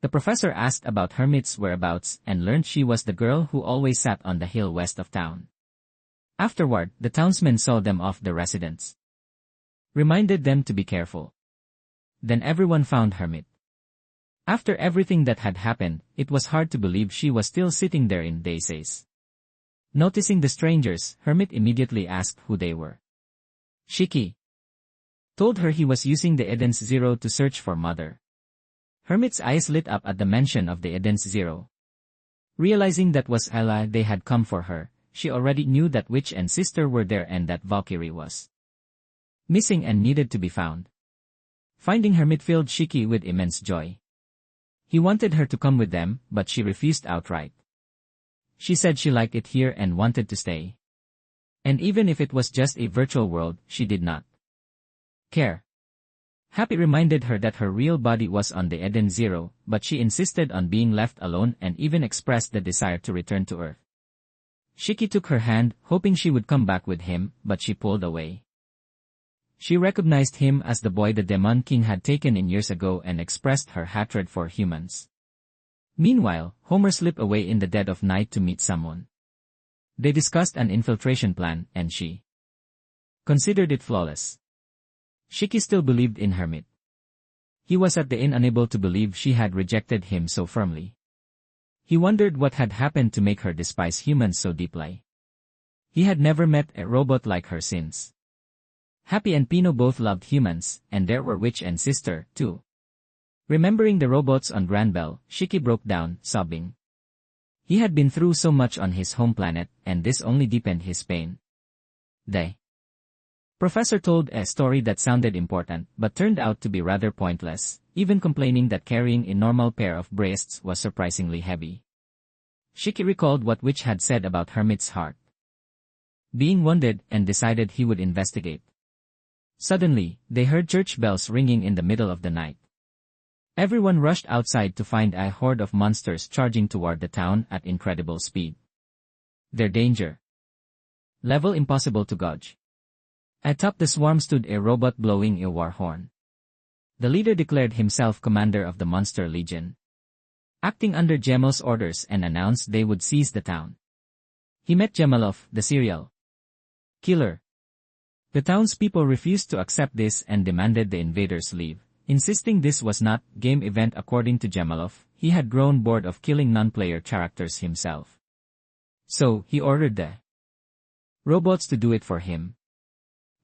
The professor asked about Hermit's whereabouts and learned she was the girl who always sat on the hill west of town. Afterward, the townsmen saw them off the residence, reminded them to be careful. Then everyone found Hermit. After everything that had happened, it was hard to believe she was still sitting there in Daisies. Noticing the strangers, Hermit immediately asked who they were. Shiki told her he was using the Eden's Zero to search for Mother. Hermit's eyes lit up at the mention of the Eden's Zero. Realizing that was Ella they had come for her, she already knew that Witch and Sister were there and that Valkyrie was missing and needed to be found. Finding Hermit filled Shiki with immense joy. He wanted her to come with them, but she refused outright. She said she liked it here and wanted to stay. And even if it was just a virtual world, she did not care. Happy reminded her that her real body was on the Eden Zero, but she insisted on being left alone and even expressed the desire to return to Earth. Shiki took her hand, hoping she would come back with him, but she pulled away. She recognized him as the boy the Demon King had taken in years ago and expressed her hatred for humans. Meanwhile, Homer slipped away in the dead of night to meet someone. They discussed an infiltration plan, and she considered it flawless. Shiki still believed in Hermit. He was at the inn unable to believe she had rejected him so firmly. He wondered what had happened to make her despise humans so deeply. He had never met a robot like her since. Happy and Pino both loved humans, and there were Witch and Sister, too. Remembering the robots on Granbell, Shiki broke down, sobbing. He had been through so much on his home planet, and this only deepened his pain. The professor told a story that sounded important, but turned out to be rather pointless, even complaining that carrying a normal pair of breasts was surprisingly heavy. Shiki recalled what Witch had said about Hermit's heart being wounded, and decided he would investigate. Suddenly, they heard church bells ringing in the middle of the night. Everyone rushed outside to find a horde of monsters charging toward the town at incredible speed. Their danger level impossible to gauge. Atop the swarm stood a robot blowing a war horn. The leader declared himself commander of the Monster Legion, acting under Gemel's orders, and announced they would seize the town. He met Gemelov, the serial killer. The townspeople refused to accept this and demanded the invaders leave, insisting this was not a game event. According to Gemelov, he had grown bored of killing non-player characters himself. So, he ordered the robots to do it for him.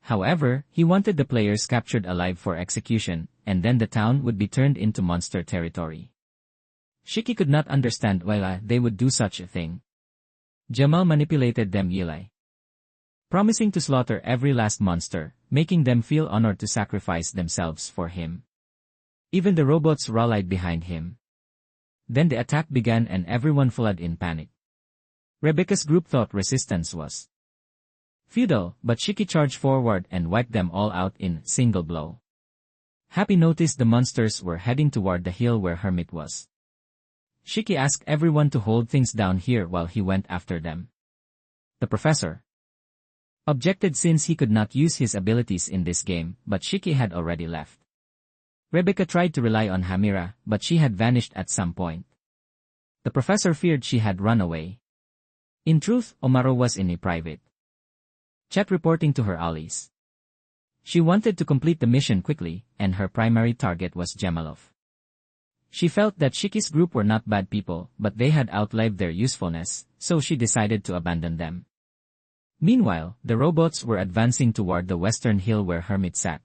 However, he wanted the players captured alive for execution, and then the town would be turned into monster territory. Shiki could not understand why they would do such a thing. Gemel manipulated them promising to slaughter every last monster, making them feel honored to sacrifice themselves for him. Even the robots rallied behind him. Then the attack began and everyone fled in panic. Rebecca's group thought resistance was futile, but Shiki charged forward and wiped them all out in single blow. Happy noticed the monsters were heading toward the hill where Hermit was. Shiki asked everyone to hold things down here while he went after them. The professor objected since he could not use his abilities in this game, but Shiki had already left. Rebecca tried to rely on Hamira, but she had vanished at some point. The professor feared she had run away. In truth, Omaro was in a private chat reporting to her allies. She wanted to complete the mission quickly, and her primary target was Gemelov. She felt that Shiki's group were not bad people, but they had outlived their usefulness, so she decided to abandon them. Meanwhile, the robots were advancing toward the western hill where Hermit sat.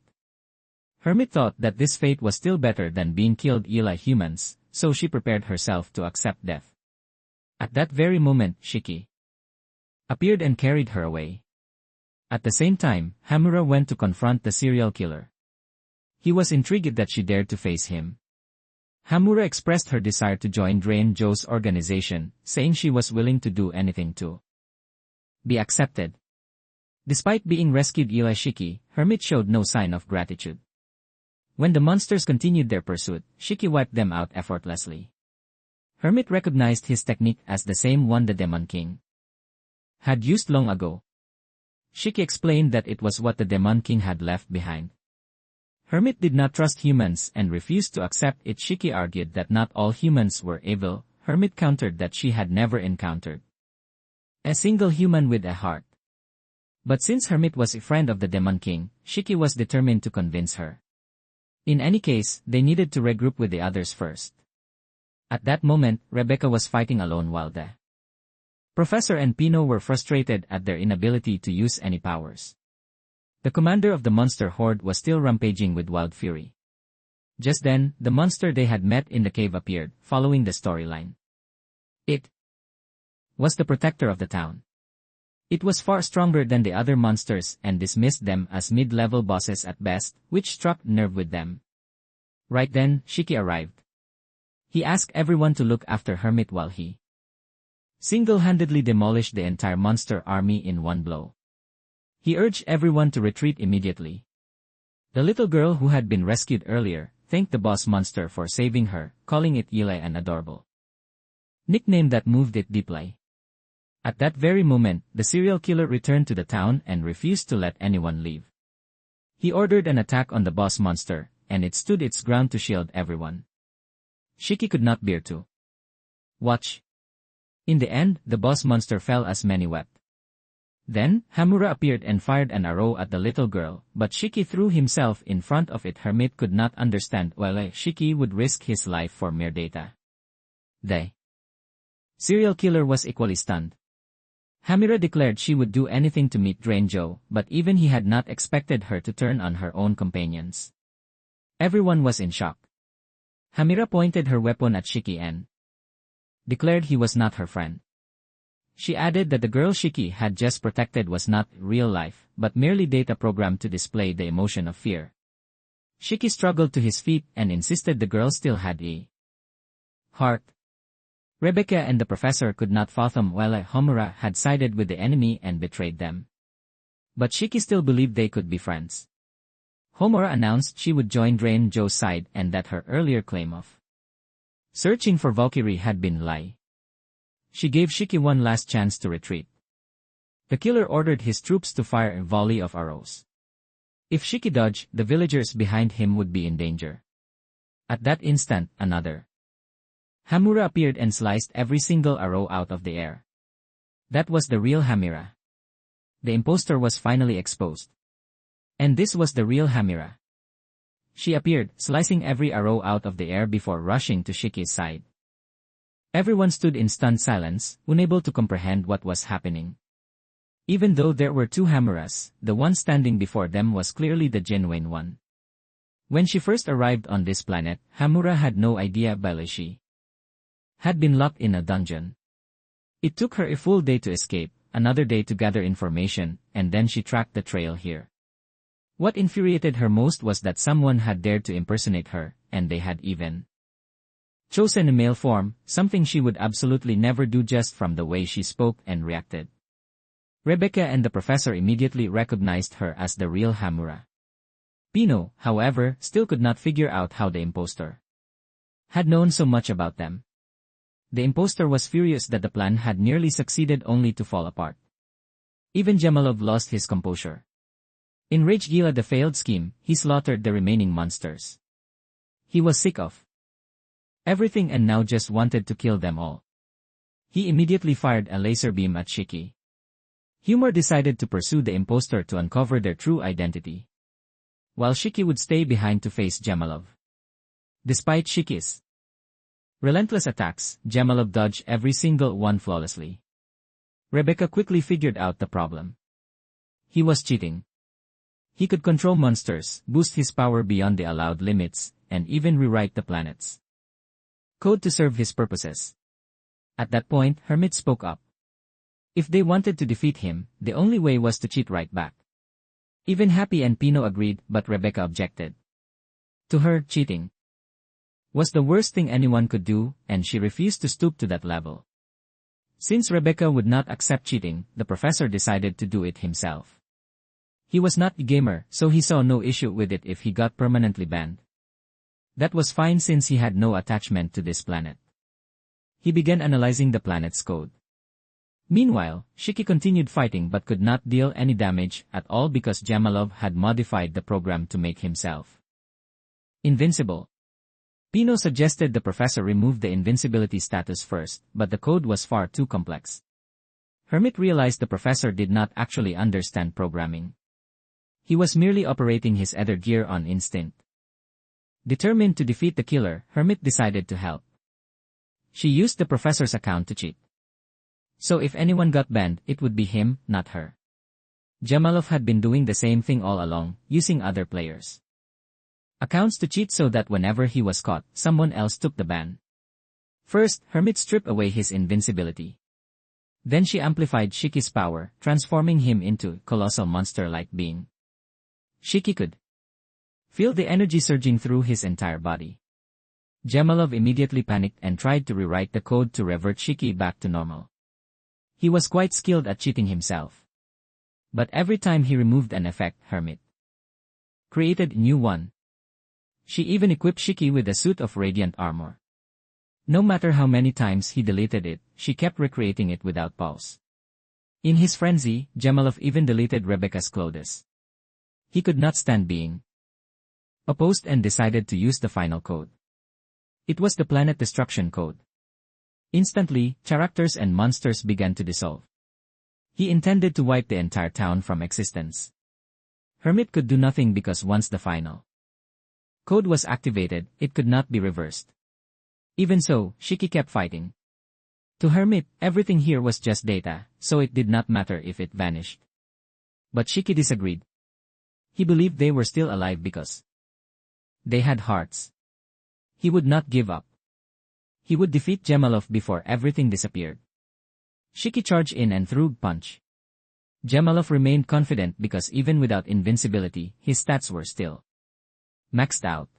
Hermit thought that this fate was still better than being killed by humans, so she prepared herself to accept death. At that very moment, Shiki appeared and carried her away. At the same time, Hamura went to confront the serial killer. He was intrigued that she dared to face him. Hamura expressed her desire to join Drain Joe's organization, saying she was willing to do anything to be accepted. Despite being rescued by Shiki, Hermit showed no sign of gratitude. When the monsters continued their pursuit, Shiki wiped them out effortlessly. Hermit recognized his technique as the same one the Demon King had used long ago. Shiki explained that it was what the Demon King had left behind. Hermit did not trust humans and refused to accept it. Shiki argued that not all humans were evil. Hermit countered that she had never encountered a single human with a heart. But since Hermit was a friend of the Demon King, Shiki was determined to convince her. In any case, they needed to regroup with the others first. At that moment, Rebecca was fighting alone while the Professor and Pino were frustrated at their inability to use any powers. The commander of the monster horde was still rampaging with wild fury. Just then, the monster they had met in the cave appeared, following the storyline. It was the protector of the town. It was far stronger than the other monsters and dismissed them as mid-level bosses at best, which struck nerve with them. Right then, Shiki arrived. He asked everyone to look after Hermit while he single-handedly demolished the entire monster army in one blow. He urged everyone to retreat immediately. The little girl who had been rescued earlier thanked the boss monster for saving her, calling it Yile an adorable nickname that moved it deeply. At that very moment, the serial killer returned to the town and refused to let anyone leave. He ordered an attack on the boss monster, and it stood its ground to shield everyone. Shiki could not bear to watch. In the end, the boss monster fell as many wept. Then, Hamura appeared and fired an arrow at the little girl, but Shiki threw himself in front of it. Hermit could not understand why Shiki would risk his life for mere data. The serial killer was equally stunned. Hamura declared she would do anything to meet Dranjo, but even he had not expected her to turn on her own companions. Everyone was in shock. Hamura pointed her weapon at Shiki and declared he was not her friend. She added that the girl Shiki had just protected was not real life, but merely data programmed to display the emotion of fear. Shiki struggled to his feet and insisted the girl still had a heart. Rebecca and the professor could not fathom why Homura had sided with the enemy and betrayed them. But Shiki still believed they could be friends. Homura announced she would join Dranjo's side and that her earlier claim of searching for Valkyrie had been a lie. She gave Shiki one last chance to retreat. The killer ordered his troops to fire a volley of arrows. If Shiki dodged, the villagers behind him would be in danger. At that instant, another Hamura appeared and sliced every single arrow out of the air. That was the real Hamura. The imposter was finally exposed. And this was the real Hamura. She appeared, slicing every arrow out of the air before rushing to Shiki's side. Everyone stood in stunned silence, unable to comprehend what was happening. Even though there were two Hamuras, the one standing before them was clearly the genuine one. When she first arrived on this planet, Hamura had no idea she had been locked in a dungeon. It took her a full day to escape, another day to gather information, and then she tracked the trail here. What infuriated her most was that someone had dared to impersonate her, and they had even chosen a male form, something she would absolutely never do just from the way she spoke and reacted. Rebecca and the professor immediately recognized her as the real Hamura. Pino, however, still could not figure out how the imposter had known so much about them. The imposter was furious that the plan had nearly succeeded only to fall apart. Even Gemalov lost his composure. Enraged Gila the failed scheme, he slaughtered the remaining monsters. He was sick of everything and now just wanted to kill them all. He immediately fired a laser beam at Shiki. Humor decided to pursue the imposter to uncover their true identity, while Shiki would stay behind to face Gemalov. Despite Shiki's relentless attacks, Gemalov dodged every single one flawlessly. Rebecca quickly figured out the problem. He was cheating. He could control monsters, boost his power beyond the allowed limits, and even rewrite the planet's code to serve his purposes. At that point, Hermit spoke up. If they wanted to defeat him, the only way was to cheat right back. Even Happy and Pino agreed, but Rebecca objected. To her, cheating was the worst thing anyone could do, and she refused to stoop to that level. Since Rebecca would not accept cheating, the professor decided to do it himself. He was not a gamer, so he saw no issue with it if he got permanently banned. That was fine since he had no attachment to this planet. He began analyzing the planet's code. Meanwhile, Shiki continued fighting but could not deal any damage at all because Jamalov had modified the program to make himself invincible. Pino suggested the professor remove the invincibility status first, but the code was far too complex. Hermit realized the professor did not actually understand programming. He was merely operating his ether gear on instinct. Determined to defeat the killer, Hermit decided to help. She used the professor's account to cheat. So if anyone got banned, it would be him, not her. Jamalov had been doing the same thing all along, using other players' accounts to cheat so that whenever he was caught, someone else took the ban. First, Hermit stripped away his invincibility. Then she amplified Shiki's power, transforming him into a colossal monster-like being. Shiki could feel the energy surging through his entire body. Jamalov immediately panicked and tried to rewrite the code to revert Shiki back to normal. He was quite skilled at cheating himself. But every time he removed an effect, Hermit created a new one. She even equipped Shiki with a suit of radiant armor. No matter how many times he deleted it, she kept recreating it without pause. In his frenzy, Jamalov even deleted Rebecca's clothes. He could not stand being opposed and decided to use the final code. It was the planet destruction code. Instantly, characters and monsters began to dissolve. He intended to wipe the entire town from existence. Hermit could do nothing because once the final code was activated, it could not be reversed. Even so, Shiki kept fighting. To Hermit, everything here was just data, so it did not matter if it vanished. But Shiki disagreed. He believed they were still alive because they had hearts. He would not give up. He would defeat Jamalov before everything disappeared. Shiki charged in and threw a punch. Jamalov remained confident because even without invincibility, his stats were still maxed out.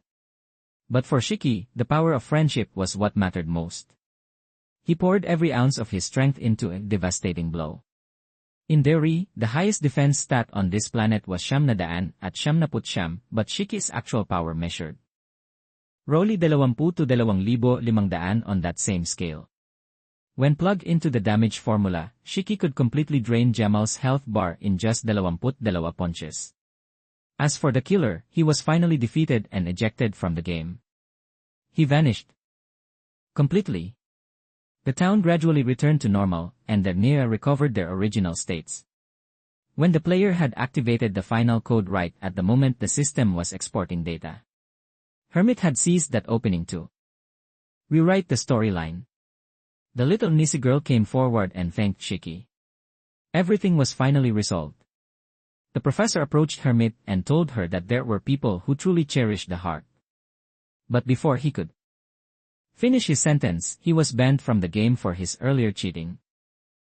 But for Shiki, the power of friendship was what mattered most. He poured every ounce of his strength into a devastating blow. In theory, the highest defense stat on this planet was Siyam at Siyam, but Shiki's actual power measured Rolly 20 to 2,500 on that same scale. When plugged into the damage formula, Shiki could completely drain Jamal's health bar in just 22 punches. As for the killer, he was finally defeated and ejected from the game. He vanished completely. The town gradually returned to normal, and the Nia recovered their original states. When the player had activated the final code right at the moment the system was exporting data, Hermit had seized that opening to rewrite the storyline. The little Nisi girl came forward and thanked Shiki. Everything was finally resolved. The professor approached Hermit and told her that there were people who truly cherished the heart. But before he could finish his sentence, he was banned from the game for his earlier cheating.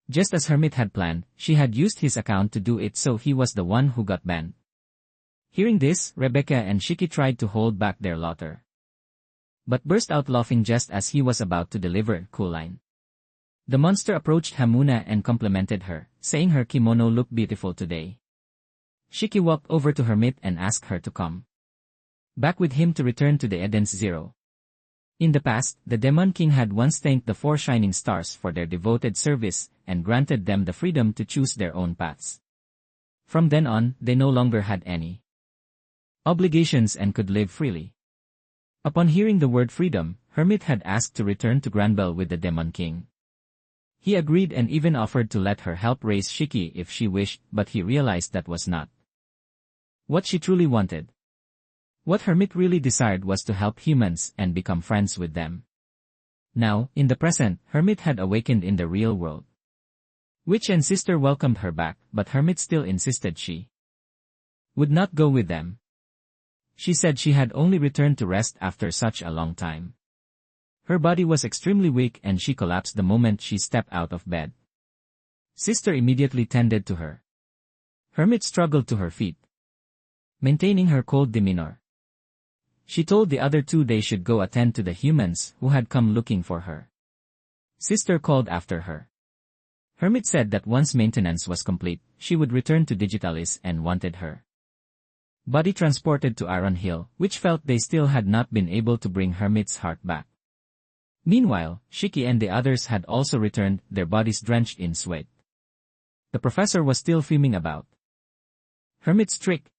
Just as Hermit had planned, she had used his account to do it, so he was the one who got banned. Hearing this, Rebecca and Shiki tried to hold back their laughter, but burst out laughing just as he was about to deliver a cool line. The monster approached Hamuna and complimented her, saying her kimono looked beautiful today. Shiki walked over to Hermit and asked her to come back with him to return to the Eden's Zero. In the past, the Demon King had once thanked the 4 shining stars for their devoted service and granted them the freedom to choose their own paths. From then on, they no longer had any obligations and could live freely. Upon hearing the word freedom, Hermit had asked to return to Granbell with the Demon King. He agreed and even offered to let her help raise Shiki if she wished, but he realized that was not what she truly wanted. What Hermit really desired was to help humans and become friends with them. Now, in the present, Hermit had awakened in the real world. Witch and sister welcomed her back, but Hermit still insisted she would not go with them. She said she had only returned to rest after such a long time. Her body was extremely weak and she collapsed the moment she stepped out of bed. Sister immediately tended to her. Hermit struggled to her feet, maintaining her cold demeanor. She told the other 2 they should go attend to the humans who had come looking for her. Sister called after her. Hermit said that once maintenance was complete, she would return to Digitalis and wanted her Body transported to Iron Hill, which felt they still had not been able to bring Hermit's heart back. Meanwhile, Shiki and the others had also returned, their bodies drenched in sweat. The professor was still fuming about Hermit's trick.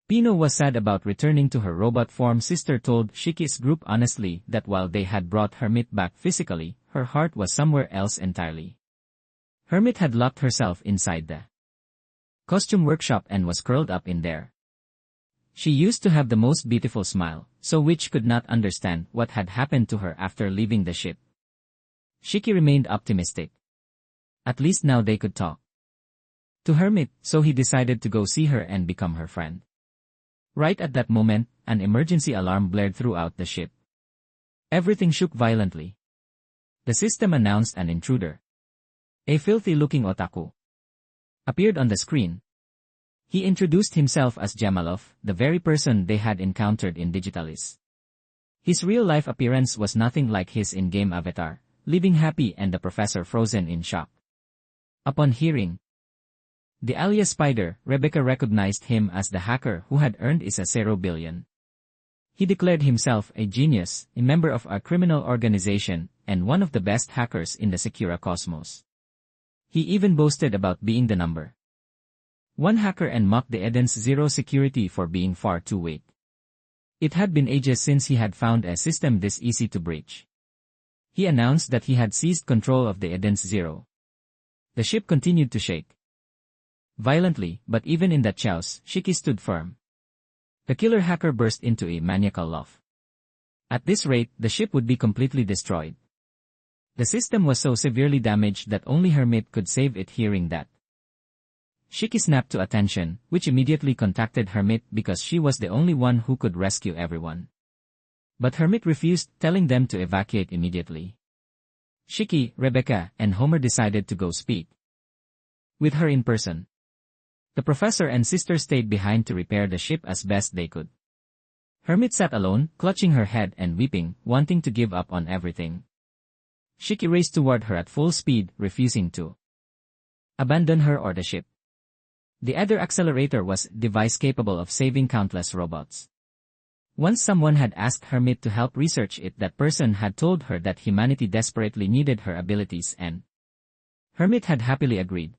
Pino was sad about returning to her robot form. Sister told Shiki's group honestly that while they had brought Hermit back physically, her heart was somewhere else entirely. Hermit had locked herself inside the costume workshop and was curled up in there. She used to have the most beautiful smile, so Witch could not understand what had happened to her after leaving the ship. Shiki remained optimistic. At least now they could talk to Hermit, so he decided to go see her and become her friend. Right at that moment, an emergency alarm blared throughout the ship. Everything shook violently. The system announced an intruder. A filthy-looking otaku appeared on the screen. He introduced himself as Jamalov, the very person they had encountered in Digitalis. His real-life appearance was nothing like his in-game avatar, leaving Happy and the professor frozen in shock. Upon hearing the alias Spider, Rebecca recognized him as the hacker who had earned Isa 0 billion. He declared himself a genius, a member of a criminal organization, and one of the best hackers in the Secura cosmos. He even boasted about being the number one hacker and mocked the Eden's Zero security for being far too weak. It had been ages since he had found a system this easy to breach. He announced that he had seized control of the Eden's Zero. The ship continued to shake violently, but even in that chaos, Shiki stood firm. The killer hacker burst into a maniacal laugh. At this rate, the ship would be completely destroyed. The system was so severely damaged that only Hermit could save it. Hearing that, Shiki snapped to attention, which immediately contacted Hermit because she was the only one who could rescue everyone. But Hermit refused, telling them to evacuate immediately. Shiki, Rebecca, and Homer decided to go speak with her in person. The professor and sister stayed behind to repair the ship as best they could. Hermit sat alone, clutching her head and weeping, wanting to give up on everything. Shiki raced toward her at full speed, refusing to abandon her or the ship. The Ether Accelerator was a device capable of saving countless robots. Once someone had asked Hermit to help research it, that person had told her that humanity desperately needed her abilities, and Hermit had happily agreed.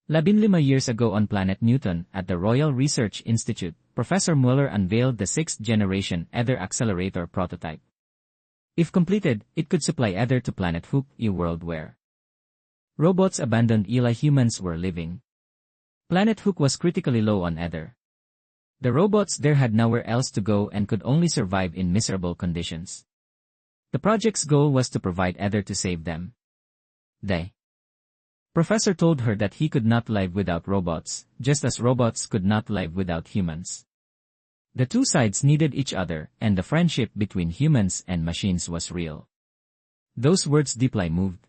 15 years ago on planet Newton, at the Royal Research Institute, Professor Mueller unveiled the 6th-generation Ether Accelerator prototype. If completed, it could supply Ether to Planet Hook, a world where robots abandoned Eli humans were living. Planet Hook was critically low on Ether. The robots there had nowhere else to go and could only survive in miserable conditions. The project's goal was to provide Ether to save them. The professor told her that he could not live without robots, just as robots could not live without humans. The two sides needed each other, and the friendship between humans and machines was real. Those words deeply moved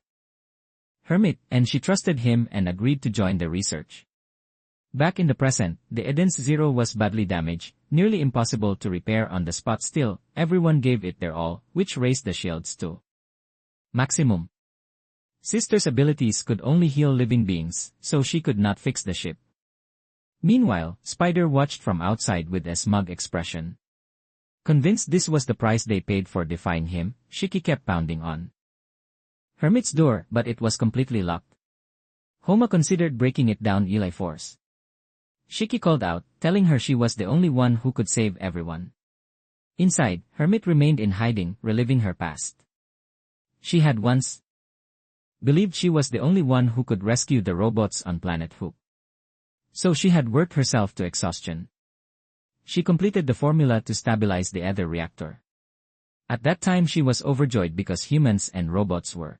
Hermit, and she trusted him and agreed to join the research. Back in the present, the Eden's Zero was badly damaged, nearly impossible to repair on the spot. Still, everyone gave it their all, which raised the shields to maximum. Sister's abilities could only heal living beings, so she could not fix the ship. Meanwhile, Spider watched from outside with a smug expression. Convinced this was the price they paid for defying him, Shiki kept pounding on Hermit's door, but it was completely locked. Homa considered breaking it down. Eli force. Shiki called out, telling her she was the only one who could save everyone. Inside, Hermit remained in hiding, reliving her past. She had once believed she was the only one who could rescue the robots on Planet Hook. So she had worked herself to exhaustion. She completed the formula to stabilize the Ether reactor. At that time she was overjoyed because humans and robots were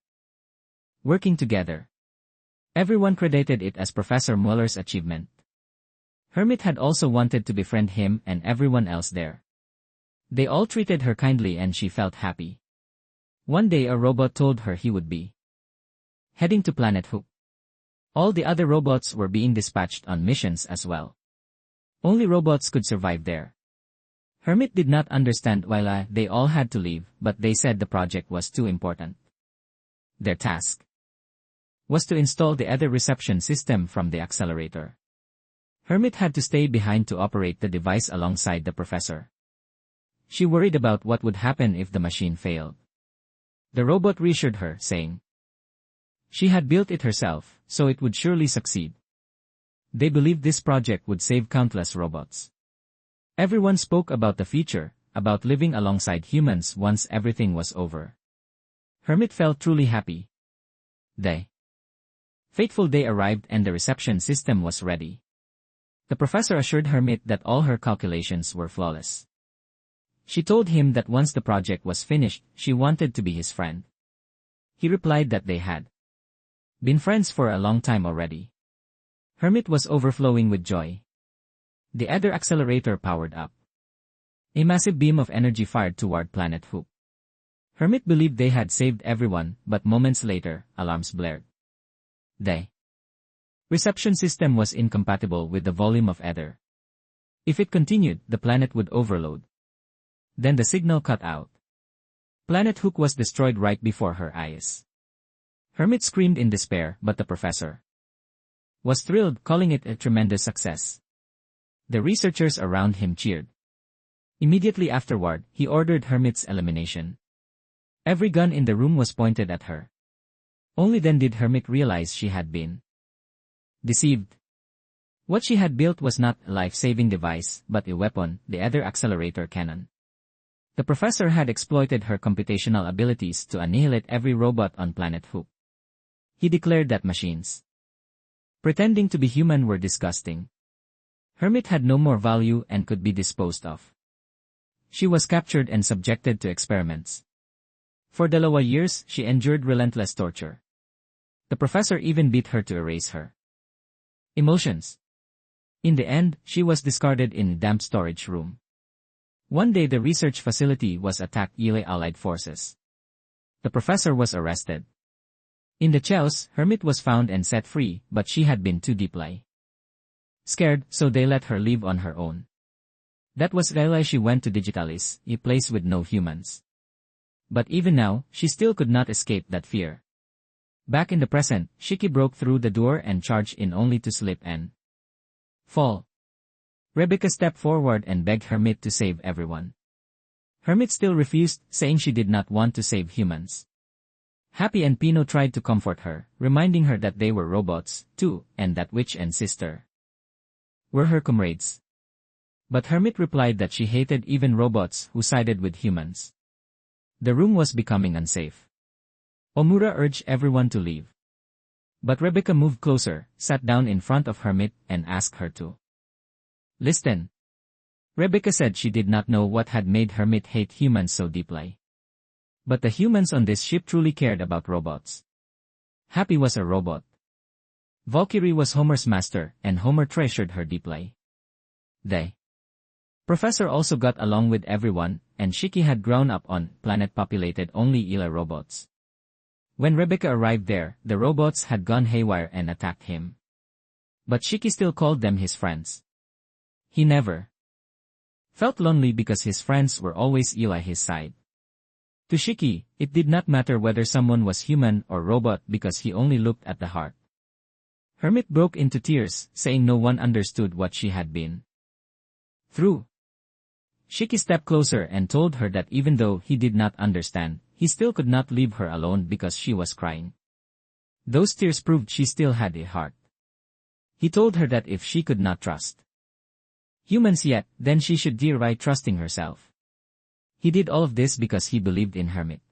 working together. Everyone credited it as Professor Mueller's achievement. Hermit had also wanted to befriend him and everyone else there. They all treated her kindly and she felt happy. One day a robot told her he would be heading to Planet Hook. All the other robots were being dispatched on missions as well. Only robots could survive there. Hermit did not understand why they all had to leave, but they said the project was too important. Their task was to install the Ether reception system from the accelerator. Hermit had to stay behind to operate the device alongside the professor. She worried about what would happen if the machine failed. The robot reassured her, saying she had built it herself, so it would surely succeed. They believed this project would save countless robots. Everyone spoke about the future, about living alongside humans once everything was over. Hermit felt truly happy. The fateful day arrived and the reception system was ready. The professor assured Hermit that all her calculations were flawless. She told him that once the project was finished, she wanted to be his friend. He replied that they had been friends for a long time already. Hermit was overflowing with joy. The other accelerator powered up. A massive beam of energy fired toward Planet Hoop. Hermit believed they had saved everyone, but moments later, alarms blared. The reception system was incompatible with the volume of ether. If it continued, the planet would overload. Then the signal cut out. Planet Hook was destroyed right before her eyes. Hermit screamed in despair, but the professor was thrilled, calling it a tremendous success. The researchers around him cheered. Immediately afterward, he ordered Hermit's elimination. Every gun in the room was pointed at her. Only then did Hermit realize she had been deceived. What she had built was not a life-saving device, but a weapon, the other accelerator cannon. The professor had exploited her computational abilities to annihilate every robot on Planet Hoop. He declared that machines pretending to be human were disgusting. Hermit had no more value and could be disposed of. She was captured and subjected to experiments. For 2 years, she endured relentless torture. The professor even beat her to erase her emotions. In the end, she was discarded in a damp storage room. One day the research facility was attacked by Allied forces. The professor was arrested. In the chaos, Hermit was found and set free, but she had been too deeply scared, so they let her live on her own. That was why she went to Digitalis, a place with no humans. But even now, she still could not escape that fear. Back in the present, Shiki broke through the door and charged in only to slip and fall. Rebecca stepped forward and begged Hermit to save everyone. Hermit still refused, saying she did not want to save humans. Happy and Pino tried to comfort her, reminding her that they were robots, too, and that Witch and Sister were her comrades. But Hermit replied that she hated even robots who sided with humans. The room was becoming unsafe. Omura urged everyone to leave. But Rebecca moved closer, sat down in front of Hermit, and asked her to listen. Rebecca said she did not know what had made Hermit hate humans so deeply. But the humans on this ship truly cared about robots. Happy was a robot. Valkyrie was Homer's master, and Homer treasured her deeply. The professor also got along with everyone, and Shiki had grown up on a planet populated only Ila robots. When Rebecca arrived there, the robots had gone haywire and attacked him. But Shiki still called them his friends. He never felt lonely because his friends were always Ila his side. To Shiki, it did not matter whether someone was human or robot because he only looked at the heart. Hermit broke into tears, saying no one understood what she had been through. Shiki stepped closer and told her that even though he did not understand, he still could not leave her alone because she was crying. Those tears proved she still had a heart. He told her that if she could not trust humans yet, then she should try trusting herself. He did all of this because he believed in Hermit.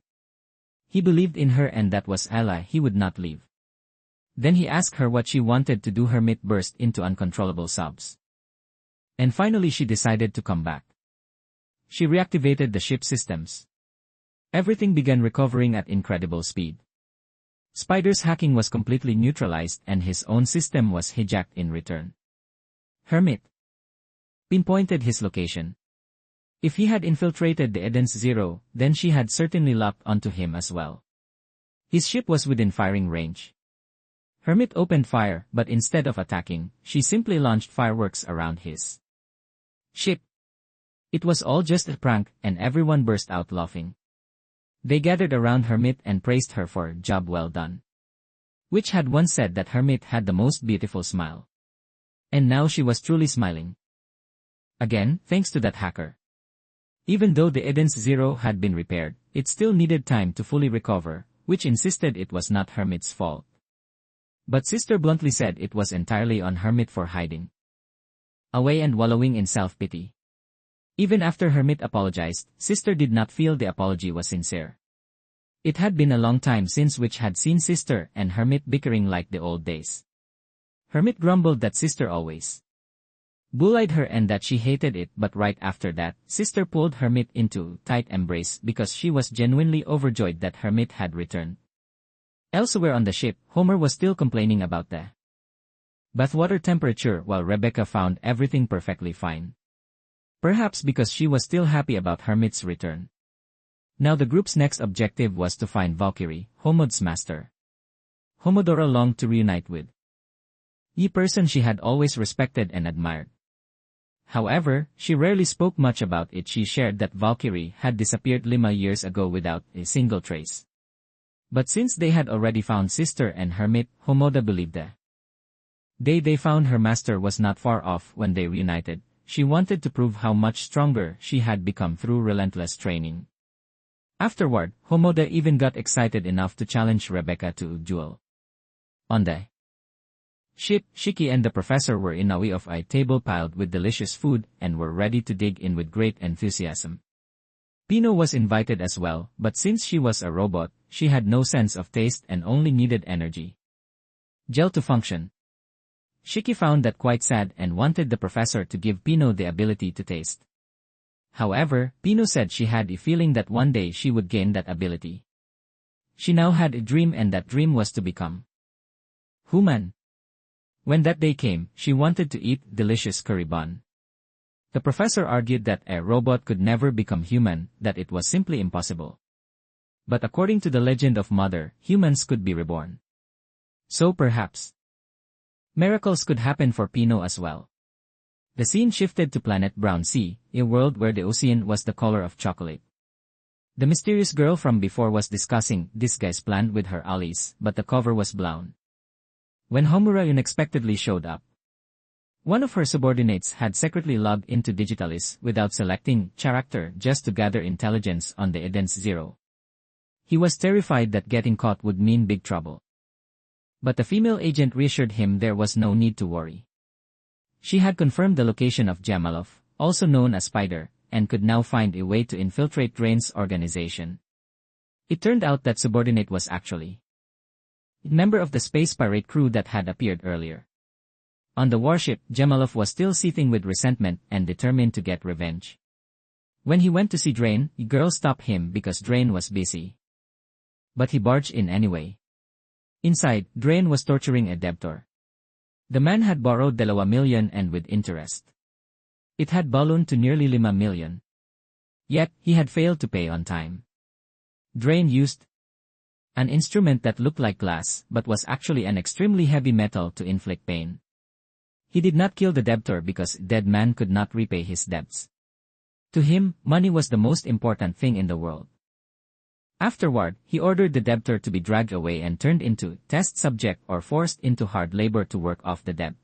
He believed in her and that was ally he would not leave. Then he asked her what she wanted to do. Hermit burst into uncontrollable sobs. And finally she decided to come back. She reactivated the ship systems. Everything began recovering at incredible speed. Spider's hacking was completely neutralized and his own system was hijacked in return. Hermit pinpointed his location. If he had infiltrated the Eden's Zero, then she had certainly locked onto him as well. His ship was within firing range. Hermit opened fire, but instead of attacking, she simply launched fireworks around his ship. It was all just a prank, and everyone burst out laughing. They gathered around Hermit and praised her for a job well done. Witch had once said that Hermit had the most beautiful smile. And now she was truly smiling. Again, thanks to that hacker. Even though the Eden's Zero had been repaired, it still needed time to fully recover, which insisted it was not Hermit's fault. But Sister bluntly said it was entirely on Hermit for hiding away and wallowing in self-pity. Even after Hermit apologized, Sister did not feel the apology was sincere. It had been a long time since which had seen Sister and Hermit bickering like the old days. Hermit grumbled that Sister always bullied her and that she hated it, but right after that, Sister pulled Hermit into tight embrace because she was genuinely overjoyed that Hermit had returned. Elsewhere on the ship, Homer was still complaining about the bathwater temperature while Rebecca found everything perfectly fine. Perhaps because she was still happy about Hermit's return. Now the group's next objective was to find Valkyrie, Homod's master. Homodora longed to reunite with the person she had always respected and admired. However, she rarely spoke much about it. She shared that Valkyrie had disappeared 5 years ago without a single trace. But since they had already found Sister and Hermit, Homoda believed the day they found her master was not far off. When they reunited, she wanted to prove how much stronger she had become through relentless training. Afterward, Homoda even got excited enough to challenge Rebecca to a duel. On the ship, Shiki and the professor were in awe of a table piled with delicious food and were ready to dig in with great enthusiasm. Pino was invited as well, but since she was a robot, she had no sense of taste and only needed energy gel to function. Shiki found that quite sad and wanted the professor to give Pino the ability to taste. However, Pino said she had a feeling that one day she would gain that ability. She now had a dream, and that dream was to become human. When that day came, she wanted to eat delicious curry bun. The professor argued that a robot could never become human, that it was simply impossible. But according to the legend of Mother, humans could be reborn. So perhaps miracles could happen for Pino as well. The scene shifted to planet Brown Sea, a world where the ocean was the color of chocolate. The mysterious girl from before was discussing this guy's plan with her allies, but the cover was blown. When Homura unexpectedly showed up, one of her subordinates had secretly logged into Digitalis without selecting character just to gather intelligence on the Eden's Zero. He was terrified that getting caught would mean big trouble. But the female agent reassured him there was no need to worry. She had confirmed the location of Jamalov, also known as Spider, and could now find a way to infiltrate Drain's organization. It turned out that subordinate was actually a member of the space pirate crew that had appeared earlier. On the warship, Jamalov was still seething with resentment and determined to get revenge. When he went to see Drain, the girl stopped him because Drain was busy. But he barged in anyway. Inside, Drain was torturing a debtor. The man had borrowed 2 million and with interest. It had ballooned to nearly 5 million. Yet, he had failed to pay on time. Drain used an instrument that looked like glass but was actually an extremely heavy metal to inflict pain. He did not kill the debtor because dead man could not repay his debts. To him, money was the most important thing in the world. Afterward, he ordered the debtor to be dragged away and turned into test subject or forced into hard labor to work off the debt.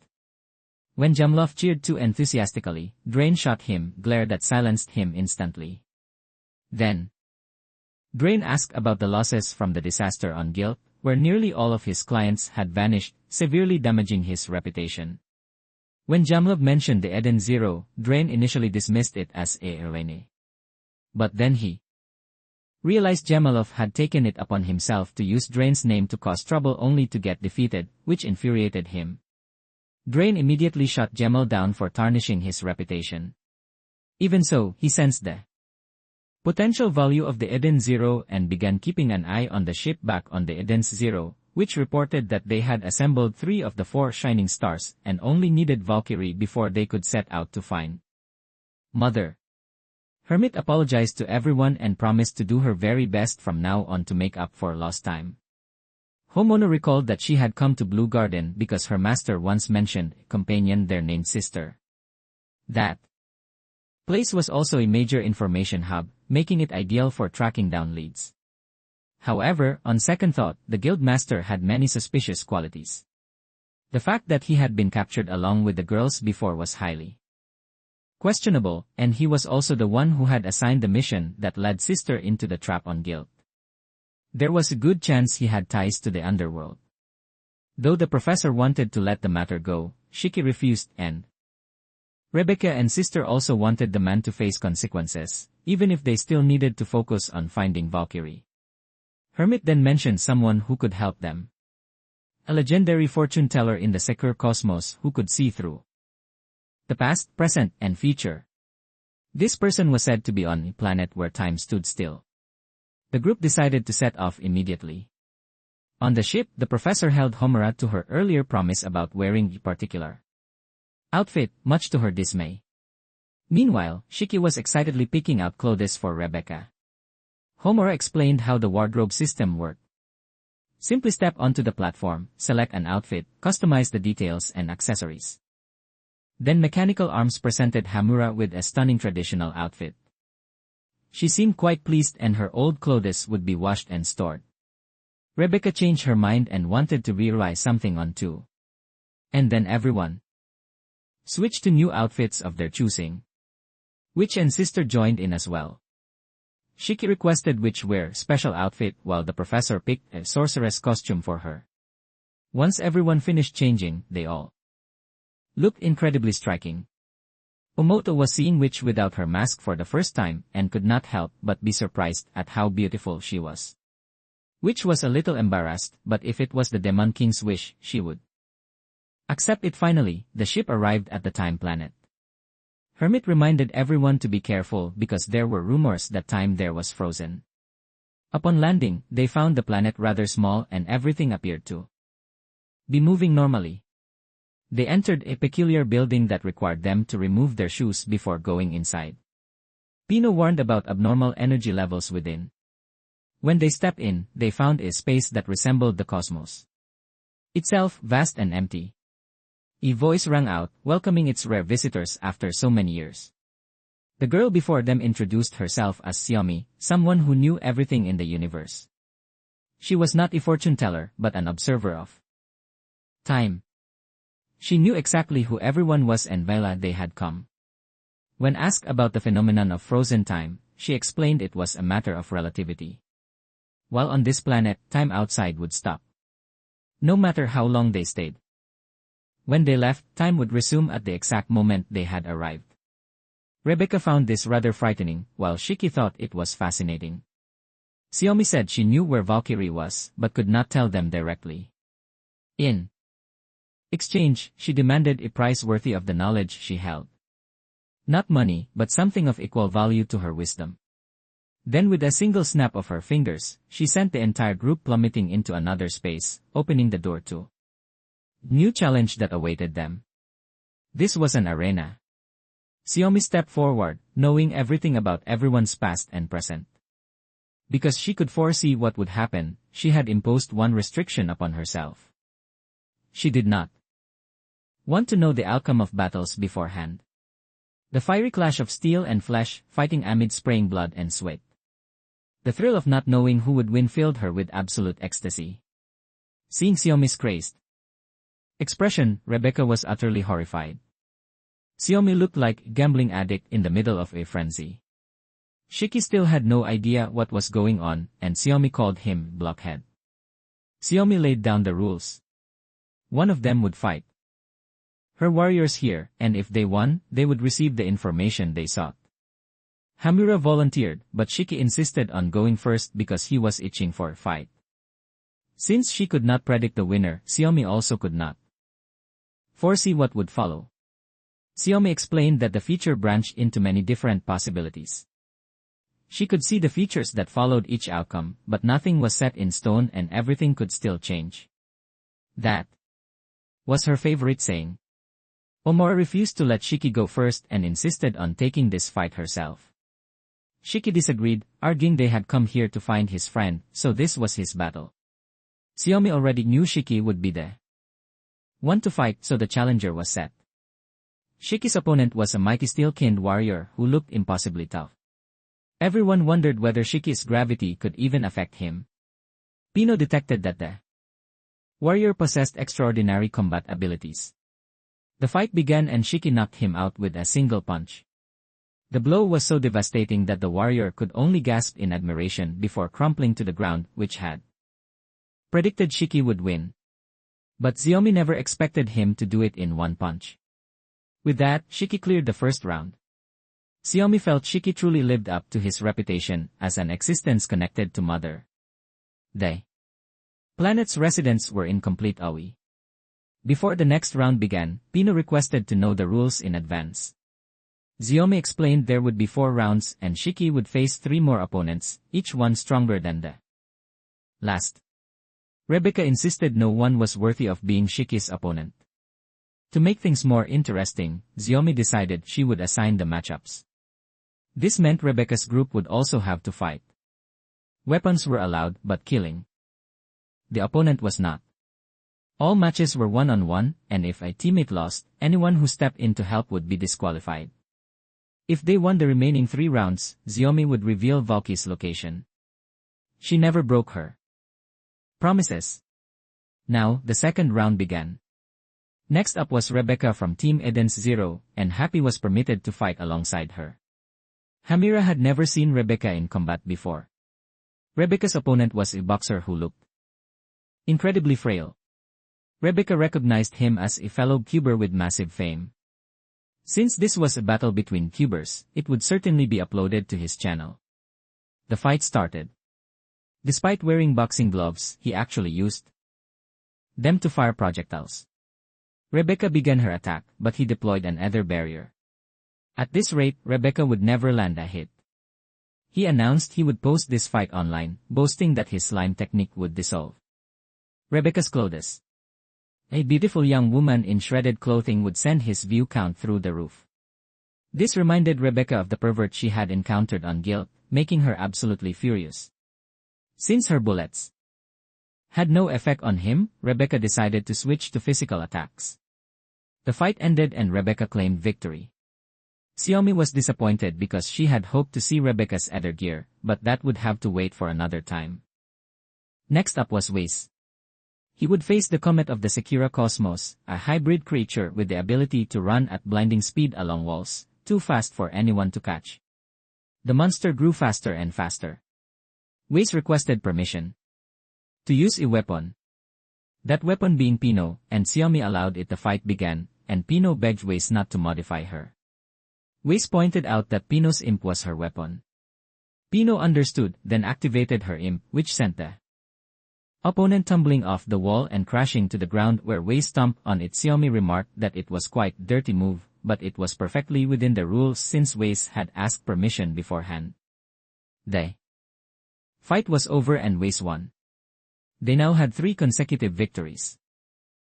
When Jamlov cheered too enthusiastically, Drain shot him, glare that silenced him instantly. Then Drain asked about the losses from the disaster on Guild, where nearly all of his clients had vanished, severely damaging his reputation. When Jamlov mentioned the Eden Zero, Drain initially dismissed it as a irony. But then he realized Jamalov had taken it upon himself to use Drain's name to cause trouble only to get defeated, which infuriated him. Drain immediately shot Jamal down for tarnishing his reputation. Even so, he sensed the potential value of the Eden Zero and began keeping an eye on the ship back on the Eden's Zero, which reported that they had assembled 3 of the 4 shining stars and only needed Valkyrie before they could set out to find Mother. Hermit apologized to everyone and promised to do her very best from now on to make up for lost time. Homono recalled that she had come to Blue Garden because her master once mentioned a companion there named Sister. That place was also a major information hub, making it ideal for tracking down leads. However, on second thought, the guild master had many suspicious qualities. The fact that he had been captured along with the girls before was highly questionable, and he was also the one who had assigned the mission that led Sister into the trap on guilt. There was a good chance he had ties to the underworld. Though the professor wanted to let the matter go, Shiki refused, and Rebecca and Sister also wanted the man to face consequences, even if they still needed to focus on finding Valkyrie. Hermit then mentioned someone who could help them. A legendary fortune teller in the secure cosmos who could see through the past, present, and future. This person was said to be on a planet where time stood still. The group decided to set off immediately. On the ship, the professor held Homura to her earlier promise about wearing a particular outfit, much to her dismay. Meanwhile, Shiki was excitedly picking out clothes for Rebecca. Homura explained how the wardrobe system worked. Simply step onto the platform, select an outfit, customize the details and accessories. Then Mechanical Arms presented Hamura with a stunning traditional outfit. She seemed quite pleased and her old clothes would be washed and stored. Rebecca changed her mind and wanted to realize something on too. And then everyone switched to new outfits of their choosing. Witch and Sister joined in as well. Shiki requested Witch wear special outfit while the professor picked a sorceress costume for her. Once everyone finished changing, they all looked incredibly striking. Omoto was seeing Witch without her mask for the first time and could not help but be surprised at how beautiful she was. Witch was a little embarrassed, but if it was the Demon King's wish, she would accept it. Finally, the ship arrived at the time planet. Hermit reminded everyone to be careful because there were rumors that time there was frozen. Upon landing, they found the planet rather small and everything appeared to be moving normally. They entered a peculiar building that required them to remove their shoes before going inside. Pino warned about abnormal energy levels within. When they stepped in, they found a space that resembled the cosmos itself, vast and empty. A voice rang out, welcoming its rare visitors after so many years. The girl before them introduced herself as Xiaomi, someone who knew everything in the universe. She was not a fortune teller, but an observer of time. She knew exactly who everyone was and why they had come. When asked about the phenomenon of frozen time, she explained it was a matter of relativity. While on this planet, time outside would stop. No matter how long they stayed. When they left, time would resume at the exact moment they had arrived. Rebecca found this rather frightening, while Shiki thought it was fascinating. Xiaomi said she knew where Valkyrie was, but could not tell them directly. In exchange, she demanded a price worthy of the knowledge she held. Not money, but something of equal value to her wisdom. Then with a single snap of her fingers, she sent the entire group plummeting into another space, opening the door to new challenge that awaited them. This was an arena. Xiaomi stepped forward, knowing everything about everyone's past and present. Because she could foresee what would happen, she had imposed one restriction upon herself. She did not want to know the outcome of battles beforehand. The fiery clash of steel and flesh, fighting amid spraying blood and sweat. The thrill of not knowing who would win filled her with absolute ecstasy. Seeing Xiaomi's crazed expression, Rebecca was utterly horrified. Xiaomi looked like a gambling addict in the middle of a frenzy. Shiki still had no idea what was going on, and Xiaomi called him blockhead. Xiaomi laid down the rules. One of them would fight her warriors here, and if they won, they would receive the information they sought. Hamura volunteered, but Shiki insisted on going first because he was itching for a fight. Since she could not predict the winner, Xiaomi also could not foresee what would follow. Xiaomi explained that the feature branched into many different possibilities. She could see the features that followed each outcome, but nothing was set in stone and everything could still change. That was her favorite saying. Omura refused to let Shiki go first and insisted on taking this fight herself. Shiki disagreed, arguing they had come here to find his friend, so this was his battle. Xiaomi already knew Shiki would be the one to fight, so the challenger was set. Shiki's opponent was a mighty steel-skinned warrior who looked impossibly tough. Everyone wondered whether Shiki's gravity could even affect him. Pino detected that the Warrior possessed extraordinary combat abilities. The fight began and Shiki knocked him out with a single punch. The blow was so devastating that the warrior could only gasp in admiration before crumpling to the ground, which had predicted Shiki would win. But Xiaomi never expected him to do it in one punch. With that, Shiki cleared the first round. Xiaomi felt Shiki truly lived up to his reputation as an existence connected to Mother. The planet's residents were in complete awe. Before the next round began, Pino requested to know the rules in advance. Xiaomi explained there would be 4 rounds and Shiki would face 3 more opponents, each one stronger than the last. Rebecca insisted no one was worthy of being Shiki's opponent. To make things more interesting, Xiaomi decided she would assign the matchups. This meant Rebecca's group would also have to fight. Weapons were allowed, but killing the opponent was not. All matches were one-on-one, and if a teammate lost, anyone who stepped in to help would be disqualified. If they won the remaining 3 rounds, Xiaomi would reveal Valky's location. She never broke her promises. Now, the second round began. Next up was Rebecca from Team Eden's Zero, and Happy was permitted to fight alongside her. Hamira had never seen Rebecca in combat before. Rebecca's opponent was a boxer who looked incredibly frail. Rebecca recognized him as a fellow Cuber with massive fame. Since this was a battle between Cubers, it would certainly be uploaded to his channel. The fight started. Despite wearing boxing gloves, he actually used them to fire projectiles. Rebecca began her attack, but he deployed an ether barrier. At this rate, Rebecca would never land a hit. He announced he would post this fight online, boasting that his slime technique would dissolve Rebecca's clothes. A beautiful young woman in shredded clothing would send his view count through the roof. This reminded Rebecca of the pervert she had encountered on Guild, making her absolutely furious. Since her bullets had no effect on him, Rebecca decided to switch to physical attacks. The fight ended and Rebecca claimed victory. Xiaomi was disappointed because she had hoped to see Rebecca's ether gear, but that would have to wait for another time. Next up was Weiss. He would face the Comet of the Sekira Cosmos, a hybrid creature with the ability to run at blinding speed along walls, too fast for anyone to catch. The monster grew faster and faster. Weiss requested permission to use a weapon. That weapon being Pino, and Xiaomi allowed it. The fight began, and Pino begged Weiss not to modify her. Weiss pointed out that Pino's imp was her weapon. Pino understood, then activated her imp, which sent the opponent tumbling off the wall and crashing to the ground where Weiss stomped on it. Xiaomi remarked that it was quite dirty move, but it was perfectly within the rules since Weiss had asked permission beforehand. The fight was over and Weiss won. They now had 3 consecutive victories.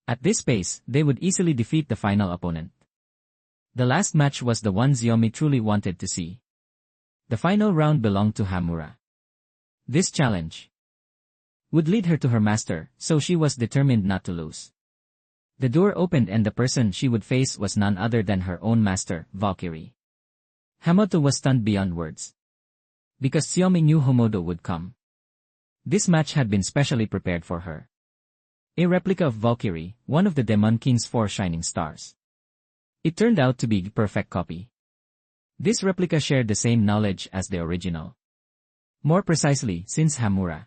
At this pace, they would easily defeat the final opponent. The last match was the one Xiaomi truly wanted to see. The final round belonged to Hamura. This challenge would lead her to her master, so she was determined not to lose. The door opened and the person she would face was none other than her own master, Valkyrie. Hamoto was stunned beyond words. Because Xiaomi knew Homodo would come. This match had been specially prepared for her. A replica of Valkyrie, one of the Demon King's 4 shining stars. It turned out to be the perfect copy. This replica shared the same knowledge as the original. More precisely, since Hamura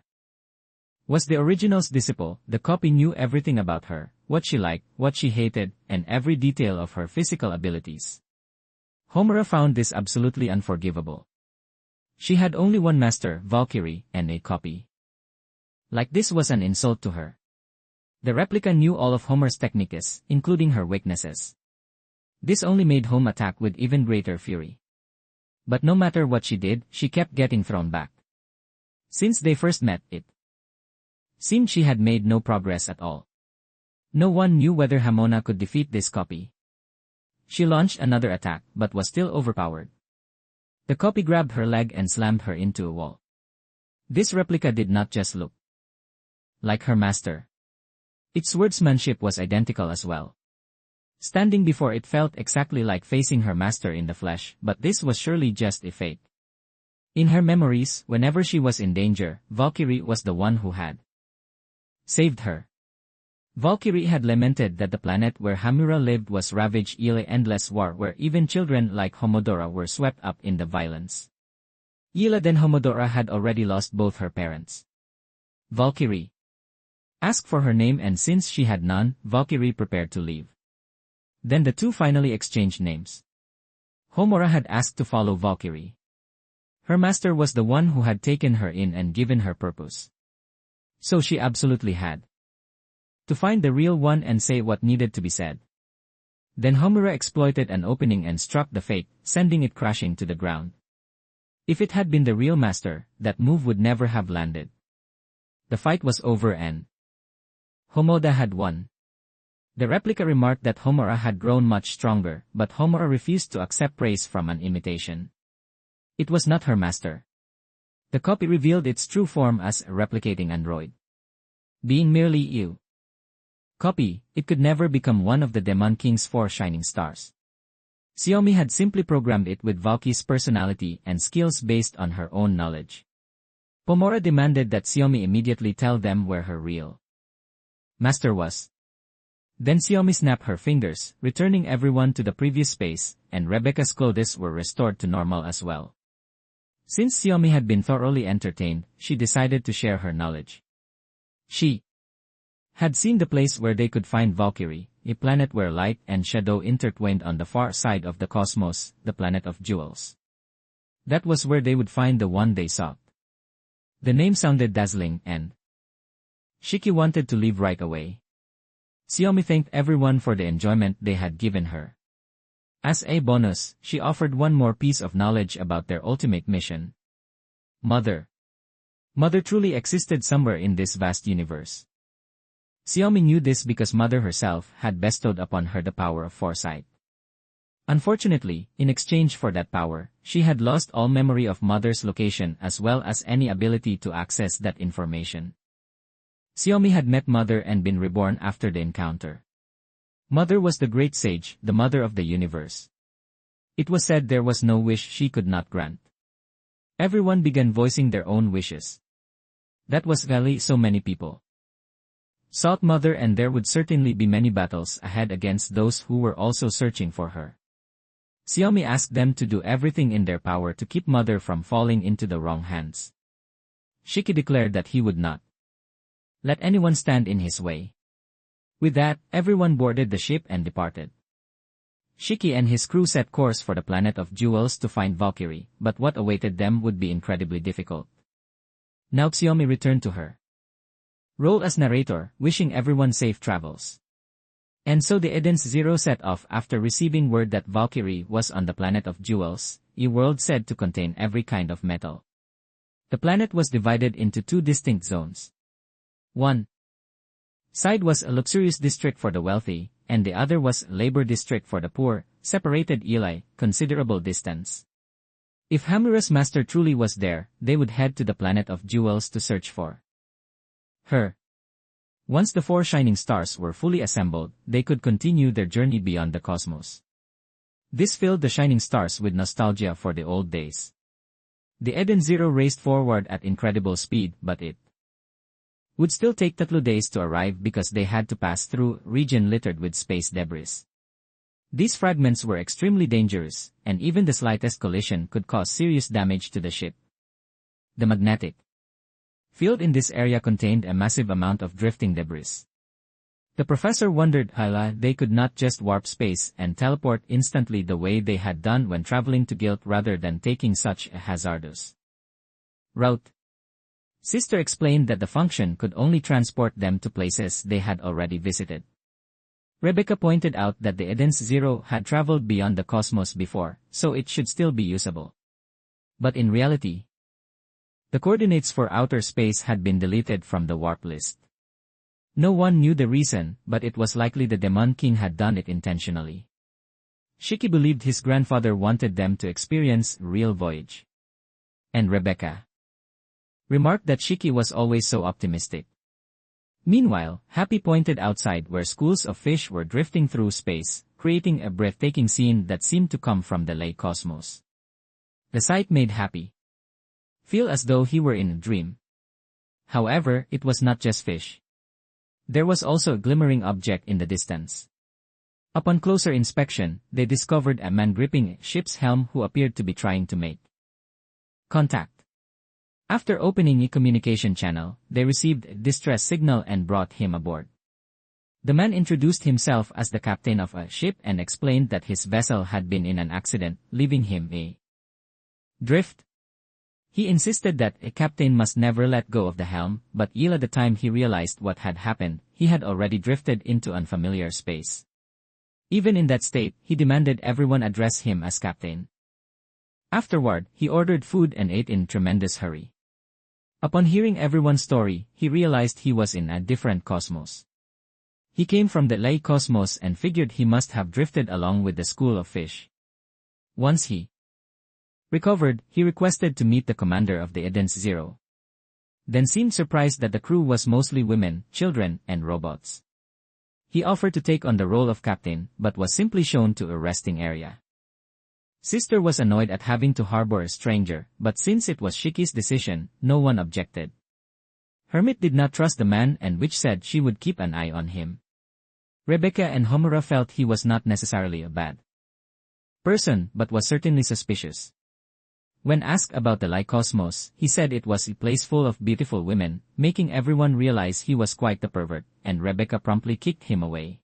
was the original's disciple, the copy knew everything about her, what she liked, what she hated, and every detail of her physical abilities. Homura found this absolutely unforgivable. She had only one master, Valkyrie, and a copy like this was an insult to her. The replica knew all of Homer's techniques, including her weaknesses. This only made Home attack with even greater fury. But no matter what she did, she kept getting thrown back. Since they first met, it seemed she had made no progress at all. No one knew whether Hamona could defeat this copy. She launched another attack, but was still overpowered. The copy grabbed her leg and slammed her into a wall. This replica did not just look like her master. Its swordsmanship was identical as well. Standing before it felt exactly like facing her master in the flesh, but this was surely just a fake. In her memories, whenever she was in danger, Valkyrie was the one who had saved her. Valkyrie had lamented that the planet where Hamura lived was ravaged by endless war where even children like Homodora were swept up in the violence. Then Homodora had already lost both her parents. Valkyrie asked for her name, and since she had none, Valkyrie prepared to leave. Then the two finally exchanged names. Homura had asked to follow Valkyrie. Her master was the one who had taken her in and given her purpose. So she absolutely had to find the real one and say what needed to be said. Then Homura exploited an opening and struck the fake, sending it crashing to the ground. If it had been the real master, that move would never have landed. The fight was over and Homoda had won. The replica remarked that Homura had grown much stronger, but Homura refused to accept praise from an imitation. It was not her master. The copy revealed its true form as a replicating android. Being merely you. Copy, it could never become one of the Demon King's 4 shining stars. Xiaomi had simply programmed it with Valky's personality and skills based on her own knowledge. Pomora demanded that Xiaomi immediately tell them where her real master was. Then Xiaomi snapped her fingers, returning everyone to the previous space, and Rebecca's clothes were restored to normal as well. Since Xiaomi had been thoroughly entertained, she decided to share her knowledge. She had seen the place where they could find Valkyrie, a planet where light and shadow intertwined on the far side of the cosmos, the planet of jewels. That was where they would find the one they sought. The name sounded dazzling and Shiki wanted to leave right away. Xiaomi thanked everyone for the enjoyment they had given her. As a bonus, she offered one more piece of knowledge about their ultimate mission. Mother. Mother truly existed somewhere in this vast universe. Xiaomi knew this because Mother herself had bestowed upon her the power of foresight. Unfortunately, in exchange for that power, she had lost all memory of Mother's location as well as any ability to access that information. Xiaomi had met Mother and been reborn after the encounter. Mother was the great sage, the mother of the universe. It was said there was no wish she could not grant. Everyone began voicing their own wishes. That was really so many people sought Mother, and there would certainly be many battles ahead against those who were also searching for her. Xiaomi asked them to do everything in their power to keep Mother from falling into the wrong hands. Shiki declared that he would not let anyone stand in his way. With that, everyone boarded the ship and departed. Shiki and his crew set course for the planet of jewels to find Valkyrie, but what awaited them would be incredibly difficult. Now Xiaomi returned to her role as narrator, wishing everyone safe travels. And so the Eden's Zero set off after receiving word that Valkyrie was on the planet of jewels, a world said to contain every kind of metal. The planet was divided into 2 distinct zones. One side was a luxurious district for the wealthy, and the other was a labor district for the poor, separated considerable distance. If Hamura's master truly was there, they would head to the planet of jewels to search for her. Once the 4 shining stars were fully assembled, they could continue their journey beyond the cosmos. This filled the shining stars with nostalgia for the old days. The Eden Zero raced forward at incredible speed, but it would still take Tatlo days to arrive because they had to pass through a region littered with space debris. These fragments were extremely dangerous, and even the slightest collision could cause serious damage to the ship. The magnetic field in this area contained a massive amount of drifting debris. The professor wondered how they could not just warp space and teleport instantly the way they had done when traveling to Guild rather than taking such a hazardous route. Sister explained that the function could only transport them to places they had already visited. Rebecca pointed out that the Eden's Zero had traveled beyond the cosmos before, so it should still be usable. But in reality, the coordinates for outer space had been deleted from the warp list. No one knew the reason, but it was likely the Demon King had done it intentionally. Shiki believed his grandfather wanted them to experience a real voyage. And Rebecca remarked that Shiki was always so optimistic. Meanwhile, Happy pointed outside where schools of fish were drifting through space, creating a breathtaking scene that seemed to come from the late cosmos. The sight made Happy feel as though he were in a dream. However, it was not just fish. There was also a glimmering object in the distance. Upon closer inspection, they discovered a man gripping a ship's helm who appeared to be trying to make contact. After opening a communication channel, they received a distress signal and brought him aboard. The man introduced himself as the captain of a ship and explained that his vessel had been in an accident, leaving him adrift. He insisted that a captain must never let go of the helm, but by the time he realized what had happened, he had already drifted into unfamiliar space. Even in that state, he demanded everyone address him as captain. Afterward, he ordered food and ate in tremendous hurry. Upon hearing everyone's story, he realized he was in a different cosmos. He came from the lay cosmos and figured he must have drifted along with the school of fish. Once he recovered, he requested to meet the commander of the Eden's Zero. Then seemed surprised that the crew was mostly women, children, and robots. He offered to take on the role of captain, but was simply shown to a resting area. Sister was annoyed at having to harbor a stranger, but since it was Shiki's decision, no one objected. Hermit did not trust the man and Witch said she would keep an eye on him. Rebecca and Homura felt he was not necessarily a bad person, but was certainly suspicious. When asked about the Lycosmos, he said it was a place full of beautiful women, making everyone realize he was quite the pervert, and Rebecca promptly kicked him away.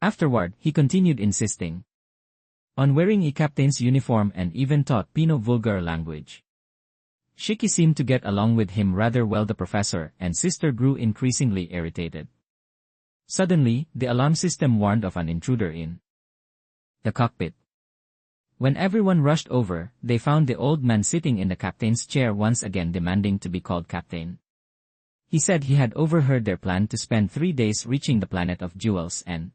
Afterward, he continued insisting on wearing a captain's uniform and even taught Pino vulgar language. Shiki seemed to get along with him rather well. The professor and sister grew increasingly irritated. Suddenly, the alarm system warned of an intruder in the cockpit. When everyone rushed over, they found the old man sitting in the captain's chair once again demanding to be called captain. He said he had overheard their plan to spend 3 days reaching the planet of jewels and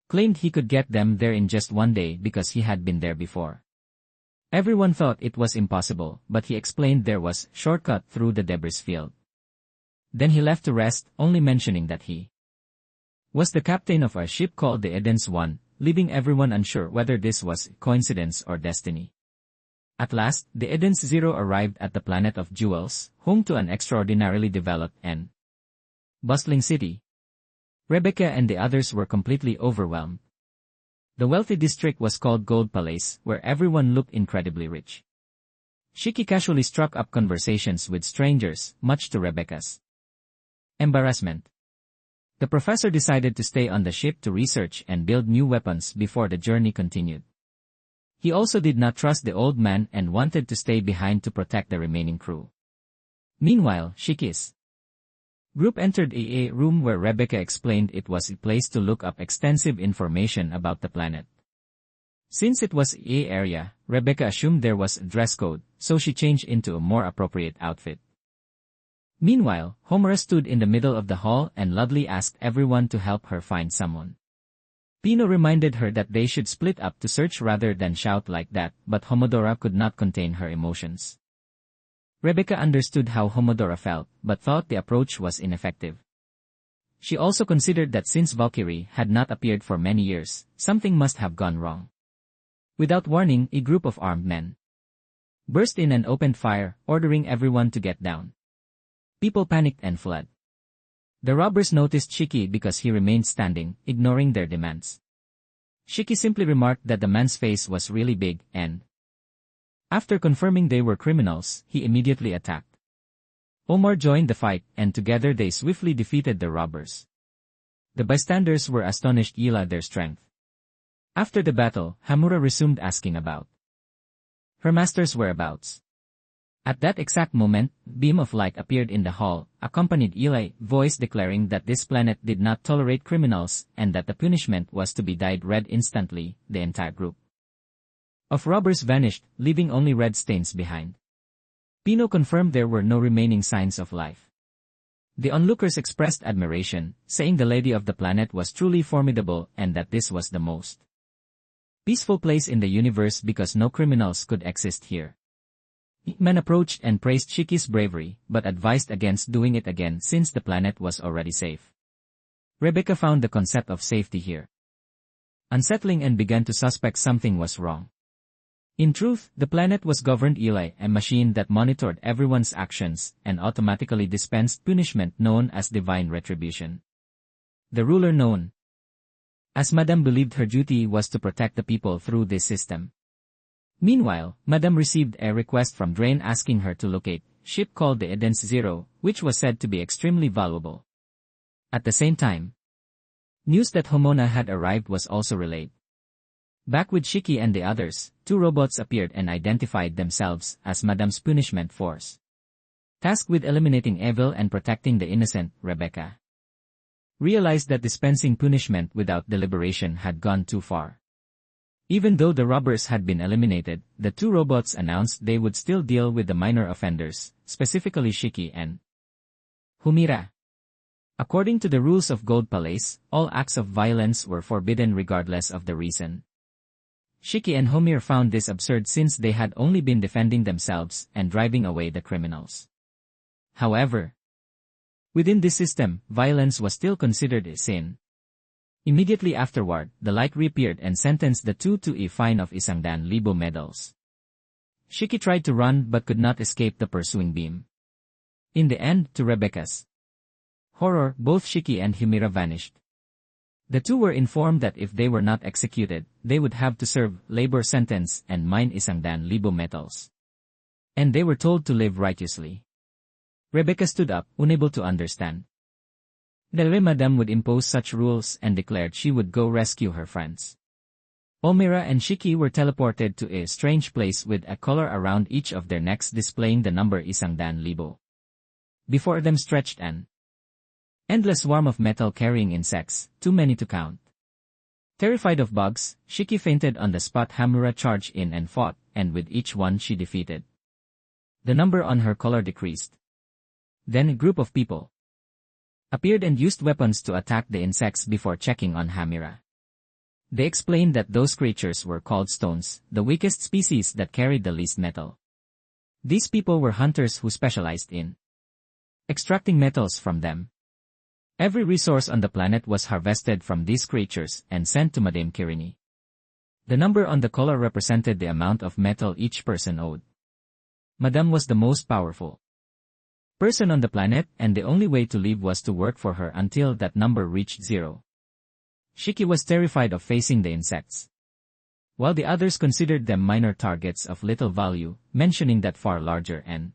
claimed he could get them there in just 1 day because he had been there before. Everyone thought it was impossible, but he explained there was a shortcut through the debris field. Then he left to rest, only mentioning that he was the captain of a ship called the Eden's One, leaving everyone unsure whether this was coincidence or destiny. At last, the Eden's Zero arrived at the planet of jewels, home to an extraordinarily developed and bustling city. Rebecca and the others were completely overwhelmed. The wealthy district was called Gold Palace, where everyone looked incredibly rich. Shiki casually struck up conversations with strangers, much to Rebecca's embarrassment. The professor decided to stay on the ship to research and build new weapons before the journey continued. He also did not trust the old man and wanted to stay behind to protect the remaining crew. Meanwhile, Shiki's group entered a room where Rebecca explained it was a place to look up extensive information about the planet. Since it was a area, Rebecca assumed there was a dress code, so she changed into a more appropriate outfit. Meanwhile, Homura stood in the middle of the hall and loudly asked everyone to help her find someone. Pino reminded her that they should split up to search rather than shout like that, but Homodora could not contain her emotions. Rebecca understood how Homodora felt, but thought the approach was ineffective. She also considered that since Valkyrie had not appeared for many years, something must have gone wrong. Without warning, a group of armed men burst in and opened fire, ordering everyone to get down. People panicked and fled. The robbers noticed Shiki because he remained standing, ignoring their demands. Shiki simply remarked that the man's face was really big, and after confirming they were criminals, he immediately attacked. Omar joined the fight, and together they swiftly defeated the robbers. The bystanders were astonished at their strength. After the battle, Hamura resumed asking about her master's whereabouts. At that exact moment, a beam of light appeared in the hall, accompanied Eli's voice declaring that this planet did not tolerate criminals and that the punishment was to be dyed red instantly. The entire group of robbers vanished, leaving only red stains behind. Pino confirmed there were no remaining signs of life. The onlookers expressed admiration, saying the lady of the planet was truly formidable and that this was the most peaceful place in the universe because no criminals could exist here. Men approached and praised Shiki's bravery, but advised against doing it again since the planet was already safe. Rebecca found the concept of safety here unsettling and began to suspect something was wrong. In truth, the planet was governed Eli, a machine that monitored everyone's actions and automatically dispensed punishment known as divine retribution. The ruler known as Madame believed her duty was to protect the people through this system. Meanwhile, Madame received a request from Drain asking her to locate a ship called the Eden's Zero, which was said to be extremely valuable. At the same time, news that Homona had arrived was also relayed. Back with Shiki and the others, two robots appeared and identified themselves as Madame's punishment force. Tasked with eliminating evil and protecting the innocent, Rebecca realized that dispensing punishment without deliberation had gone too far. Even though the robbers had been eliminated, the two robots announced they would still deal with the minor offenders, specifically Shiki and Humira. According to the rules of Gold Palace, all acts of violence were forbidden regardless of the reason. Shiki and Homir found this absurd since they had only been defending themselves and driving away the criminals. However, within this system, violence was still considered a sin. Immediately afterward, the light reappeared and sentenced the two to a fine of 100,000 medals. Shiki tried to run but could not escape the pursuing beam. In the end, to Rebecca's horror, both Shiki and Humira vanished. The two were informed that if they were not executed, they would have to serve labor sentence and mine 100,000 metals. And they were told to live righteously. Rebecca stood up, unable to understand. Madame would impose such rules and declared she would go rescue her friends. Omira and Shiki were teleported to a strange place with a collar around each of their necks displaying the number 100,000. Before them stretched an endless swarm of metal-carrying insects, too many to count. Terrified of bugs, Shiki fainted on the spot. Hamura charged in and fought, and with each one she defeated. The number on her collar decreased. Then a group of people appeared and used weapons to attack the insects before checking on Hamira. They explained that those creatures were called stones, the weakest species that carried the least metal. These people were hunters who specialized in extracting metals from them. Every resource on the planet was harvested from these creatures and sent to Madame Kirini. The number on the collar represented the amount of metal each person owed. Madame was the most powerful person on the planet, and the only way to live was to work for her until that number reached 0. Shiki was terrified of facing the insects, while the others considered them minor targets of little value, mentioning that far larger and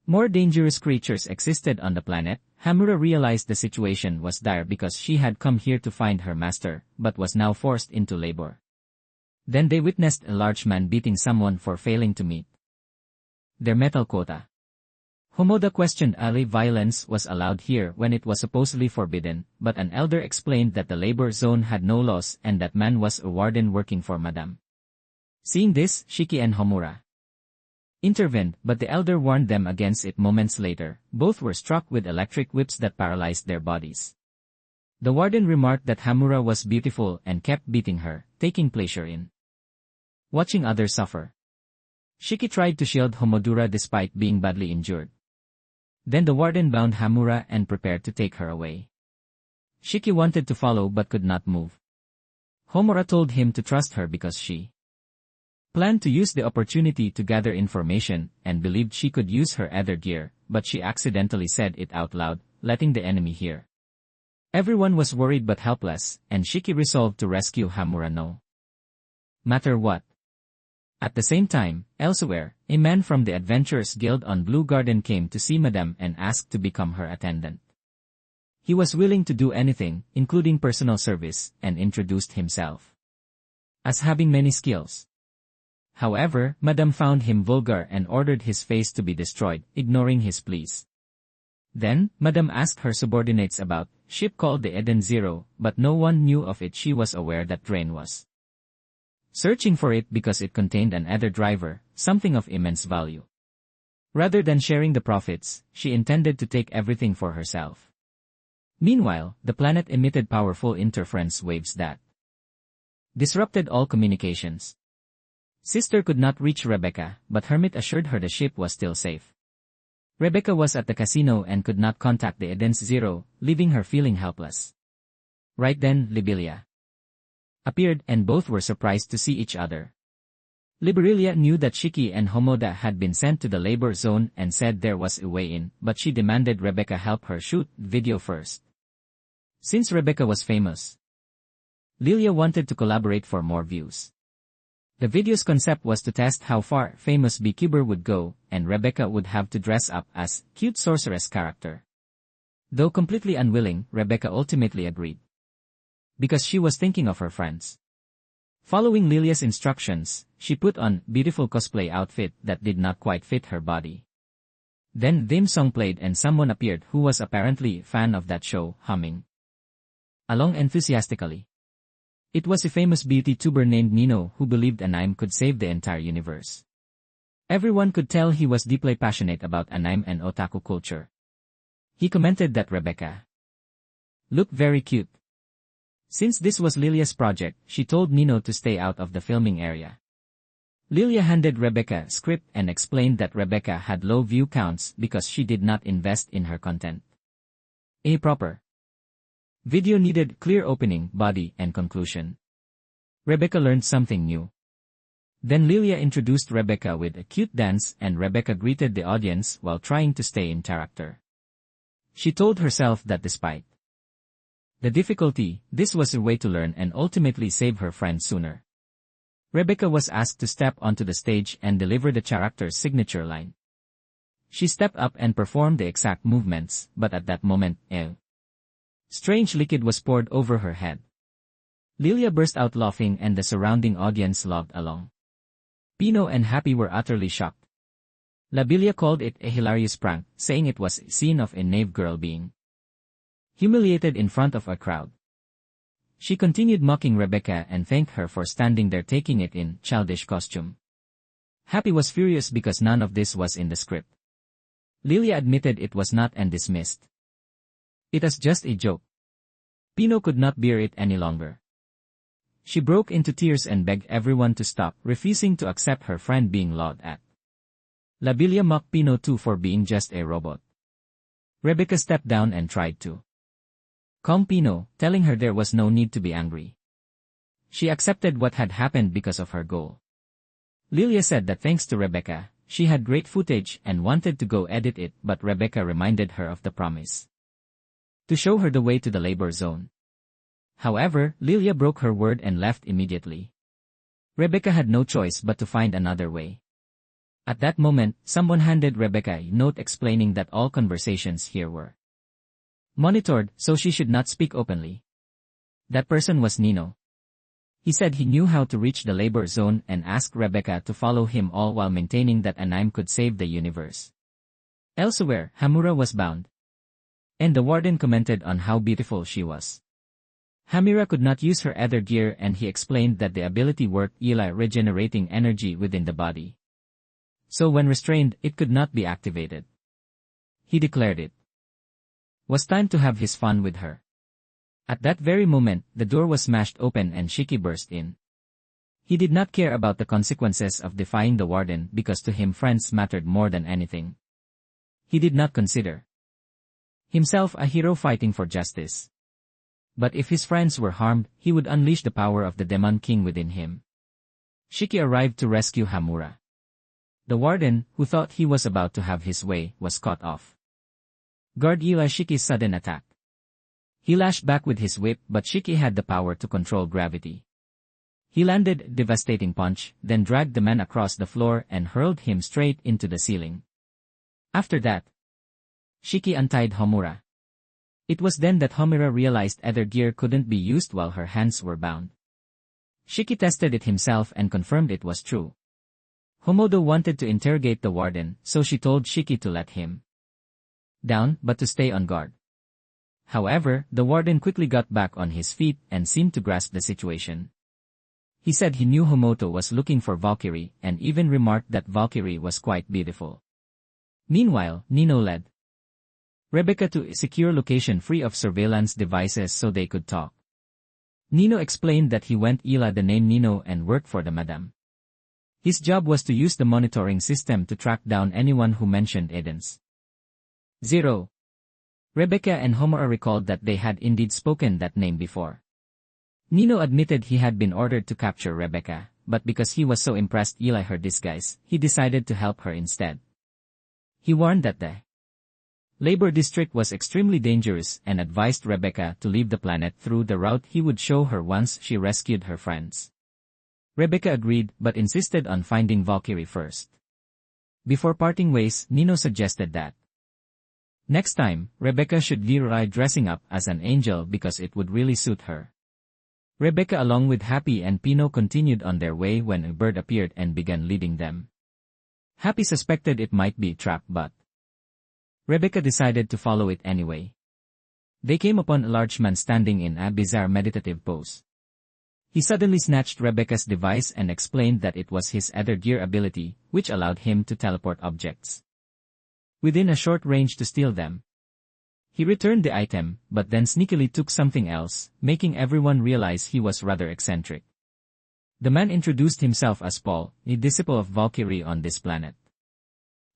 more dangerous creatures existed on the planet. Hamura realized the situation was dire because she had come here to find her master, but was now forced into labor. Then they witnessed a large man beating someone for failing to meet their metal quota. Homoda questioned Ali. Violence was allowed here when it was supposedly forbidden, but an elder explained that the labor zone had no laws and that man was a warden working for Madame. Seeing this, Shiki and Homura intervened, but the elder warned them against it moments later. Both were struck with electric whips that paralyzed their bodies. The warden remarked that Hamura was beautiful and kept beating her, taking pleasure in watching others suffer. Shiki tried to shield Homodura despite being badly injured. Then the warden bound Hamura and prepared to take her away. Shiki wanted to follow but could not move. Homura told him to trust her because she planned to use the opportunity to gather information and believed she could use her other gear, but she accidentally said it out loud, letting the enemy hear. Everyone was worried but helpless, and Shiki resolved to rescue Hamura no matter what. At the same time, elsewhere, a man from the Adventurers Guild on Blue Garden came to see Madame and asked to become her attendant. He was willing to do anything, including personal service, and introduced himself as having many skills. However, Madame found him vulgar and ordered his face to be destroyed, ignoring his pleas. Then, Madame asked her subordinates about a ship called the Eden Zero, but no one knew of it. She was aware that Drain was searching for it because it contained an other driver, something of immense value. Rather than sharing the profits, she intended to take everything for herself. Meanwhile, the planet emitted powerful interference waves that disrupted all communications. Sister could not reach Rebecca, but Hermit assured her the ship was still safe. Rebecca was at the casino and could not contact the Eden's Zero, leaving her feeling helpless. Right then, Libelia appeared and both were surprised to see each other. Liberilia knew that Shiki and Homoda had been sent to the labor zone and said there was a way in, but she demanded Rebecca help her shoot video first. Since Rebecca was famous, Lilia wanted to collaborate for more views. The video's concept was to test how far famous beekeeper would go, and Rebecca would have to dress up as cute sorceress character. Though completely unwilling, Rebecca ultimately agreed. Because she was thinking of her friends. Following Lilia's instructions, she put on beautiful cosplay outfit that did not quite fit her body. Then theme song played and someone appeared who was apparently a fan of that show, humming along enthusiastically. It was a famous beauty tuber named Nino who believed anime could save the entire universe. Everyone could tell he was deeply passionate about anime and otaku culture. He commented that Rebecca looked very cute. Since this was Lilia's project, she told Nino to stay out of the filming area. Lilia handed Rebecca a script and explained that Rebecca had low view counts because she did not invest in her content. A proper video needed clear opening, body, and conclusion. Rebecca learned something new. Then Lilia introduced Rebecca with a cute dance and Rebecca greeted the audience while trying to stay in character. She told herself that despite the difficulty, this was a way to learn and ultimately save her friend sooner. Rebecca was asked to step onto the stage and deliver the character's signature line. She stepped up and performed the exact movements, but at that moment, a strange liquid was poured over her head. Lilia burst out laughing and the surrounding audience laughed along. Pino and Happy were utterly shocked. Labilia called it a hilarious prank, saying it was a scene of a naive girl being humiliated in front of a crowd. She continued mocking Rebecca and thanked her for standing there taking it in childish costume. Happy was furious because none of this was in the script. Lilia admitted it was not and dismissed it as just a joke. Pino could not bear it any longer. She broke into tears and begged everyone to stop, refusing to accept her friend being laughed at. Labilia mocked Pino too for being just a robot. Rebecca stepped down and tried to calm Pino, telling her there was no need to be angry. She accepted what had happened because of her goal. Lilia said that thanks to Rebecca, she had great footage and wanted to go edit it, but Rebecca reminded her of the promise to show her the way to the labor zone. However, Lilia broke her word and left immediately. Rebecca had no choice but to find another way. At that moment, someone handed Rebecca a note explaining that all conversations here were monitored, so she should not speak openly. That person was Nino. He said he knew how to reach the labor zone and asked Rebecca to follow him all while maintaining that anime could save the universe. Elsewhere, Hamura was bound. And the warden commented on how beautiful she was. Hamira could not use her other gear and he explained that the ability worked Eli regenerating energy within the body. So when restrained, it could not be activated. He declared it was time to have his fun with her. At that very moment, the door was smashed open and Shiki burst in. He did not care about the consequences of defying the warden because to him friends mattered more than anything. He did not consider himself a hero fighting for justice. But if his friends were harmed, he would unleash the power of the Demon King within him. Shiki arrived to rescue Hamura. The warden, who thought he was about to have his way, was caught off guard Eli Shiki's sudden attack. He lashed back with his whip, but Shiki had the power to control gravity. He landed a devastating punch, then dragged the man across the floor and hurled him straight into the ceiling. After that, Shiki untied Homura. It was then that Homura realized other gear couldn't be used while her hands were bound. Shiki tested it himself and confirmed it was true. Homodo wanted to interrogate the warden, so she told Shiki to let him down, but to stay on guard. However, the warden quickly got back on his feet and seemed to grasp the situation. He said he knew Homoto was looking for Valkyrie and even remarked that Valkyrie was quite beautiful. Meanwhile, Nino led Rebecca to a secure location free of surveillance devices so they could talk. Nino explained that he went Eli the name Nino and worked for the madam. His job was to use the monitoring system to track down anyone who mentioned Eden's 0. Rebecca and Homura recalled that they had indeed spoken that name before. Nino admitted he had been ordered to capture Rebecca, but because he was so impressed by her disguise, he decided to help her instead. He warned that the labor district was extremely dangerous and advised Rebecca to leave the planet through the route he would show her once she rescued her friends. Rebecca agreed but insisted on finding Valkyrie first. Before parting ways, Nino suggested that next time, Rebecca should try dressing up as an angel because it would really suit her. Rebecca along with Happy and Pino continued on their way when a bird appeared and began leading them. Happy suspected it might be a trap but Rebecca decided to follow it anyway. They came upon a large man standing in a bizarre meditative pose. He suddenly snatched Rebecca's device and explained that it was his Ether Gear ability, which allowed him to teleport objects within a short range to steal them. He returned the item, but then sneakily took something else, making everyone realize he was rather eccentric. The man introduced himself as Paul, a disciple of Valkyrie on this planet.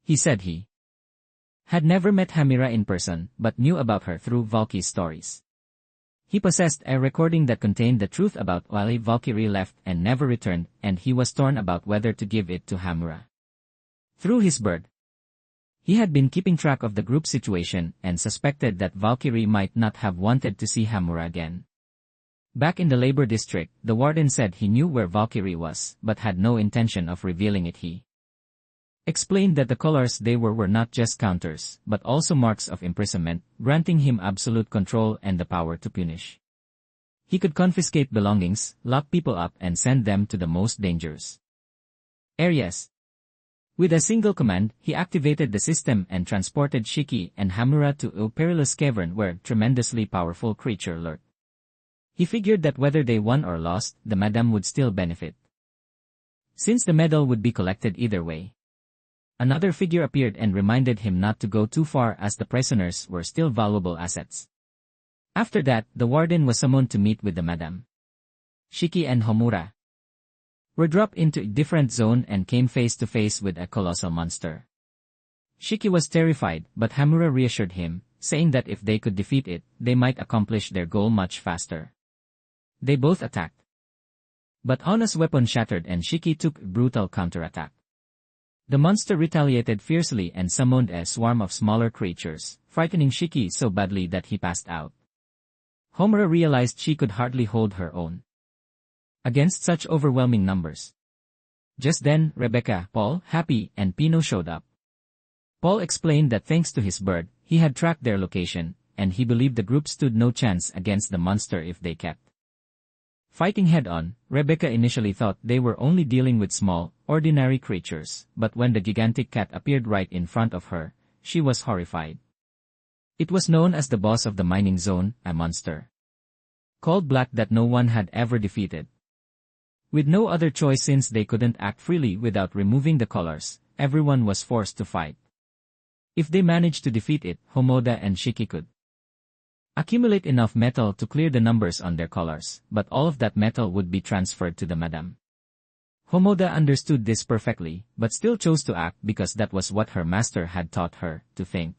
He said he had never met Hamira in person, but knew about her through Valky's stories. He possessed a recording that contained the truth about why Valkyrie left and never returned, and he was torn about whether to give it to Hamura. Through his bird, he had been keeping track of the group situation and suspected that Valkyrie might not have wanted to see Hamura again. Back in the labor district, the warden said he knew where Valkyrie was, but had no intention of revealing it. He explained that the colors they were not just counters, but also marks of imprisonment, granting him absolute control and the power to punish. He could confiscate belongings, lock people up and send them to the most dangerous areas. With a single command, he activated the system and transported Shiki and Hamura to a perilous cavern where a tremendously powerful creature lurked. He figured that whether they won or lost, the madam would still benefit, since the medal would be collected either way. Another figure appeared and reminded him not to go too far as the prisoners were still valuable assets. After that, the warden was summoned to meet with the madam. Shiki and Homura were dropped into a different zone and came face to face with a colossal monster. Shiki was terrified, but Hamura reassured him, saying that if they could defeat it, they might accomplish their goal much faster. They both attacked, but Hona's weapon shattered and Shiki took a brutal counterattack. The monster retaliated fiercely and summoned a swarm of smaller creatures, frightening Shiki so badly that he passed out. Homura realized she could hardly hold her own against such overwhelming numbers. Just then, Rebecca, Paul, Happy, and Pino showed up. Paul explained that thanks to his bird, he had tracked their location, and he believed the group stood no chance against the monster if they kept fighting head-on. Rebecca initially thought they were only dealing with small, ordinary creatures, but when the gigantic cat appeared right in front of her, she was horrified. It was known as the boss of the mining zone, a monster called Black that no one had ever defeated. With no other choice since they couldn't act freely without removing the collars, everyone was forced to fight. If they managed to defeat it, Homoda and Shiki could accumulate enough metal to clear the numbers on their collars, but all of that metal would be transferred to the madam. Homoda understood this perfectly, but still chose to act because that was what her master had taught her, to think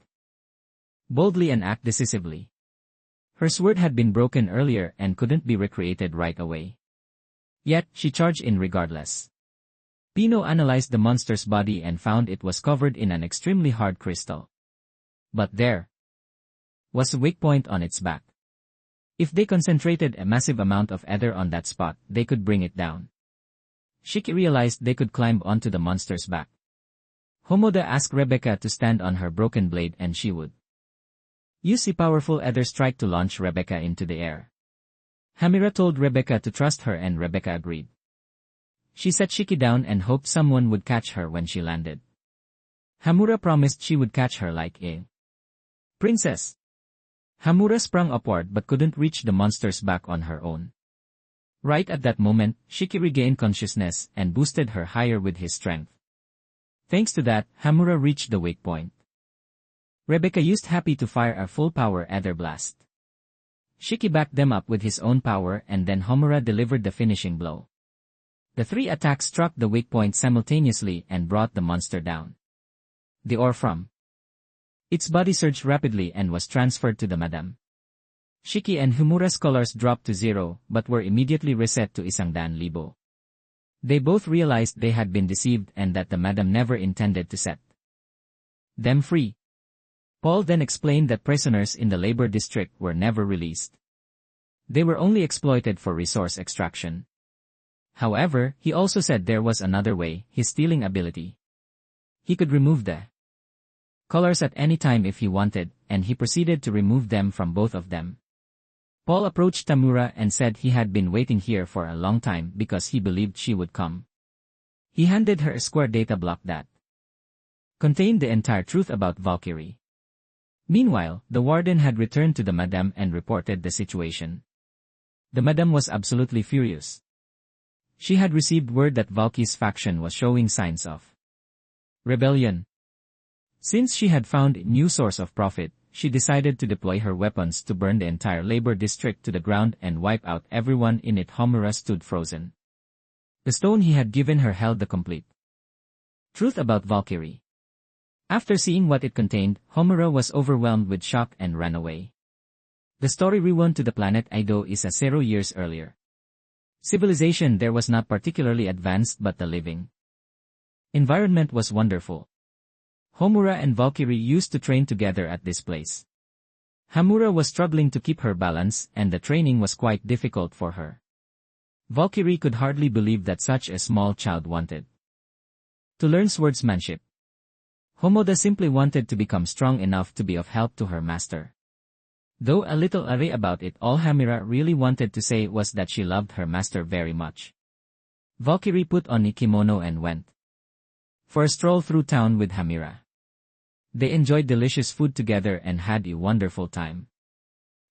boldly and act decisively. Her sword had been broken earlier and couldn't be recreated right away. Yet, she charged in regardless. Pino analyzed the monster's body and found it was covered in an extremely hard crystal. But there was a weak point on its back. If they concentrated a massive amount of ether on that spot, they could bring it down. Shiki realized they could climb onto the monster's back. Homoda asked Rebecca to stand on her broken blade and she would use a powerful ether strike to launch Rebecca into the air. Hamira told Rebecca to trust her and Rebecca agreed. She set Shiki down and hoped someone would catch her when she landed. Hamura promised she would catch her like a princess. Hamura sprung upward but couldn't reach the monster's back on her own. Right at that moment, Shiki regained consciousness and boosted her higher with his strength. Thanks to that, Hamura reached the weak point. Rebecca used Happy to fire a full-power ether blast. Shiki backed them up with his own power and then Homura delivered the finishing blow. The three attacks struck the weak point simultaneously and brought the monster down. The ore from its body surged rapidly and was transferred to the madam. Shiki and Homura's colors dropped to 0 but were immediately reset to 100,000. They both realized they had been deceived and that the madam never intended to set them free. Paul then explained that prisoners in the labor district were never released. They were only exploited for resource extraction. However, he also said there was another way, his stealing ability. He could remove the collars at any time if he wanted, and he proceeded to remove them from both of them. Paul approached Tamura and said he had been waiting here for a long time because he believed she would come. He handed her a square data block that contained the entire truth about Valkyrie. Meanwhile, the warden had returned to the madam and reported the situation. The madam was absolutely furious. She had received word that Valky's faction was showing signs of rebellion. Since she had found a new source of profit, she decided to deploy her weapons to burn the entire labor district to the ground and wipe out everyone in it. Homura stood frozen. The stone he had given her held the complete truth about Valkyrie. After seeing what it contained, Homura was overwhelmed with shock and ran away. The story rewound to the planet Ido is 0 years earlier. Civilization there was not particularly advanced, but the living environment was wonderful. Homura and Valkyrie used to train together at this place. Hamura was struggling to keep her balance, and the training was quite difficult for her. Valkyrie could hardly believe that such a small child wanted to learn swordsmanship. Homoda simply wanted to become strong enough to be of help to her master. Though a little airy about it, all Hamura really wanted to say was that she loved her master very much. Valkyrie put on a kimono and went for a stroll through town with Hamura. They enjoyed delicious food together and had a wonderful time.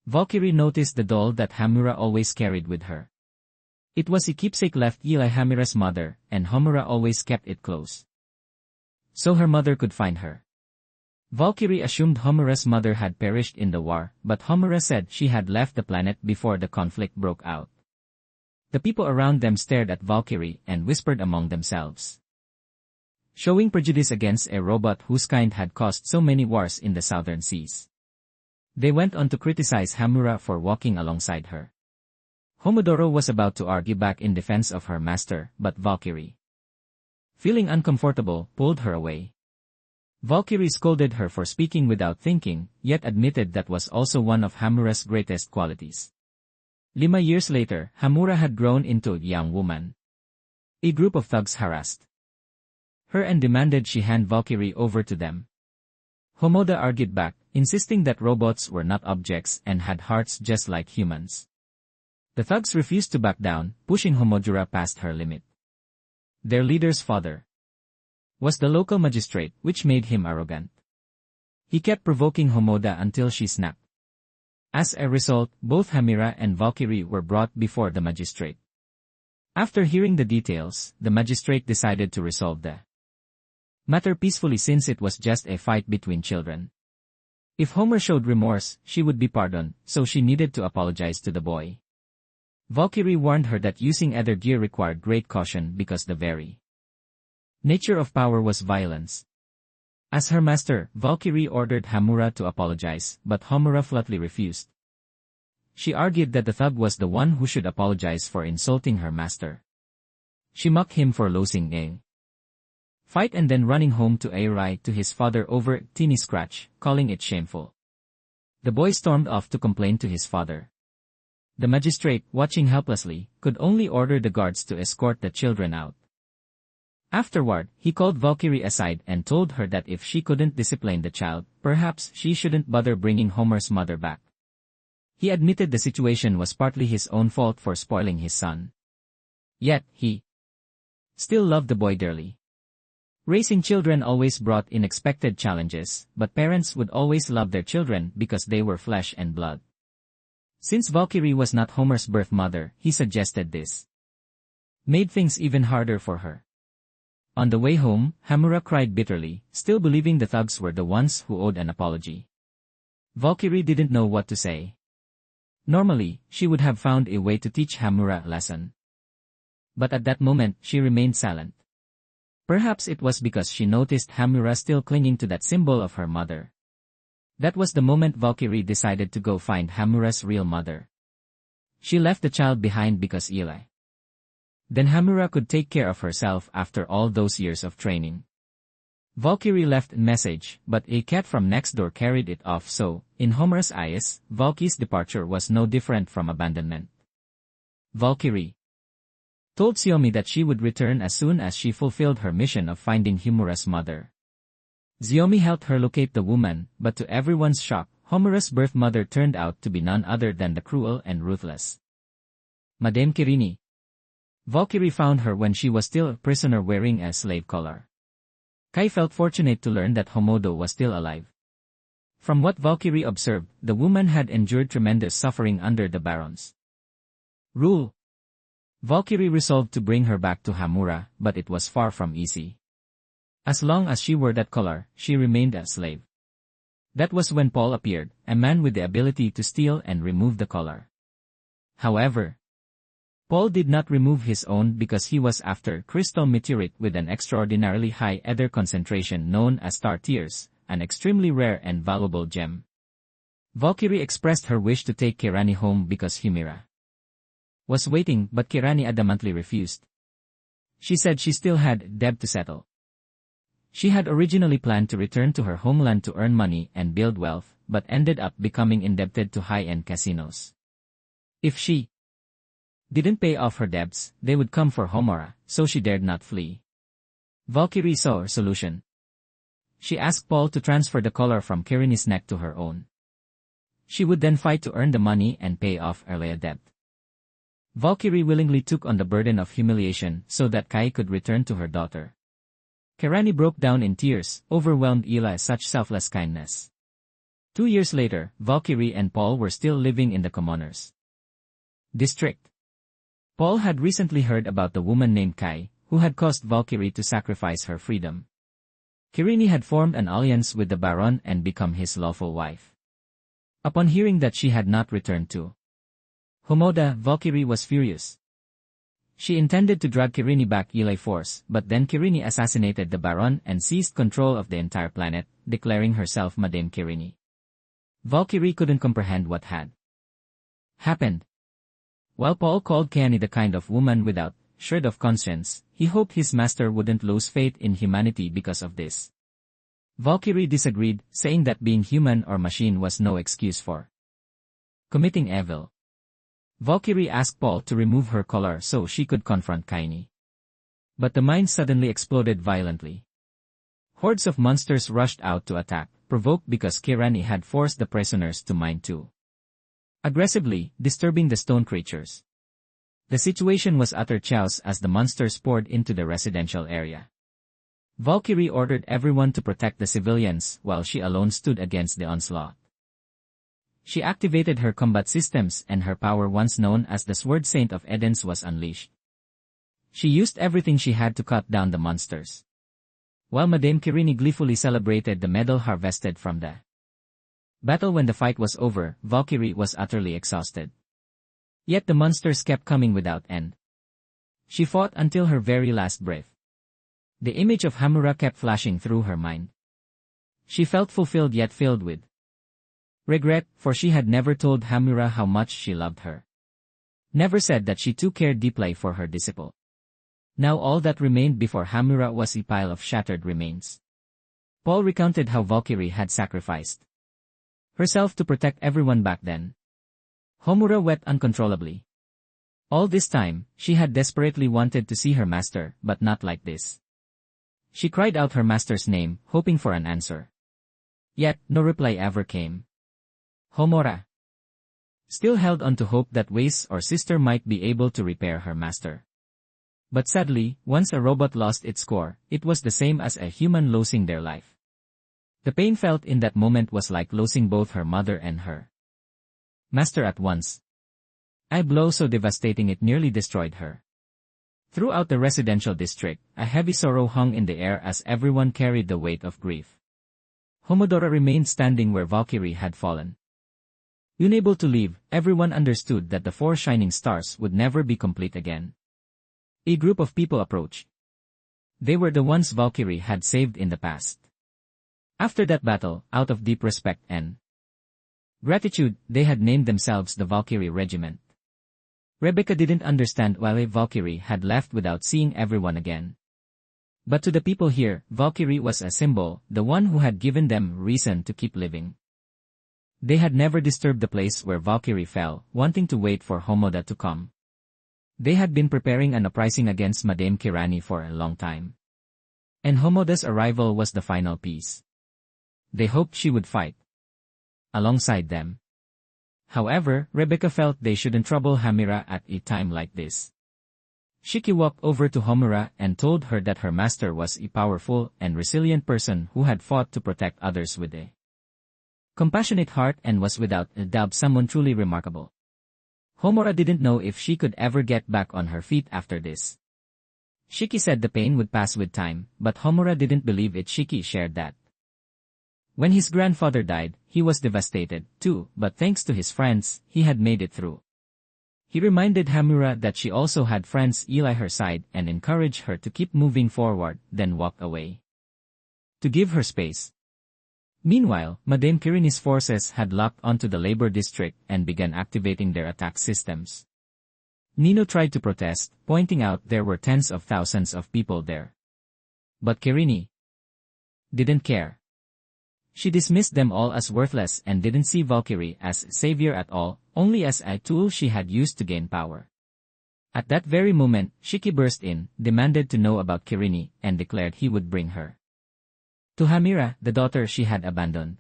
Valkyrie noticed the doll that Hamura always carried with her. It was a keepsake left by Hamura's mother, and Homura always kept it close so her mother could find her. Valkyrie assumed Homura's mother had perished in the war, but Homura said she had left the planet before the conflict broke out. The people around them stared at Valkyrie and whispered among themselves, showing prejudice against a robot whose kind had caused so many wars in the southern seas. They went on to criticize Hamura for walking alongside her. Homodoro was about to argue back in defense of her master, but Valkyrie, feeling uncomfortable, pulled her away. Valkyrie scolded her for speaking without thinking, yet admitted that was also one of Hamura's greatest qualities. 5 years later, Hamura had grown into a young woman. A group of thugs harassed her and demanded she hand Valkyrie over to them. Homoda argued back, insisting that robots were not objects and had hearts just like humans. The thugs refused to back down, pushing Homodora past her limit. Their leader's father was the local magistrate, which made him arrogant. He kept provoking Homoda until she snapped. As a result, both Hamura and Valkyrie were brought before the magistrate. After hearing the details, the magistrate decided to resolve the matter peacefully since it was just a fight between children. If Homer showed remorse, she would be pardoned, so she needed to apologize to the boy. Valkyrie warned her that using other gear required great caution because the very nature of power was violence. As her master, Valkyrie ordered Hamura to apologize, but Homura flatly refused. She argued that the thug was the one who should apologize for insulting her master. She mocked him for losing a fight and then running home to write to his father over a teeny scratch, calling it shameful. The boy stormed off to complain to his father. The magistrate, watching helplessly, could only order the guards to escort the children out. Afterward, he called Valkyrie aside and told her that if she couldn't discipline the child, perhaps she shouldn't bother bringing Homer's mother back. He admitted the situation was partly his own fault for spoiling his son. Yet, he still loved the boy dearly. Raising children always brought unexpected challenges, but parents would always love their children because they were flesh and blood. Since Valkyrie was not Homer's birth mother, he suggested this made things even harder for her. On the way home, Hamura cried bitterly, still believing the thugs were the ones who owed an apology. Valkyrie didn't know what to say. Normally, she would have found a way to teach Hamura a lesson. But at that moment, she remained silent. Perhaps it was because she noticed Hamura still clinging to that symbol of her mother. That was the moment Valkyrie decided to go find Hamura's real mother. She left the child behind because Eli Then Hamura could take care of herself after all those years of training. Valkyrie left a message, but a cat from next door carried it off, so, in Homura's eyes, Valky's departure was no different from abandonment. Valkyrie told Xiaomi that she would return as soon as she fulfilled her mission of finding Homura's mother. Xiaomi helped her locate the woman, but to everyone's shock, Homura's birth mother turned out to be none other than the cruel and ruthless Madame Kirini. Valkyrie found her when she was still a prisoner wearing a slave collar. Kai felt fortunate to learn that Homodo was still alive. From what Valkyrie observed, the woman had endured tremendous suffering under the Baron's rule. Valkyrie resolved to bring her back to Hamura, but it was far from easy. As long as she wore that collar, she remained a slave. That was when Paul appeared, a man with the ability to steal and remove the collar. However, Paul did not remove his own because he was after crystal meteorite with an extraordinarily high ether concentration known as star tears, an extremely rare and valuable gem. Valkyrie expressed her wish to take Kirani home because Homura was waiting, but Kirani adamantly refused. She said she still had a debt to settle. She had originally planned to return to her homeland to earn money and build wealth, but ended up becoming indebted to high-end casinos. If she didn't pay off her debts, they would come for Homura, so she dared not flee. Valkyrie saw her solution. She asked Paul to transfer the collar from Kirini's neck to her own. She would then fight to earn the money and pay off earlier debt. Valkyrie willingly took on the burden of humiliation so that Kai could return to her daughter. Kirani broke down in tears, overwhelmed by such selfless kindness. 2 years later, Valkyrie and Paul were still living in the commoner's district. Paul had recently heard about the woman named Kai, who had caused Valkyrie to sacrifice her freedom. Kirini had formed an alliance with the Baron and become his lawful wife. Upon hearing that she had not returned to Homoda, Valkyrie was furious. She intended to drag Kirini back by force, but then Kirini assassinated the Baron and seized control of the entire planet, declaring herself Madame Kirini. Valkyrie couldn't comprehend what had happened. While Paul called Kiani the kind of woman without shred of conscience, he hoped his master wouldn't lose faith in humanity because of this. Valkyrie disagreed, saying that being human or machine was no excuse for committing evil. Valkyrie asked Paul to remove her collar so she could confront Kaini. But the mine suddenly exploded violently. Hordes of monsters rushed out to attack, provoked because Kirani had forced the prisoners to mine too aggressively, disturbing the stone creatures. The situation was utter chaos as the monsters poured into the residential area. Valkyrie ordered everyone to protect the civilians while she alone stood against the onslaught. She activated her combat systems and her power once known as the Sword Saint of Edens was unleashed. She used everything she had to cut down the monsters. While Madame Kirini gleefully celebrated the medal harvested from the battle when the fight was over, Valkyrie was utterly exhausted. Yet the monsters kept coming without end. She fought until her very last breath. The image of Hamura kept flashing through her mind. She felt fulfilled yet filled with regret, for she had never told Hamura how much she loved her. Never said that she too cared deeply for her disciple. Now all that remained before Hamura was a pile of shattered remains. Paul recounted how Valkyrie had sacrificed herself to protect everyone back then. Homura wept uncontrollably. All this time, she had desperately wanted to see her master, but not like this. She cried out her master's name, hoping for an answer. Yet, no reply ever came. Homura still held on to hope that Weiss or sister might be able to repair her master. But sadly, once a robot lost its core, it was the same as a human losing their life. The pain felt in that moment was like losing both her mother and her master at once. A blow so devastating it nearly destroyed her. Throughout the residential district, a heavy sorrow hung in the air as everyone carried the weight of grief. Homodora remained standing where Valkyrie had fallen. Unable to leave, everyone understood that the 4 shining stars would never be complete again. A group of people approached. They were the ones Valkyrie had saved in the past. After that battle, out of deep respect and gratitude, they had named themselves the Valkyrie Regiment. Rebecca didn't understand why Valkyrie had left without seeing everyone again. But to the people here, Valkyrie was a symbol, the one who had given them reason to keep living. They had never disturbed the place where Valkyrie fell, wanting to wait for Homoda to come. They had been preparing an uprising against Madame Kirani for a long time. And Homoda's arrival was the final piece. They hoped she would fight alongside them. However, Rebecca felt they shouldn't trouble Hamira at a time like this. Shiki walked over to Homura and told her that her master was a powerful and resilient person who had fought to protect others with a compassionate heart and was without a doubt someone truly remarkable. Homura didn't know if she could ever get back on her feet after this. Shiki said the pain would pass with time, but Homura didn't believe it. Shiki shared that when his grandfather died, he was devastated, too, but thanks to his friends, he had made it through. He reminded Hamura that she also had friends Eli her side and encouraged her to keep moving forward, then walked away to give her space. Meanwhile, Madame Kirini's forces had locked onto the labor district and began activating their attack systems. Nino tried to protest, pointing out there were tens of thousands of people there. But Kirini didn't care. She dismissed them all as worthless and didn't see Valkyrie as savior at all, only as a tool she had used to gain power. At that very moment, Shiki burst in, demanded to know about Kirini, and declared he would bring her to Hamira, the daughter she had abandoned.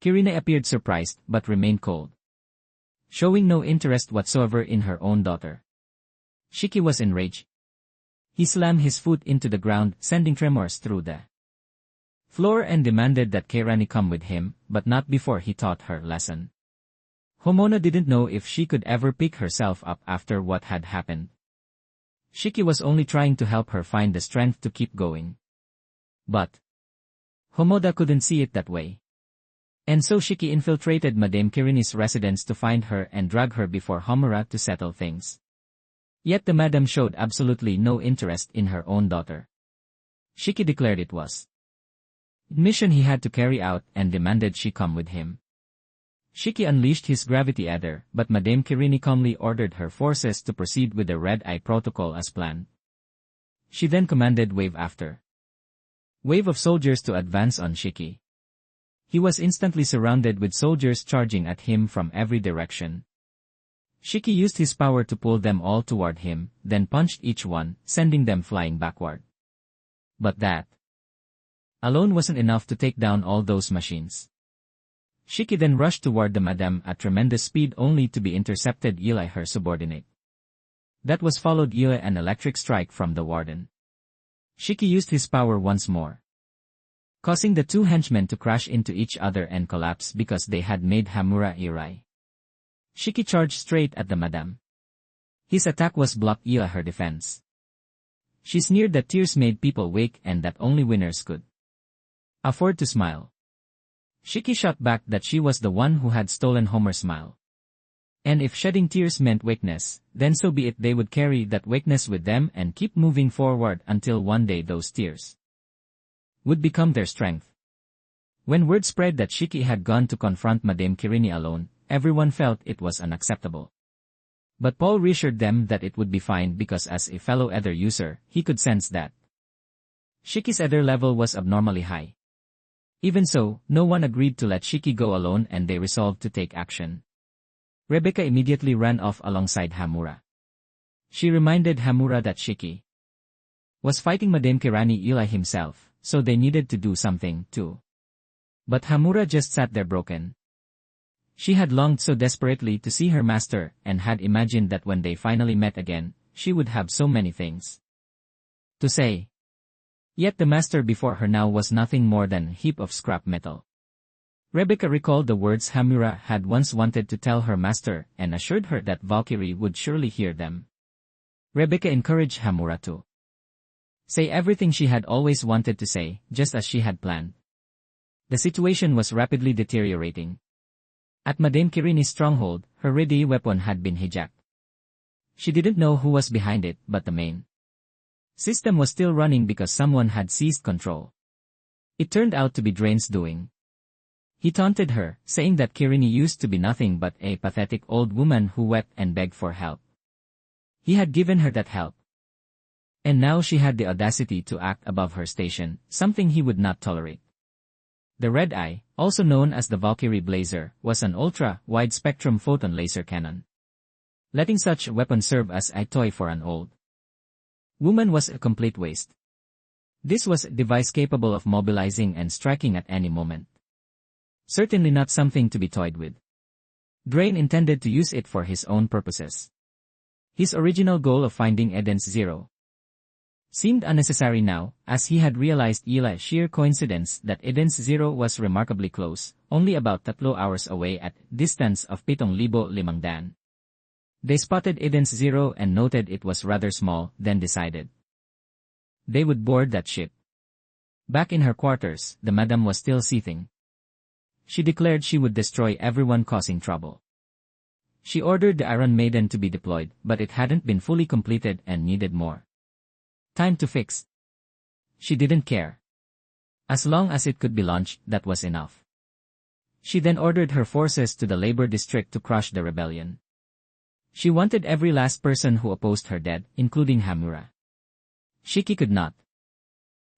Kirini appeared surprised but remained cold, showing no interest whatsoever in her own daughter. Shiki was enraged. He slammed his foot into the ground, sending tremors through the floor and demanded that Kirani come with him, but not before he taught her lesson. Homona didn't know if she could ever pick herself up after what had happened. Shiki was only trying to help her find the strength to keep going. But Homoda couldn't see it that way. And so Shiki infiltrated Madame Kirini's residence to find her and drag her before Homura to settle things. Yet the madam showed absolutely no interest in her own daughter. Shiki declared it was a mission he had to carry out and demanded she come with him. Shiki unleashed his gravity adder, but Madame Kirini calmly ordered her forces to proceed with the Red Eye Protocol as planned. She then commanded wave after wave of soldiers to advance on Shiki. He was instantly surrounded with soldiers charging at him from every direction. Shiki used his power to pull them all toward him, then punched each one, sending them flying backward. But that alone wasn't enough to take down all those machines. Shiki then rushed toward the madam at tremendous speed only to be intercepted Eli her subordinate. That was followed Eli an electric strike from the warden. Shiki used his power once more, causing the two henchmen to crash into each other and collapse because they had made Hamura Irai. Shiki charged straight at the madam. His attack was blocked Eli her defense. She sneered that tears made people wake and that only winners could afford to smile. Shiki shot back that she was the one who had stolen Homer's smile. And if shedding tears meant weakness, then so be it. They would carry that weakness with them and keep moving forward until one day those tears would become their strength. When word spread that Shiki had gone to confront Madame Kirini alone, everyone felt it was unacceptable. But Paul reassured them that it would be fine because as a fellow Ether user, he could sense that Shiki's Ether level was abnormally high. Even so, no one agreed to let Shiki go alone and they resolved to take action. Rebecca immediately ran off alongside Hamura. She reminded Hamura that Shiki was fighting Madame Kirani Eli himself, so they needed to do something too. But Hamura just sat there broken. She had longed so desperately to see her master and had imagined that when they finally met again, she would have so many things to say. Yet the master before her now was nothing more than a heap of scrap metal. Rebecca recalled the words Hamura had once wanted to tell her master and assured her that Valkyrie would surely hear them. Rebecca encouraged Hamura to say everything she had always wanted to say, just as she had planned. The situation was rapidly deteriorating. At Madame Kirini's stronghold, her ready weapon had been hijacked. She didn't know who was behind it, but the main system was still running because someone had seized control. It turned out to be Drain's doing. He taunted her, saying that Kirini used to be nothing but a pathetic old woman who wept and begged for help. He had given her that help. And now she had the audacity to act above her station, something he would not tolerate. The Red Eye, also known as the Valkyrie Blazer, was an ultra-wide-spectrum photon laser cannon. Letting such a weapon serve as a toy for an old woman was a complete waste. This was a device capable of mobilizing and striking at any moment. Certainly not something to be toyed with. Drain intended to use it for his own purposes. His original goal of finding Eden's Zero seemed unnecessary now, as he had realized Ila sheer coincidence that Eden's Zero was remarkably close, only about 3 hours away at distance of 7,500. They spotted Eden's Zero and noted it was rather small, then decided they would board that ship. Back in her quarters, the madam was still seething. She declared she would destroy everyone causing trouble. She ordered the Iron Maiden to be deployed, but it hadn't been fully completed and needed more time to fix. She didn't care. As long as it could be launched, that was enough. She then ordered her forces to the labor district to crush the rebellion. She wanted every last person who opposed her dead, including Hamura. Shiki could not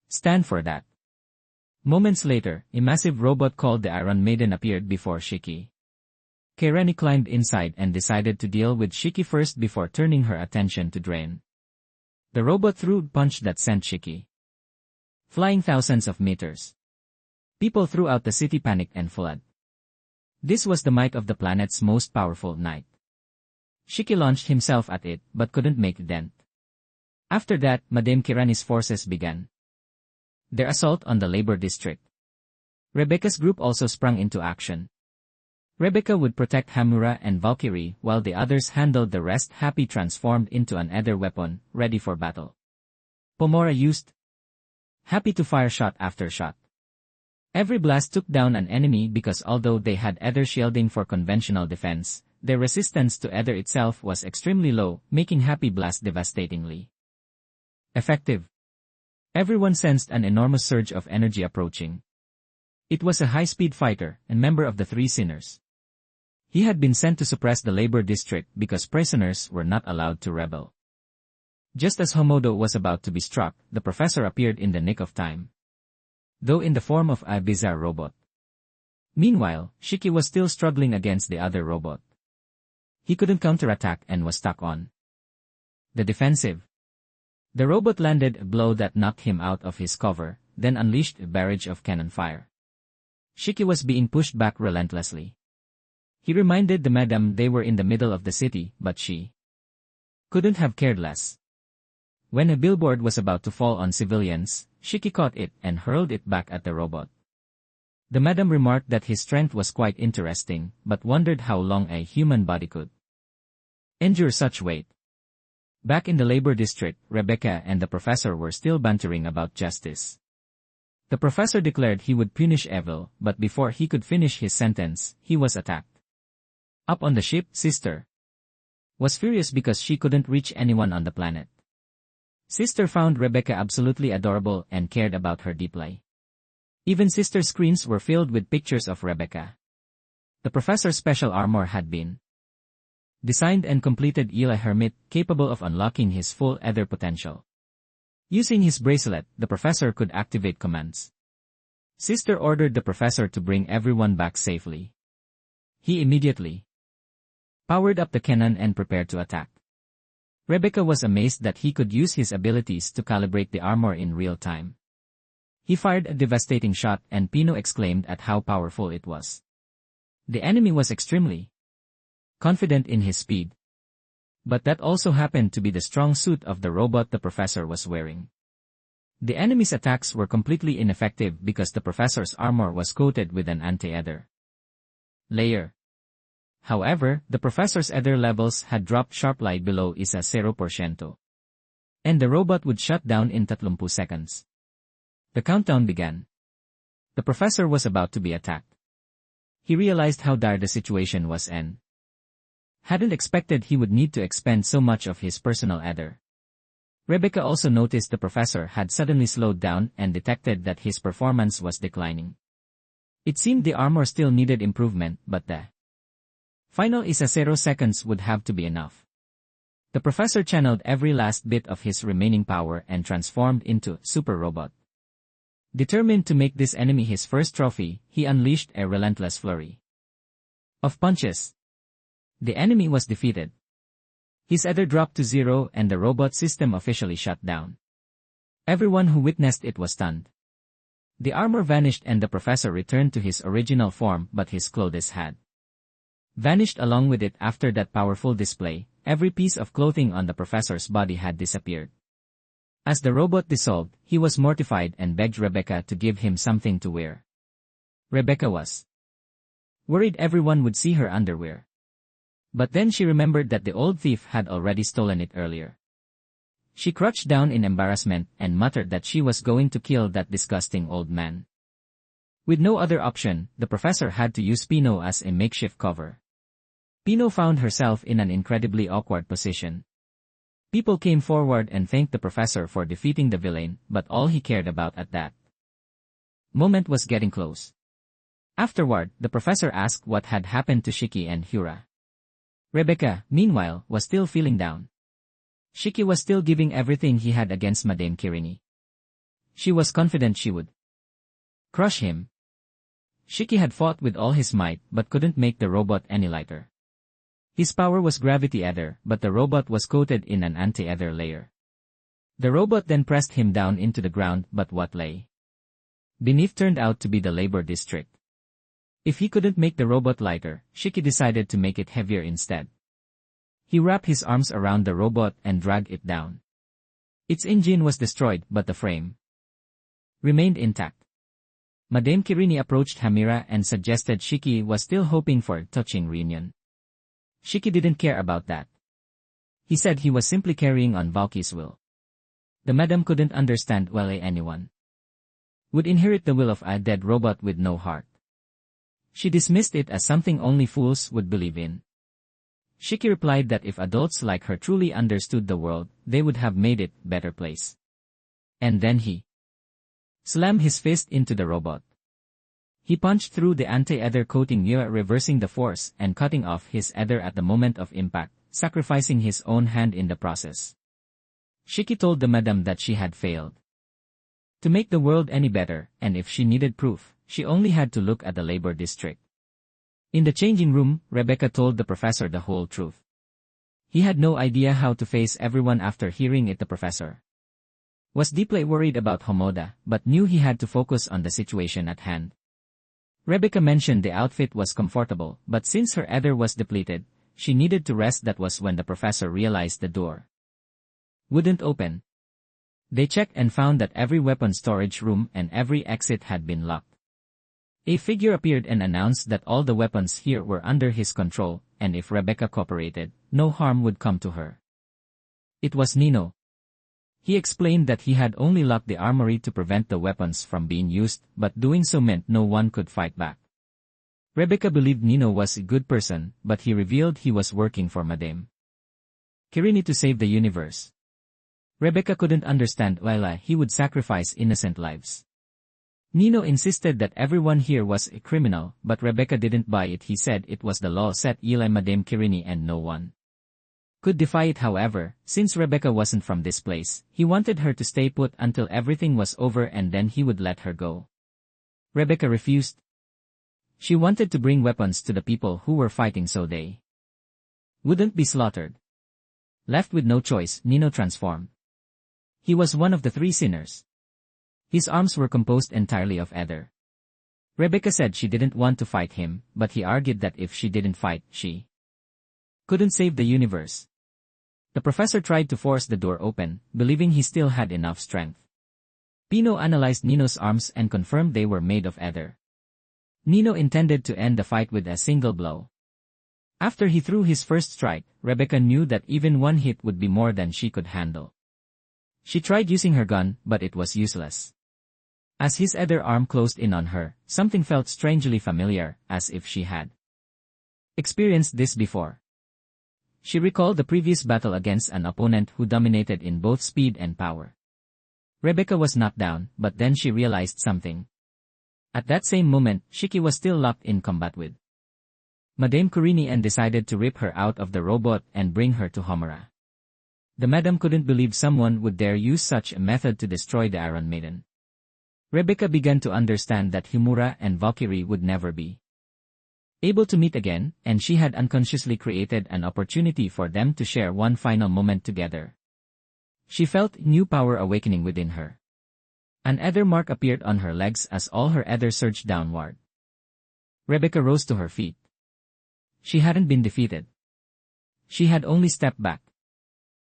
stand for that. Moments later, a massive robot called the Iron Maiden appeared before Shiki. Kairani climbed inside and decided to deal with Shiki first before turning her attention to Drain. The robot threw a punch that sent Shiki flying thousands of meters. People throughout the city panicked and fled. This was the might of the planet's most powerful knight. Shiki launched himself at it, but couldn't make a dent. After that, Madame Kirani's forces began their assault on the labor district. Rebecca's group also sprung into action. Rebecca would protect Hamura and Valkyrie, while the others handled the rest. Happy transformed into an ether weapon, ready for battle. Pomora used Happy to fire shot after shot. Every blast took down an enemy because although they had ether shielding for conventional defense, their resistance to ether itself was extremely low, making Happy blast devastatingly effective. Everyone sensed an enormous surge of energy approaching. It was a high-speed fighter, and member of the Three Sinners. He had been sent to suppress the labor district because prisoners were not allowed to rebel. Just as Homodo was about to be struck, the professor appeared in the nick of time, though in the form of a bizarre robot. Meanwhile, Shiki was still struggling against the other robot. He couldn't counterattack and was stuck on the defensive. The robot landed a blow that knocked him out of his cover, then unleashed a barrage of cannon fire. Shiki was being pushed back relentlessly. He reminded the madam they were in the middle of the city, but she couldn't have cared less. When a billboard was about to fall on civilians, Shiki caught it and hurled it back at the robot. The madam remarked that his strength was quite interesting, but wondered how long a human body could endure such weight. Back in the labor district, Rebecca and the professor were still bantering about justice. The professor declared he would punish evil, but before he could finish his sentence, he was attacked. Up on the ship, Sister was furious because she couldn't reach anyone on the planet. Sister found Rebecca absolutely adorable and cared about her deeply. Even Sister's screens were filled with pictures of Rebecca. The professor's special armor had been designed and completed Eli Hermit, capable of unlocking his full ether potential. Using his bracelet, the professor could activate commands. Sister ordered the professor to bring everyone back safely. He immediately powered up the cannon and prepared to attack. Rebecca was amazed that he could use his abilities to calibrate the armor in real time. He fired a devastating shot and Pino exclaimed at how powerful it was. The enemy was extremely confident in his speed. But that also happened to be the strong suit of the robot the professor was wearing. The enemy's attacks were completely ineffective because the professor's armor was coated with an anti-ether layer. However, the professor's ether levels had dropped sharply below isa 0%. And the robot would shut down in 30 seconds. The countdown began. The professor was about to be attacked. He realized how dire the situation was and hadn't expected he would need to expend so much of his personal ether. Rebecca also noticed the professor had suddenly slowed down and detected that his performance was declining. It seemed the armor still needed improvement, but the final isa 0 seconds would have to be enough. The professor channeled every last bit of his remaining power and transformed into super robot. Determined to make this enemy his first trophy, he unleashed a relentless flurry of punches. The enemy was defeated. His ether dropped to zero and the robot system officially shut down. Everyone who witnessed it was stunned. The armor vanished and the professor returned to his original form, but his clothes had vanished along with it. After that powerful display, every piece of clothing on the professor's body had disappeared. As the robot dissolved, he was mortified and begged Rebecca to give him something to wear. Rebecca was worried everyone would see her underwear. But then she remembered that the old thief had already stolen it earlier. She crouched down in embarrassment and muttered that she was going to kill that disgusting old man. With no other option, the professor had to use Pino as a makeshift cover. Pino found herself in an incredibly awkward position. People came forward and thanked the professor for defeating the villain, but all he cared about at that moment was getting close. Afterward, the professor asked what had happened to Shiki and Hura. Rebecca, meanwhile, was still feeling down. Shiki was still giving everything he had against Madame Kirini. She was confident she would crush him. Shiki had fought with all his might but couldn't make the robot any lighter. His power was gravity ether, but the robot was coated in an anti-ether layer. The robot then pressed him down into the ground, but what lay beneath turned out to be the labor district. If he couldn't make the robot lighter, Shiki decided to make it heavier instead. He wrapped his arms around the robot and dragged it down. Its engine was destroyed, but the frame remained intact. Madame Kirini approached Hamira and suggested Shiki was still hoping for a touching reunion. Shiki didn't care about that. He said he was simply carrying on Valky's will. The madam couldn't understand why anyone would inherit the will of a dead robot with no heart. She dismissed it as something only fools would believe in. Shiki replied that if adults like her truly understood the world, they would have made it a better place. And then he slammed his fist into the robot. He punched through the anti-ether coating, reversing the force and cutting off his ether at the moment of impact, sacrificing his own hand in the process. Shiki told the madam that she had failed to make the world any better, and if she needed proof, she only had to look at the labor district. In the changing room, Rebecca told the professor the whole truth. He had no idea how to face everyone after hearing it. The professor was deeply worried about Homoda, but knew he had to focus on the situation at hand. Rebecca mentioned the outfit was comfortable, but since her ether was depleted, she needed to rest. That was when the professor realized the door wouldn't open. They checked and found that every weapon storage room and every exit had been locked. A figure appeared and announced that all the weapons here were under his control, and if Rebecca cooperated, no harm would come to her. It was Nino. He explained that he had only locked the armory to prevent the weapons from being used, but doing so meant no one could fight back. Rebecca believed Nino was a good person, but he revealed he was working for Madame Kirini to save the universe. Rebecca couldn't understand why he would sacrifice innocent lives. Nino insisted that everyone here was a criminal, but Rebecca didn't buy it. He said it was the law set by Madame Kirini and no one could defy it. However, since Rebecca wasn't from this place, he wanted her to stay put until everything was over and then he would let her go. Rebecca refused. She wanted to bring weapons to the people who were fighting so they wouldn't be slaughtered. Left with no choice, Nino transformed. He was one of the three sinners. His arms were composed entirely of ether. Rebecca said she didn't want to fight him, but he argued that if she didn't fight, she couldn't save the universe. The professor tried to force the door open, believing he still had enough strength. Pino analyzed Nino's arms and confirmed they were made of ether. Nino intended to end the fight with a single blow. After he threw his first strike, Rebecca knew that even one hit would be more than she could handle. She tried using her gun, but it was useless. As his other arm closed in on her, something felt strangely familiar, as if she had experienced this before. She recalled the previous battle against an opponent who dominated in both speed and power. Rebecca was knocked down, but then she realized something. At that same moment, Shiki was still locked in combat with Madame Kirini and decided to rip her out of the robot and bring her to Homura. The madam couldn't believe someone would dare use such a method to destroy the Iron Maiden. Rebecca began to understand that Homura and Valkyrie would never be able to meet again, and she had unconsciously created an opportunity for them to share one final moment together. She felt new power awakening within her. An ether mark appeared on her legs as all her ether surged downward. Rebecca rose to her feet. She hadn't been defeated. She had only stepped back.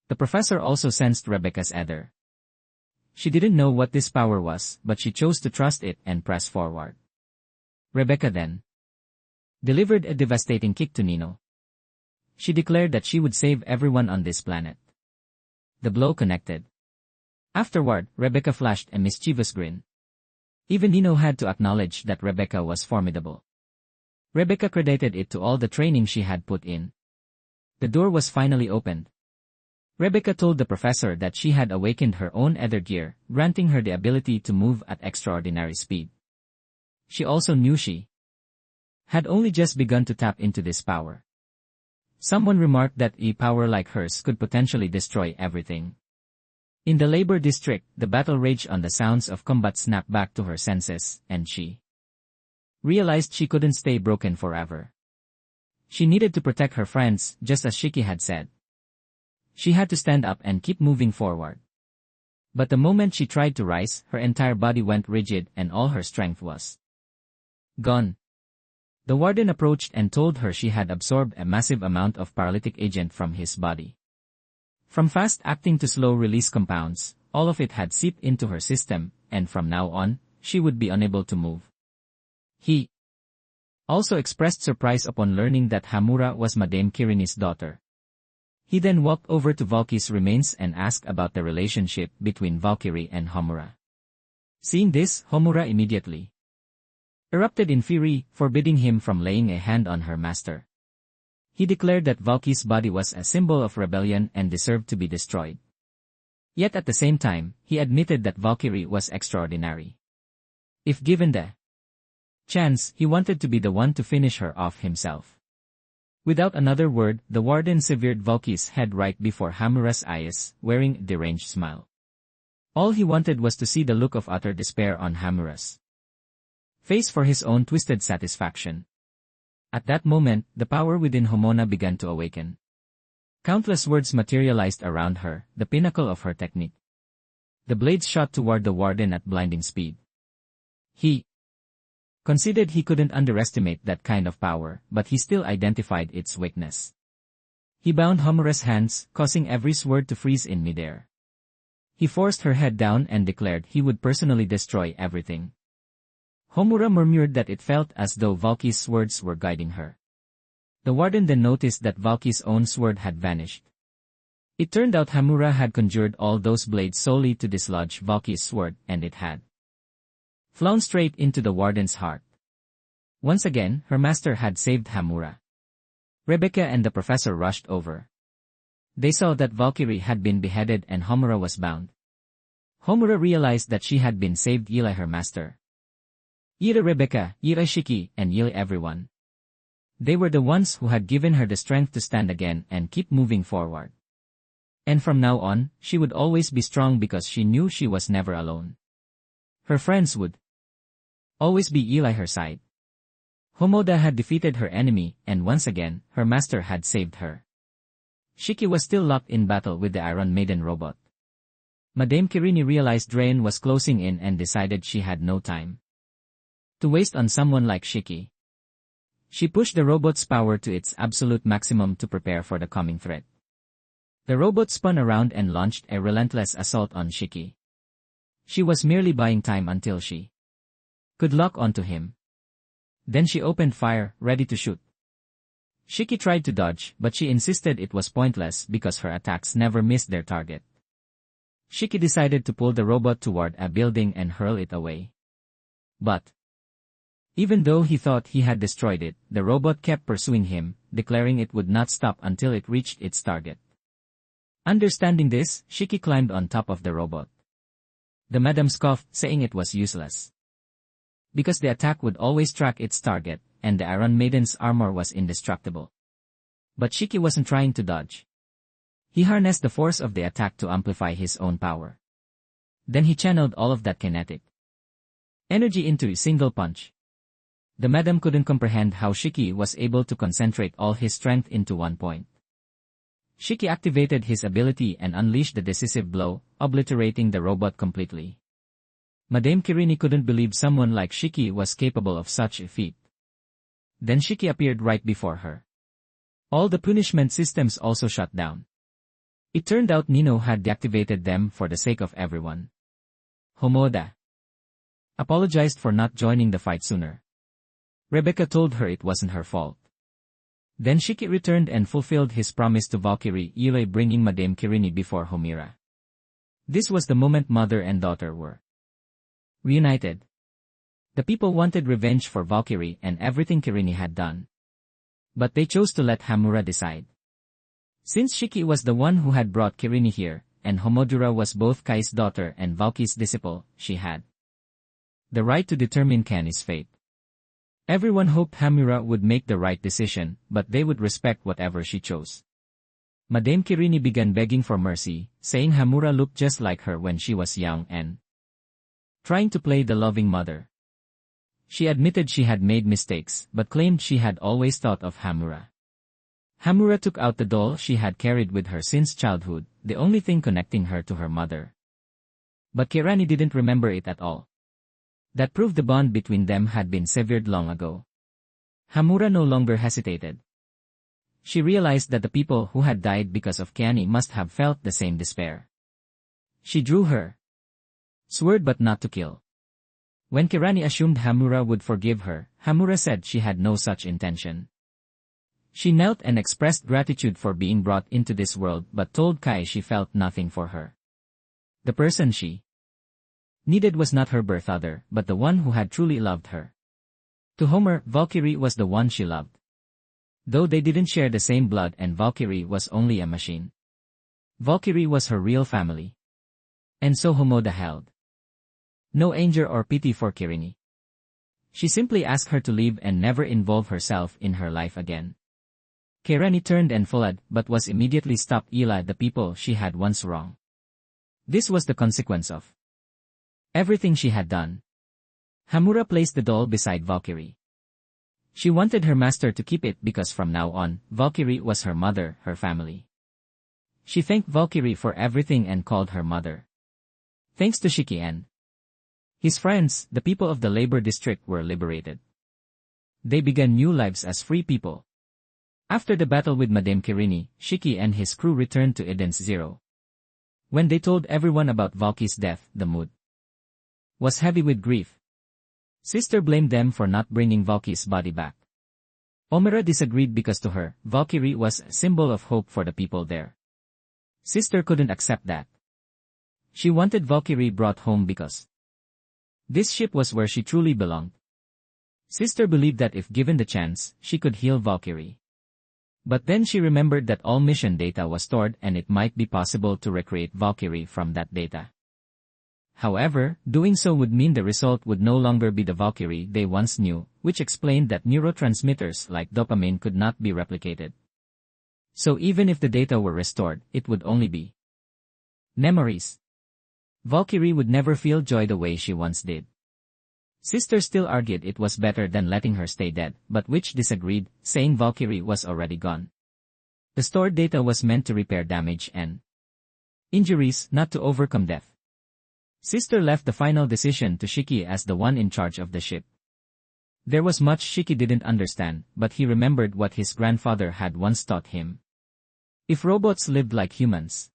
The professor also sensed Rebecca's ether. She didn't know what this power was, but she chose to trust it and press forward. Rebecca then delivered a devastating kick to Nino. She declared that she would save everyone on this planet. The blow connected. Afterward, Rebecca flashed a mischievous grin. Even Nino had to acknowledge that Rebecca was formidable. Rebecca credited it to all the training she had put in. The door was finally opened. Rebecca told the professor that she had awakened her own ether gear, granting her the ability to move at extraordinary speed. She also knew she had only just begun to tap into this power. Someone remarked that a power like hers could potentially destroy everything. In the labor district, the battle raged on. The sounds of combat snapped back to her senses, and she realized she couldn't stay broken forever. She needed to protect her friends, just as Shiki had said. She had to stand up and keep moving forward. But the moment she tried to rise, her entire body went rigid and all her strength was gone. The warden approached and told her she had absorbed a massive amount of paralytic agent from his body. From fast-acting to slow-release compounds, all of it had seeped into her system, and from now on, she would be unable to move. He also expressed surprise upon learning that Homura was Madame Kirini's daughter. He then walked over to Valkyrie's remains and asked about the relationship between Valkyrie and Homura. Seeing this, Homura immediately erupted in fury, forbidding him from laying a hand on her master. He declared that Valkyrie's body was a symbol of rebellion and deserved to be destroyed. Yet at the same time, he admitted that Valkyrie was extraordinary. If given the chance, he wanted to be the one to finish her off himself. Without another word, the warden severed Valkyrie's head right before Homura's eyes, wearing a deranged smile. All he wanted was to see the look of utter despair on Homura's face for his own twisted satisfaction. At that moment, the power within Homona began to awaken. Countless words materialized around her, the pinnacle of her technique. The blades shot toward the warden at blinding speed. He conceded he couldn't underestimate that kind of power, but he still identified its weakness. He bound Homura's hands, causing every sword to freeze in midair. He forced her head down and declared he would personally destroy everything. Homura murmured that it felt as though Valkyrie's swords were guiding her. The warden then noticed that Valkyrie's own sword had vanished. It turned out Homura had conjured all those blades solely to dislodge Valkyrie's sword, and it had flown straight into the warden's heart. Once again, her master had saved Homura. Rebecca and the professor rushed over. They saw that Valkyrie had been beheaded and Homura was bound. Homura realized that she had been saved. Yila her master. Yira Rebecca, Yira Shiki, and Yila everyone. They were the ones who had given her the strength to stand again and keep moving forward. And from now on, she would always be strong because she knew she was never alone. Her friends would always be Yila her side. Homoda had defeated her enemy, and once again, her master had saved her. Shiki was still locked in battle with the Iron Maiden robot. Madame Kirini realized Draen was closing in and decided she had no time to waste on someone like Shiki. She pushed the robot's power to its absolute maximum to prepare for the coming threat. The robot spun around and launched a relentless assault on Shiki. She was merely buying time until she could lock onto him. Then she opened fire, ready to shoot. Shiki tried to dodge, but she insisted it was pointless because her attacks never missed their target. Shiki decided to pull the robot toward a building and hurl it away. But even though he thought he had destroyed it, the robot kept pursuing him, declaring it would not stop until it reached its target. Understanding this, Shiki climbed on top of the robot. The madam scoffed, saying it was useless, because the attack would always track its target, and the Iron Maiden's armor was indestructible. But Shiki wasn't trying to dodge. He harnessed the force of the attack to amplify his own power. Then he channeled all of that kinetic energy into a single punch. The madam couldn't comprehend how Shiki was able to concentrate all his strength into one point. Shiki activated his ability and unleashed the decisive blow, obliterating the robot completely. Madame Kirini couldn't believe someone like Shiki was capable of such a feat. Then Shiki appeared right before her. All the punishment systems also shut down. It turned out Nino had deactivated them for the sake of everyone. Homoda apologized for not joining the fight sooner. Rebecca told her it wasn't her fault. Then Shiki returned and fulfilled his promise to Valkyrie Yue, bringing Madame Kirini before Homira. This was the moment mother and daughter were reunited. The people wanted revenge for Valkyrie and everything Kirini had done. But they chose to let Hamura decide. Since Shiki was the one who had brought Kirini here, and Homodura was both Kai's daughter and Valky's disciple, she had the right to determine Kani's fate. Everyone hoped Hamura would make the right decision, but they would respect whatever she chose. Madame Kirini began begging for mercy, saying Hamura looked just like her when she was young and trying to play the loving mother. She admitted she had made mistakes, but claimed she had always thought of Hamura. Hamura took out the doll she had carried with her since childhood, the only thing connecting her to her mother. But Kirani didn't remember it at all. That proved the bond between them had been severed long ago. Hamura no longer hesitated. She realized that the people who had died because of Kiani must have felt the same despair. She drew her sword but not to kill. When Kirani assumed Hamura would forgive her, Hamura said she had no such intention. She knelt and expressed gratitude for being brought into this world but told Kai she felt nothing for her. The person she needed was not her birth other, but the one who had truly loved her. To Homer, Valkyrie was the one she loved. Though they didn't share the same blood and Valkyrie was only a machine. Valkyrie was her real family. And so Homoda held no anger or pity for Kirini. She simply asked her to leave and never involve herself in her life again. Kirani turned and fled, but was immediately stopped by the people she had once wronged. This was the consequence of everything she had done. Hamura placed the doll beside Valkyrie. She wanted her master to keep it because from now on, Valkyrie was her mother, her family. She thanked Valkyrie for everything and called her mother. Thanks to Shiki and his friends, the people of the labor district were liberated. They began new lives as free people. After the battle with Madame Kirini, Shiki and his crew returned to Eden's Zero. When they told everyone about Valky's death, the mood was heavy with grief. Sister blamed them for not bringing Valky's body back. Omera disagreed because to her, Valkyrie was a symbol of hope for the people there. Sister couldn't accept that. She wanted Valkyrie brought home because this ship was where she truly belonged. Sister believed that if given the chance, she could heal Valkyrie. But then she remembered that all mission data was stored and it might be possible to recreate Valkyrie from that data. However, doing so would mean the result would no longer be the Valkyrie they once knew, which explained that neurotransmitters like dopamine could not be replicated. So even if the data were restored, it would only be memories. Valkyrie would never feel joy the way she once did. Sister still argued it was better than letting her stay dead, but Witch disagreed, saying Valkyrie was already gone. The stored data was meant to repair damage and injuries, not to overcome death. Sister left the final decision to Shiki as the one in charge of the ship. There was much Shiki didn't understand, but he remembered what his grandfather had once taught him. If robots lived like humans,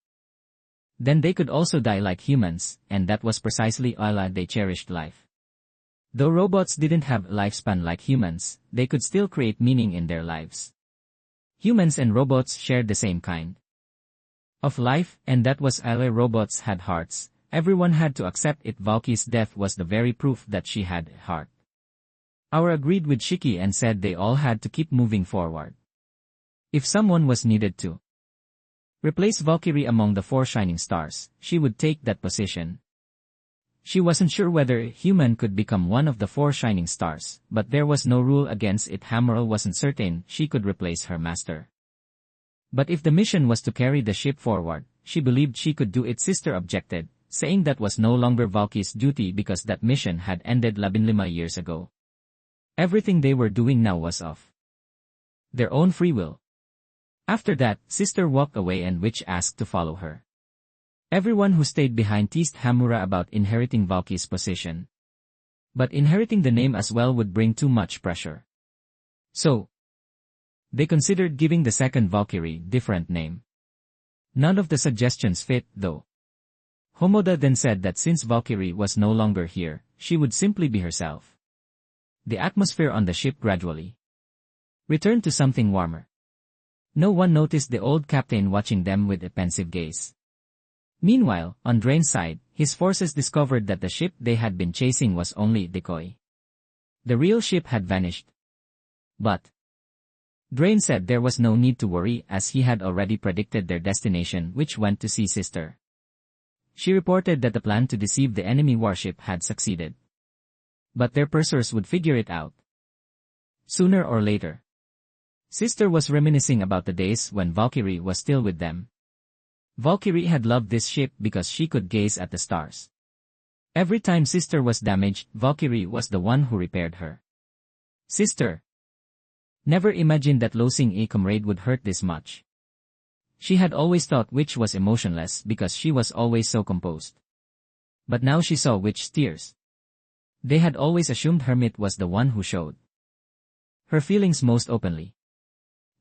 then they could also die like humans, and that was precisely why they cherished life. Though robots didn't have a lifespan like humans, they could still create meaning in their lives. Humans and robots shared the same kind of life, and that was why robots had hearts. Everyone had to accept it. Valky's death was the very proof that she had a heart. Our agreed with Shiki and said they all had to keep moving forward. If someone was needed to replace Valkyrie among the 4 shining stars, she would take that position. She wasn't sure whether a human could become one of the 4 shining stars, but there was no rule against it. Hamura wasn't certain she could replace her master. But if the mission was to carry the ship forward, she believed she could do it. Sister objected, saying that was no longer Valky's duty because that mission had ended 15 years ago. Everything they were doing now was of their own free will. After that, Sister walked away and Witch asked to follow her. Everyone who stayed behind teased Hamura about inheriting Valky's position. But inheriting the name as well would bring too much pressure. So, they considered giving the second Valkyrie different name. None of the suggestions fit, though. Homoda then said that since Valkyrie was no longer here, she would simply be herself. The atmosphere on the ship gradually returned to something warmer. No one noticed the old captain watching them with a pensive gaze. Meanwhile, on Drain's side, his forces discovered that the ship they had been chasing was only a decoy. The real ship had vanished. But Drain said there was no need to worry as he had already predicted their destination, which went to see Sister. She reported that the plan to deceive the enemy warship had succeeded. But their pursuers would figure it out sooner or later. Sister was reminiscing about the days when Valkyrie was still with them. Valkyrie had loved this ship because she could gaze at the stars. Every time Sister was damaged, Valkyrie was the one who repaired her. Sister never imagined that losing a comrade would hurt this much. She had always thought Witch was emotionless because she was always so composed. But now she saw Witch's tears. They had always assumed Hermit was the one who showed her feelings most openly.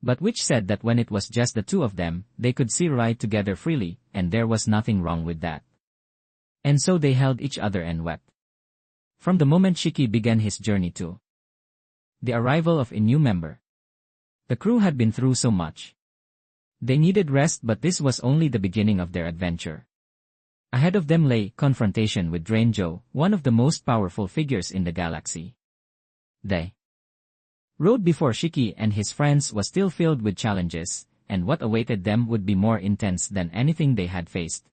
But Witch said that when it was just the two of them, they could see right together freely, and there was nothing wrong with that. And so they held each other and wept. From the moment Shiki began his journey to the arrival of a new member, the crew had been through so much. They needed rest, but this was only the beginning of their adventure. Ahead of them lay confrontation with Drainjo, one of the most powerful figures in the galaxy. The road before Shiki and his friends was still filled with challenges, and what awaited them would be more intense than anything they had faced